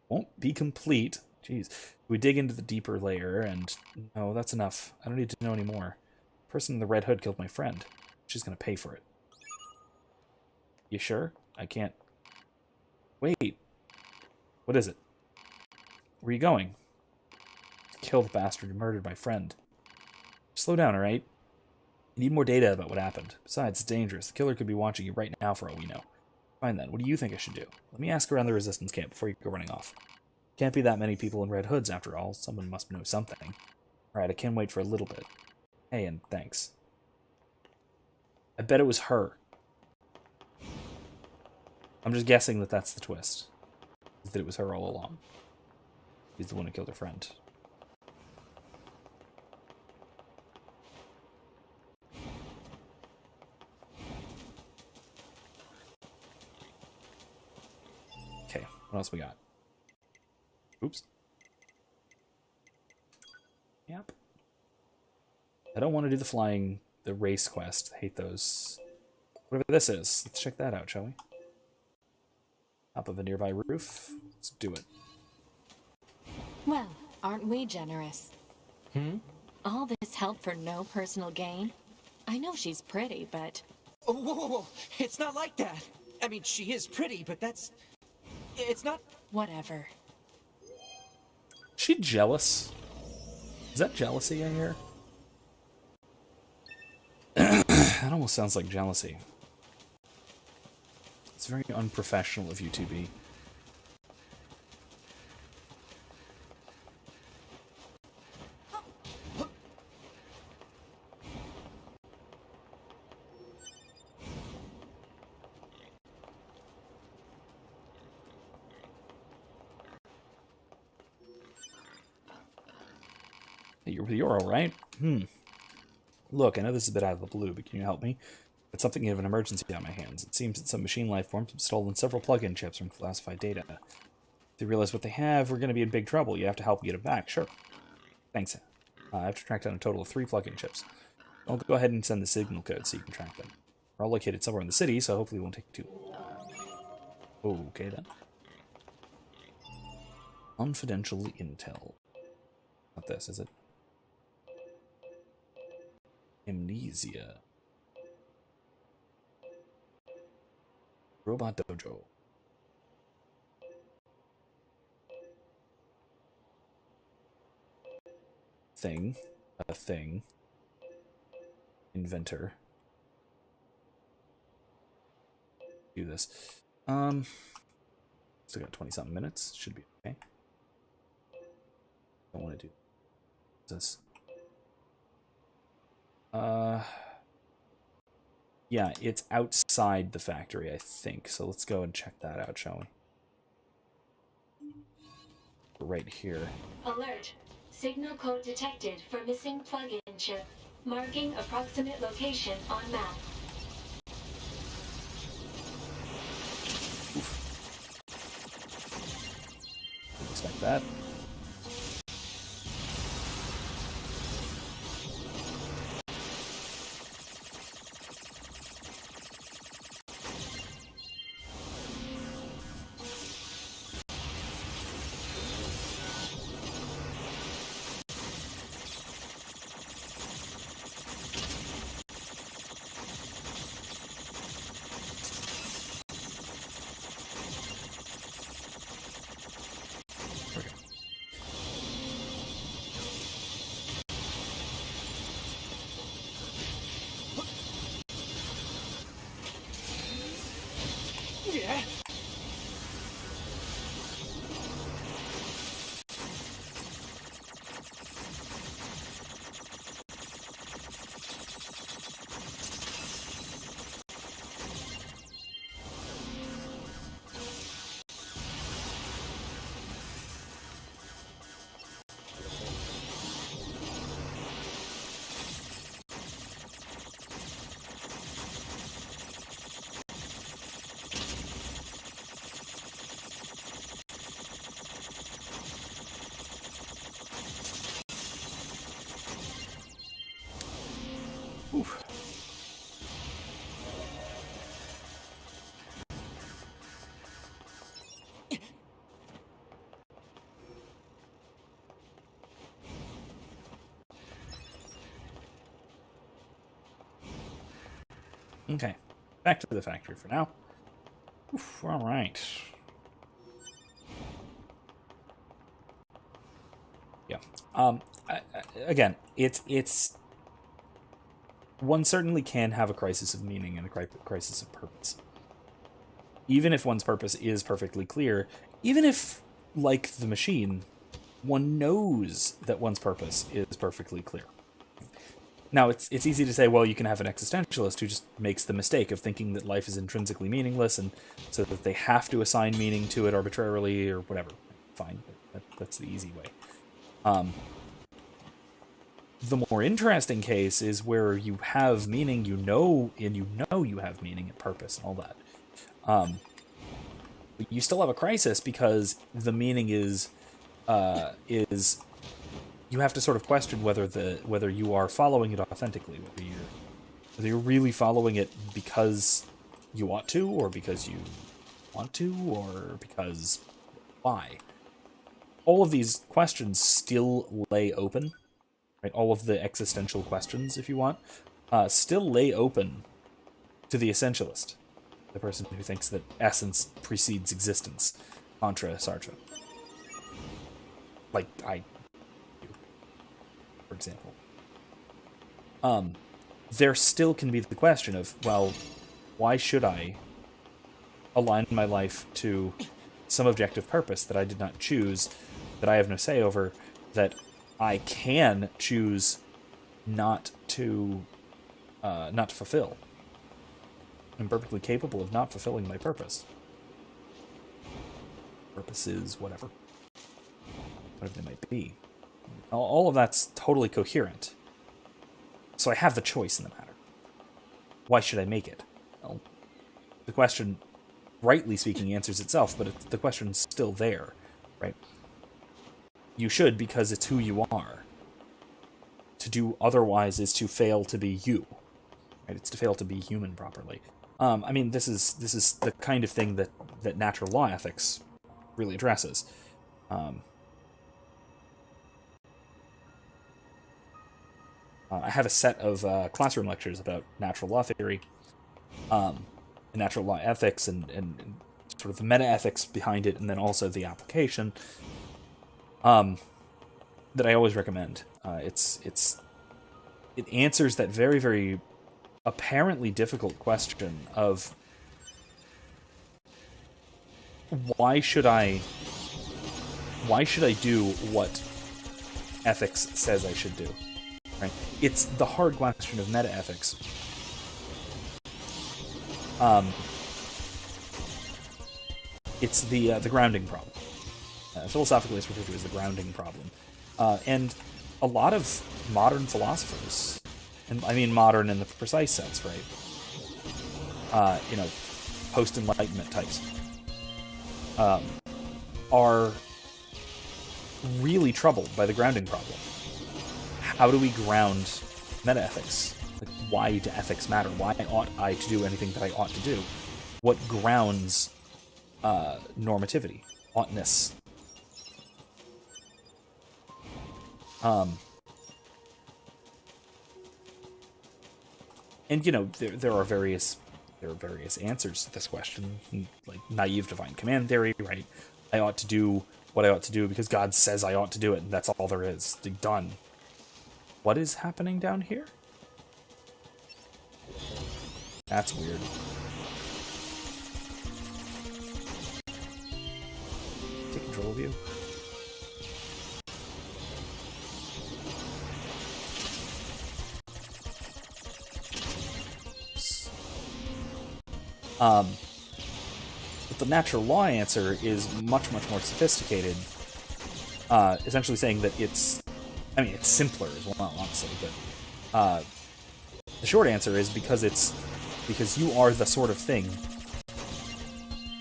Won't be complete. Jeez. We dig into the deeper layer, and... No, that's enough. I don't need to know any more. The person in the red hood killed my friend. She's gonna pay for it. You sure? I can't... Wait. What is it? Where are you going? Kill the bastard who murdered my friend. Slow down, alright? You need more data about what happened. Besides, it's dangerous. The killer could be watching you right now for all we know. Fine then, what do you think I should do? Let me ask around the resistance camp before you go running off. Can't be that many people in red hoods after all. Someone must know something. Alright, I can wait for a little bit. Hey, and thanks. I bet it was her. I'm just guessing that that's the twist. That it was her all along. She's the one who killed her friend. Okay, what else we got? Oops. Yep. I don't want to do the race quest. I hate those. Whatever this is. Let's check that out, shall we? Top of a nearby roof. Let's do it. Well, aren't we generous? All this help for no personal gain? I know she's pretty, but... Oh, whoa, whoa, whoa. It's not like that. I mean, she is pretty, but that's... It's not... Whatever. She jealous? Is that jealousy I hear? That almost sounds like jealousy. It's very unprofessional of you to be. You're all right? Look, I know this is a bit out of the blue, but can you help me? It's something of an emergency on my hands. It seems that some machine life forms have stolen several plug-in chips from classified data. If they realize what they have, we're going to be in big trouble. You have to help get it back. Sure. Thanks. I have to track down a total of 3 plug-in chips. I'll go ahead and send the signal code so you can track them. They're all located somewhere in the city, so hopefully it won't take too long. Okay, then. Confidential intel. Not this, is it? Amnesia. Robot Dojo. Thing. A thing. Inventor. Do this. Still got 20-something minutes. Should be okay. Don't want to do this. Yeah, it's outside the factory, I think. So let's go and check that out, shall we? Right here. Alert. Signal code detected for missing plug-in chip. Marking approximate location on map. Expect that. Yeah. Oof. Okay, back to the factory for now. Oof, all right. Yeah. Again, it's one certainly can have a crisis of meaning and a crisis of purpose. Even if one's purpose is perfectly clear, even if, like the machine, one knows that one's purpose is perfectly clear. Now, it's easy to say, well, you can have an existentialist who just makes the mistake of thinking that life is intrinsically meaningless, and so that they have to assign meaning to it arbitrarily or whatever. Fine, that's the easy way. The more interesting case is where you have meaning, you know you have meaning and purpose and all that. But you still have a crisis because the meaning is you have to sort of question whether you are following it authentically, whether you're really following it because you ought to, or because you want to, or because why. All of these questions still lay open, right? All of the existential questions, if you want, still lay open to the essentialist, the person who thinks that essence precedes existence, contra Sartre. Like I do, for example. there still can be the question of, well, why should I align my life to some objective purpose that I did not choose, that I have no say over, that I can choose not to fulfill? I'm perfectly capable of not fulfilling my purpose. Purposes, whatever they might be. All of that's totally coherent. So I have the choice in the matter. Why should I make it? Well, the question, rightly speaking, answers itself, but the question's still there, right? You should, because it's who you are. To do otherwise is to fail to be you. Right? It's to fail to be human properly. I mean, this is the kind of thing that natural law ethics really addresses. I have a set of classroom lectures about natural law theory, and natural law ethics, and sort of the meta-ethics behind it, and then also the application, that I always recommend. It answers that very, very apparently difficult question of why should I do what ethics says I should do? Right? It's the hard question of meta-ethics. It's the grounding problem. Philosophically, it's referred to as the grounding problem. And a lot of modern philosophers, and I mean modern in the precise sense, right? Post-Enlightenment types, are really troubled by the grounding problem. How do we ground meta-ethics? Like, why do ethics matter? Why ought I to do anything that I ought to do? What grounds normativity, oughtness? And there are various answers to this question, like naive divine command theory, right? I ought to do what I ought to do because God says I ought to do it, and that's all there is. Done. What is happening down here? That's weird. Take control of you. But the natural law answer is much, much more sophisticated. Essentially saying that it's simpler as well, honestly, but the short answer is because you are the sort of thing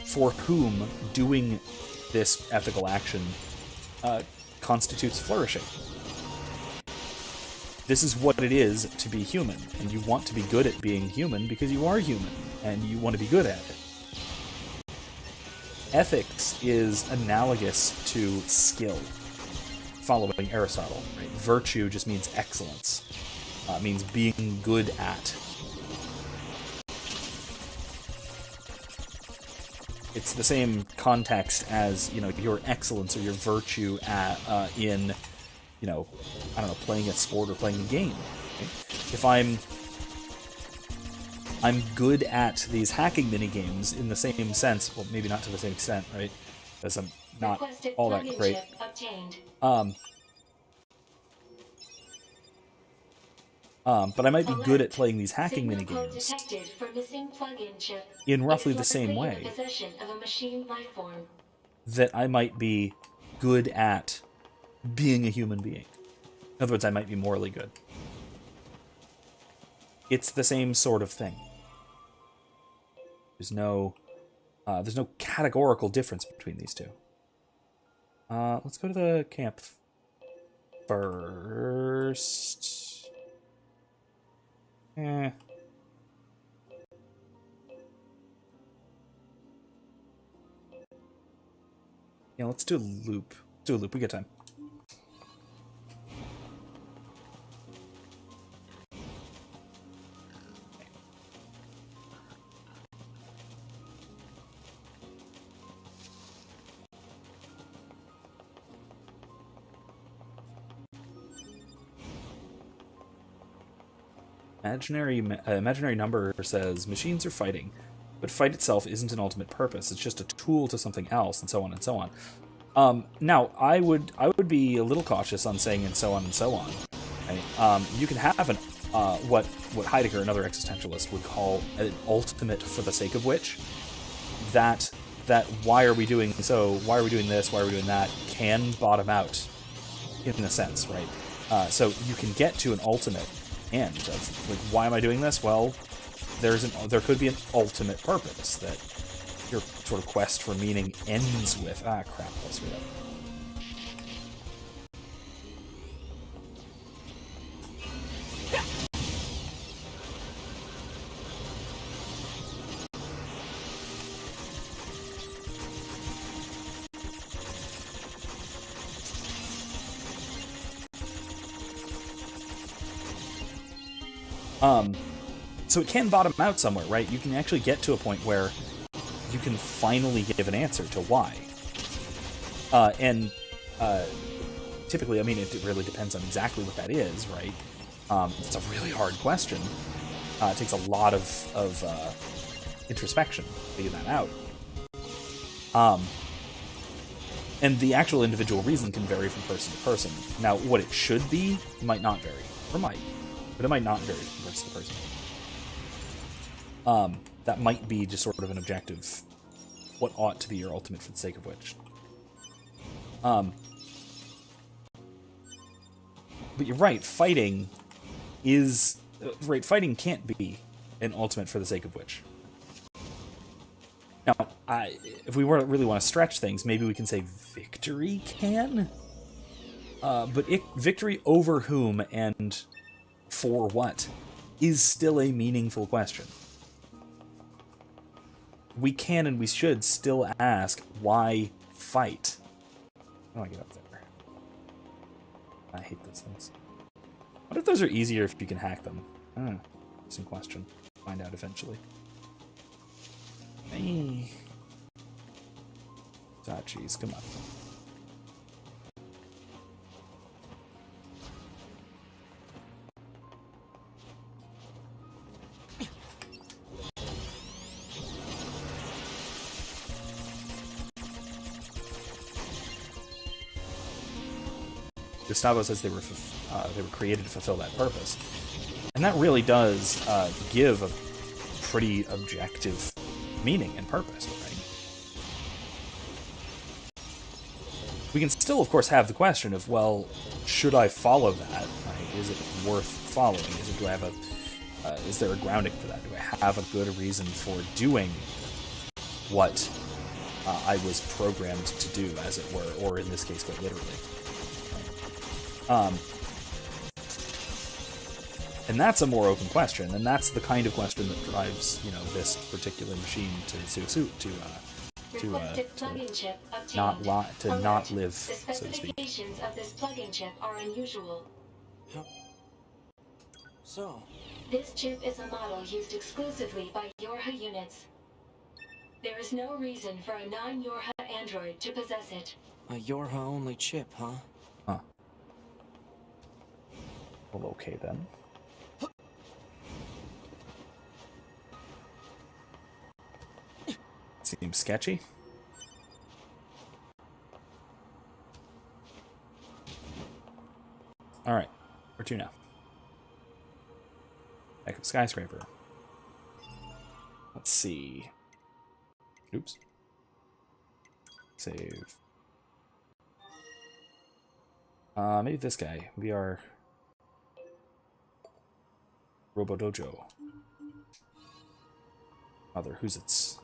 for whom doing this ethical action constitutes flourishing. This is what it is to be human, and you want to be good at being human because you are human, and you want to be good at it. Ethics is analogous to skill, following Aristotle. Right? Virtue just means excellence. Means being good at. It's the same context as your excellence or your virtue in playing a sport or playing a game. Right? If I'm good at these hacking mini games in the same sense, well, maybe not to the same extent, right? Because I'm not all that great. But I might be good at playing these hacking mini games in roughly the same way that I might be good at being a human being. In other words, I might be morally good. It's the same sort of thing. There's no categorical difference between these two. Let's go to the camp first. Yeah, let's do a loop. We got time. imaginary number says machines are fighting, but fight itself isn't an ultimate purpose. It's just a tool to something else, and so on and so on. Now, I would be a little cautious on saying and so on and so on. Right? You can have an what Heidegger, another existentialist, would call an ultimate for the sake of which. That why are we doing so? Why are we doing this? Why are we doing that? Can bottom out, in a sense, right? So you can get to an ultimate end of like, why am I doing this? Well, there could be an ultimate purpose that your sort of quest for meaning ends with. Ah, crap! Let's read that. So it can bottom out somewhere, right? You can actually get to a point where you can finally give an answer to why. Typically, I mean, it really depends on exactly what that is, right? It's a really hard question. It takes a lot of introspection to figure that out. And the actual individual reason can vary from person to person. Now, what it should be might not vary, or might. But it might not vary from person to person. That might be just sort of an objective. What ought to be your ultimate for the sake of which. But you're right, fighting is... right, fighting can't be an ultimate for the sake of which. Now, if we really want to stretch things, maybe we can say victory can? But victory over whom and... for what is still a meaningful question. We can and we should still ask, why fight? How do I get up there? I hate those things. What if those are easier if you can hack them? Interesting question. Find out eventually. Hey. Ah, jeez, come on. Gustavo says they were created to fulfill that purpose, and that really does give a pretty objective meaning and purpose, right? We can still, of course, have the question of, well, should I follow that? Right? Is it worth following? Is there a grounding for that? Do I have a good reason for doing what I was programmed to do, as it were, or in this case, quite literally? And that's a more open question, and that's the kind of question that drives, this particular machine to not live, so to speak. The specifications of this plug-in chip are unusual. So, this chip is a model used exclusively by Yorha units. There is no reason for a non-Yorha android to possess it. A Yorha-only chip, huh? Huh. Well, okay then. Seems sketchy. Alright, where to now? Back up skyscraper. Let's see. Oops. Save. Maybe this guy. We are Robo Dojo. Other who's it's.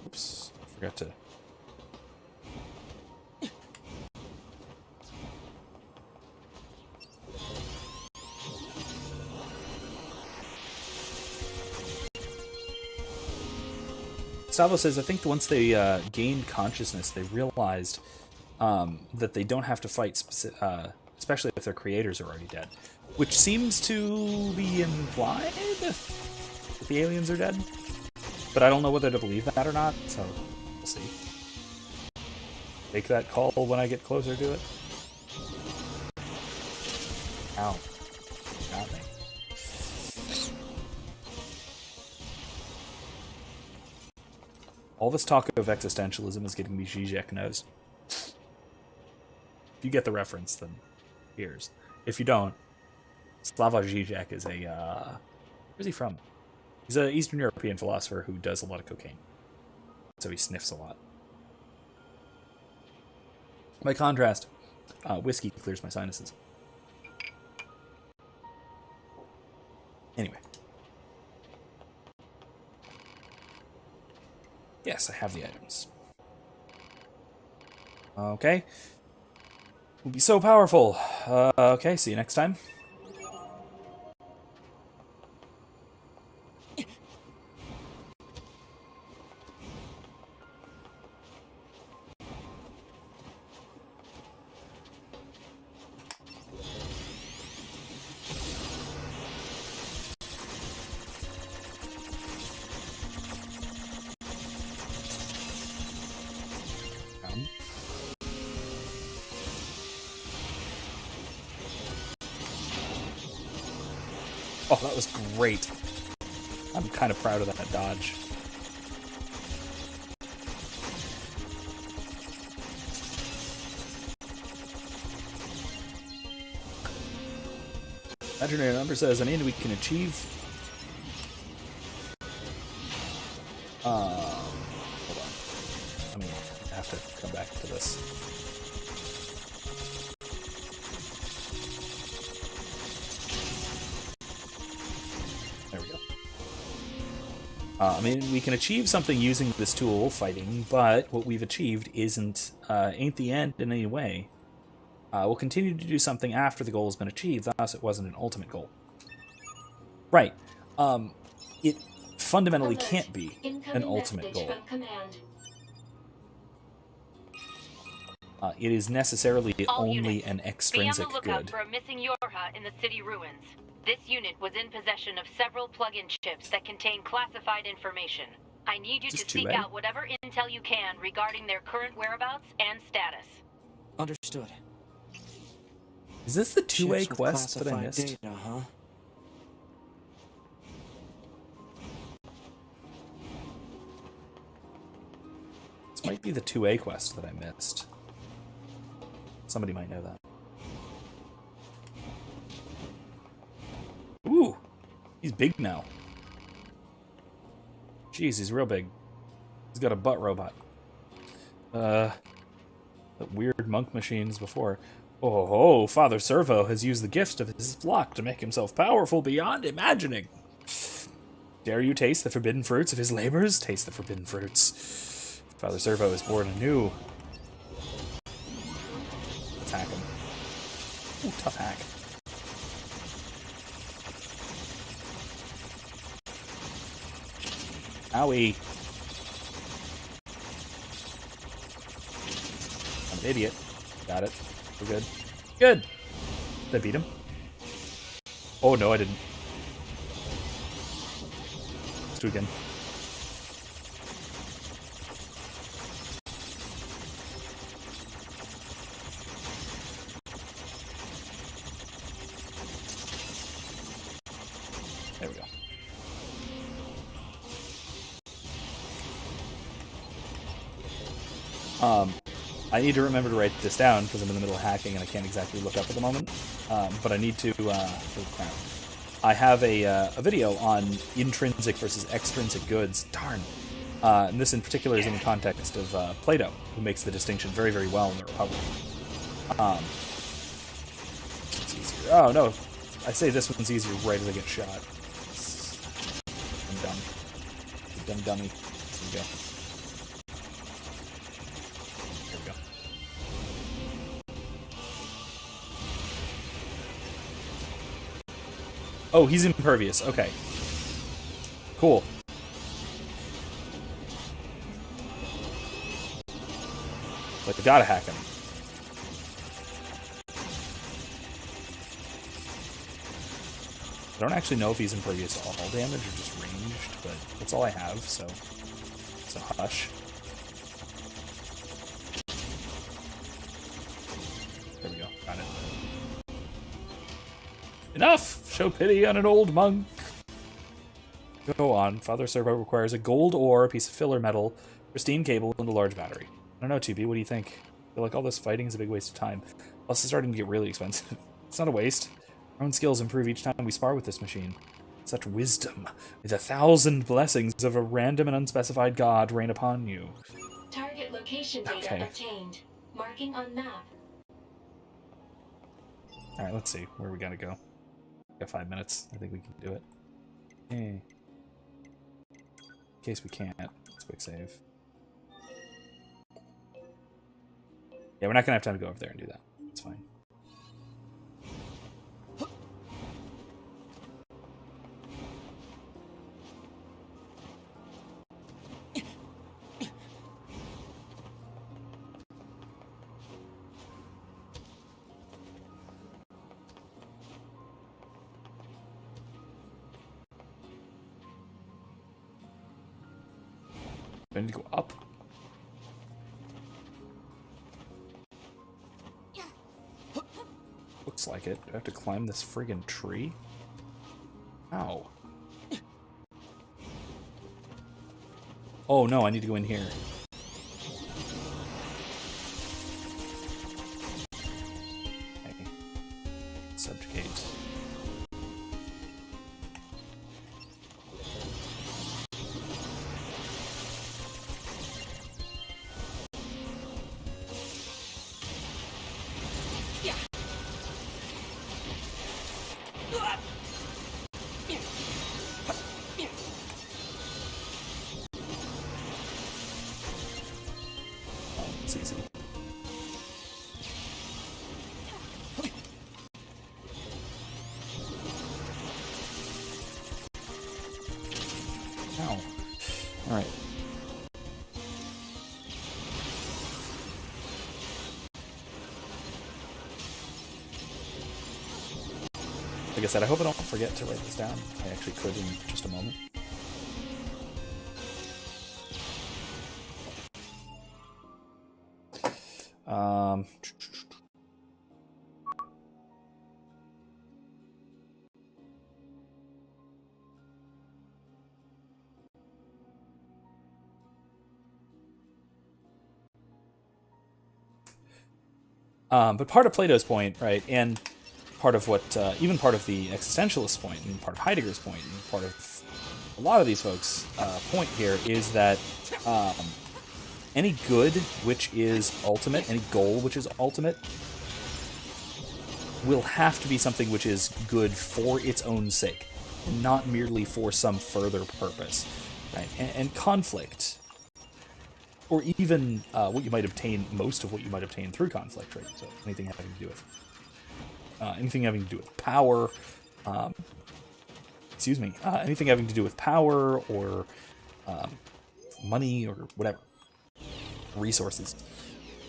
Oops, forgot to. Savo says, I think once they gained consciousness, they realized that they don't have to fight, especially if their creators are already dead. Which seems to be implied that the aliens are dead. But I don't know whether to believe that or not, so we'll see. Make that call when I get closer to it. Ow. Got me. All this talk of existentialism is getting me Zizek nose. If you get the reference, then here's. If you don't, Slavoj Žižek is a... where's he from? He's an Eastern European philosopher who does a lot of cocaine. So he sniffs a lot. By contrast, whiskey clears my sinuses. Anyway. Yes, I have the items. Okay. We'll be so powerful. Okay, see you next time. Oh, that was great. I'm kind of proud of that dodge. Imaginary number says, I mean, we can achieve... hold on. I mean, I have to come back to this. I mean, we can achieve something using this tool, fighting, but what we've achieved ain't the end in any way. We'll continue to do something after the goal has been achieved, thus it wasn't an ultimate goal. Right. It fundamentally can't be an ultimate goal. It is necessarily only an extrinsic good. Be on the lookout for a missing Yorha in the city ruins. This unit was in possession of several plug-in chips that contain classified information. I need you to seek out whatever intel you can regarding their current whereabouts and status. Understood. Is this the 2A quest that I missed? Data, huh? This might be the 2A quest that I missed. Somebody might know that. Ooh, he's big now. Jeez, he's real big. He's got a butt robot. That weird monk machines before. Oh, Father Servo has used the gifts of his flock to make himself powerful beyond imagining. Dare you taste the forbidden fruits of his labors? Taste the forbidden fruits. Father Servo is born anew. Let's hack him. Ooh, tough hack. Owie. I'm an idiot. Got it. We're good. Good! Did I beat him? Oh, no, I didn't. Let's do it again. There we go. I need to remember to write this down because I'm in the middle of hacking and I can't exactly look up at the moment. But I need to. Oh crap! I have a video on intrinsic versus extrinsic goods. Darn. And this in particular is in the context of Plato, who makes the distinction very, very well in the Republic. It's easier. Oh no! I say this one's easier right as I get shot. I'm dumb. Dumb dummy. There we go. Oh, he's impervious. Okay. Cool. Like, I gotta hack him. I don't actually know if he's impervious to all damage or just ranged, but that's all I have, so hush. There we go. Got it. Enough! Show pity on an old monk. Go on. Father Servo requires a gold ore, a piece of filler metal, pristine cable, and a large battery. I don't know, 2B, what do you think? I feel like all this fighting is a big waste of time. Plus, it's starting to get really expensive. It's not a waste. Our own skills improve each time we spar with this machine. Such wisdom, with 1,000 blessings of a random and unspecified god rain upon you. Target location data obtained. Marking on map. Alright, let's see where we gotta go. Got 5 minutes. I think we can do it. Hey. In case we can't, let's quick save. Yeah, we're not gonna have time to go over there and do that. It's fine. I need to go up. Looks like it. Do I have to climb this friggin' tree? Ow. Oh no, I need to go in here. Okay. Subjugate. It's easy. Ow. Alright. Like I said, I hope I don't forget to write this down. I actually could in just a moment. But part of Plato's point, right, and part of what, even part of the existentialist point, and part of Heidegger's point, and part of a lot of these folks' point here is that any good which is ultimate, any goal which is ultimate, will have to be something which is good for its own sake, and not merely for some further purpose, right? And conflict, or even what you might obtain, most of what you might obtain through conflict, right? So anything having to do with power, anything having to do with power or money or whatever, resources,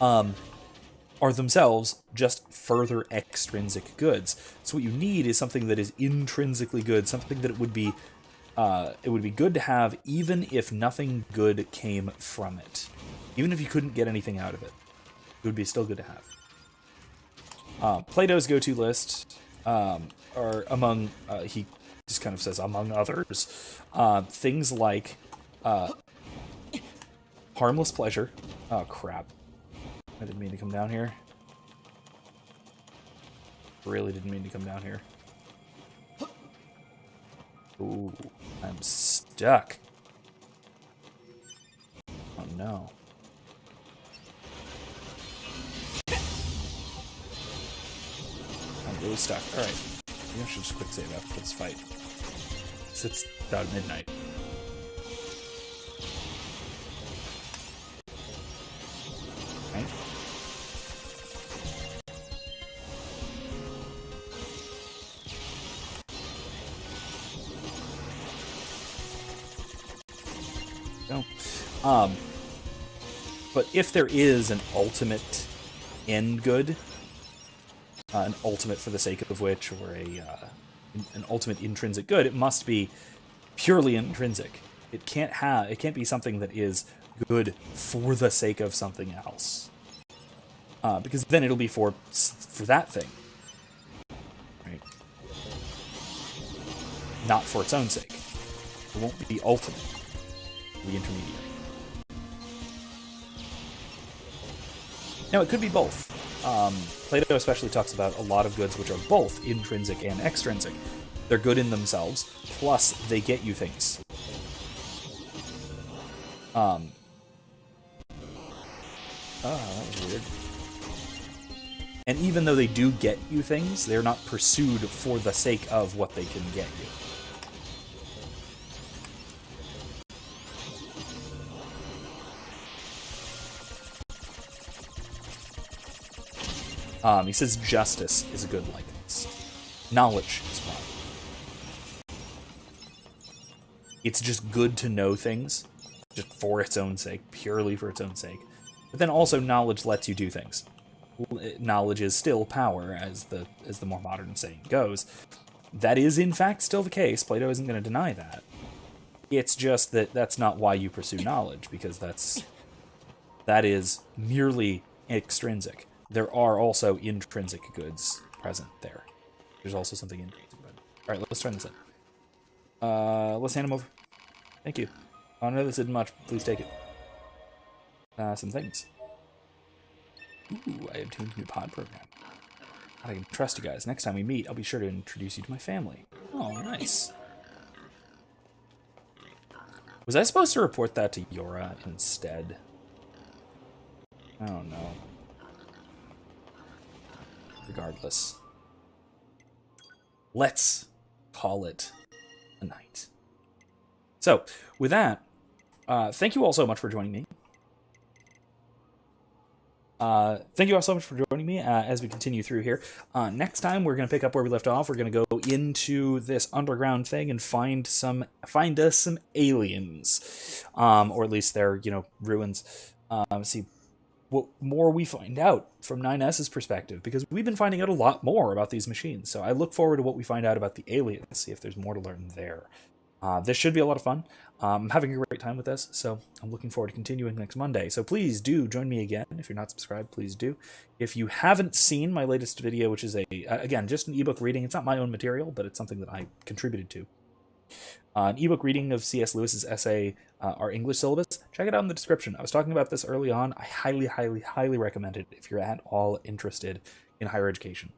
are themselves just further extrinsic goods. So what you need is something that is intrinsically good, something that it would be good to have even if nothing good came from it. Even if you couldn't get anything out of it, it would be still good to have. Plato's go-to list are among, he just kind of says among others, things like harmless pleasure. Oh, crap. I didn't mean to come down here. Really didn't mean to come down here. Ooh, I'm stuck. Oh, no. I'm really stuck. Alright. Maybe I should just quick save after this fight. It's about midnight. Right? Go. But if there is an ultimate end good, an ultimate for the sake of which, or an ultimate intrinsic good, it must be purely intrinsic. It can't be something that is good for the sake of something else, because then it'll be for that thing, right? Not for its own sake. It won't be ultimate. It'll be intermediate. Now, it could be both. Plato especially talks about a lot of goods which are both intrinsic and extrinsic. They're good in themselves, plus they get you things. Oh, that was weird. And even though they do get you things, they're not pursued for the sake of what they can get you. He says justice is a good likeness. Knowledge is fine. It's just good to know things, just for its own sake, purely for its own sake. But then also knowledge lets you do things. Knowledge is still power, as the more modern saying goes. That is in fact still the case. Plato isn't going to deny that. It's just that that's not why you pursue knowledge, because that is merely extrinsic. There are also intrinsic goods present there. There's also something intrinsic about it. All right, let's turn this in. Let's hand him over. Thank you. I know this isn't much. Please take it. Some things. Ooh, I obtained a new pod program. I can trust you guys. Next time we meet, I'll be sure to introduce you to my family. Oh, nice. Was I supposed to report that to Yora instead? I don't know. Regardless. Let's call it a night. So, with that, thank you all so much for joining me. Thank you all so much for joining me as we continue through here. Next time, we're going to pick up where we left off. We're going to go into this underground thing and find us some aliens, or at least their ruins. See what more we find out from 9S's perspective, because we've been finding out a lot more about these machines. So I look forward to what we find out about the aliens, see if there's more to learn there. This should be a lot of fun. I'm having a great time with this, so I'm looking forward to continuing next Monday. So please do join me again. If you're not subscribed, please do. If you haven't seen my latest video, which is again, just an ebook reading. It's not my own material, but it's something that I contributed to. An ebook reading of C.S. Lewis's essay, Our English Syllabus. Check it out in the description. I was talking about this early on. I highly, highly, highly recommend it if you're at all interested in higher education,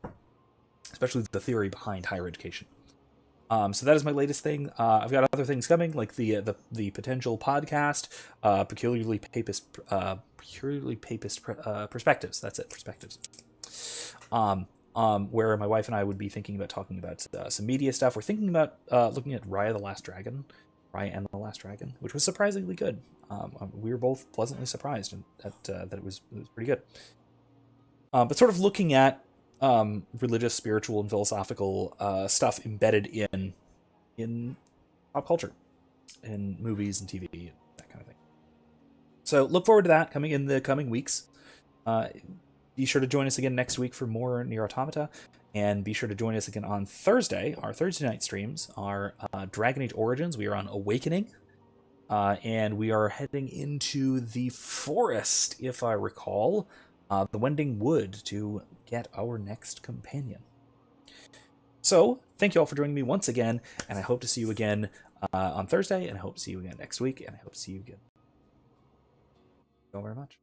especially the theory behind higher education. So that is my latest thing. I've got other things coming, like the potential podcast, peculiarly papist perspectives. That's it, perspectives. Where my wife and I would be thinking about talking about some media stuff. We're thinking about looking at Raya and the Last Dragon, which was surprisingly good. We were both pleasantly surprised at that it was pretty good. But sort of looking at religious, spiritual, and philosophical stuff embedded in pop culture, in movies and TV, and that kind of thing. So look forward to that coming in the coming weeks. Be sure to join us again next week for more NieR Automata, and be sure to join us again on Thursday. Our Thursday night streams are Dragon Age Origins. We are on Awakening, and we are heading into the forest, if I recall, the Wending Wood, to get our next companion. So, thank you all for joining me once again, and I hope to see you again on Thursday, and I hope to see you again next week, and I hope to see you again. Thank you all very much.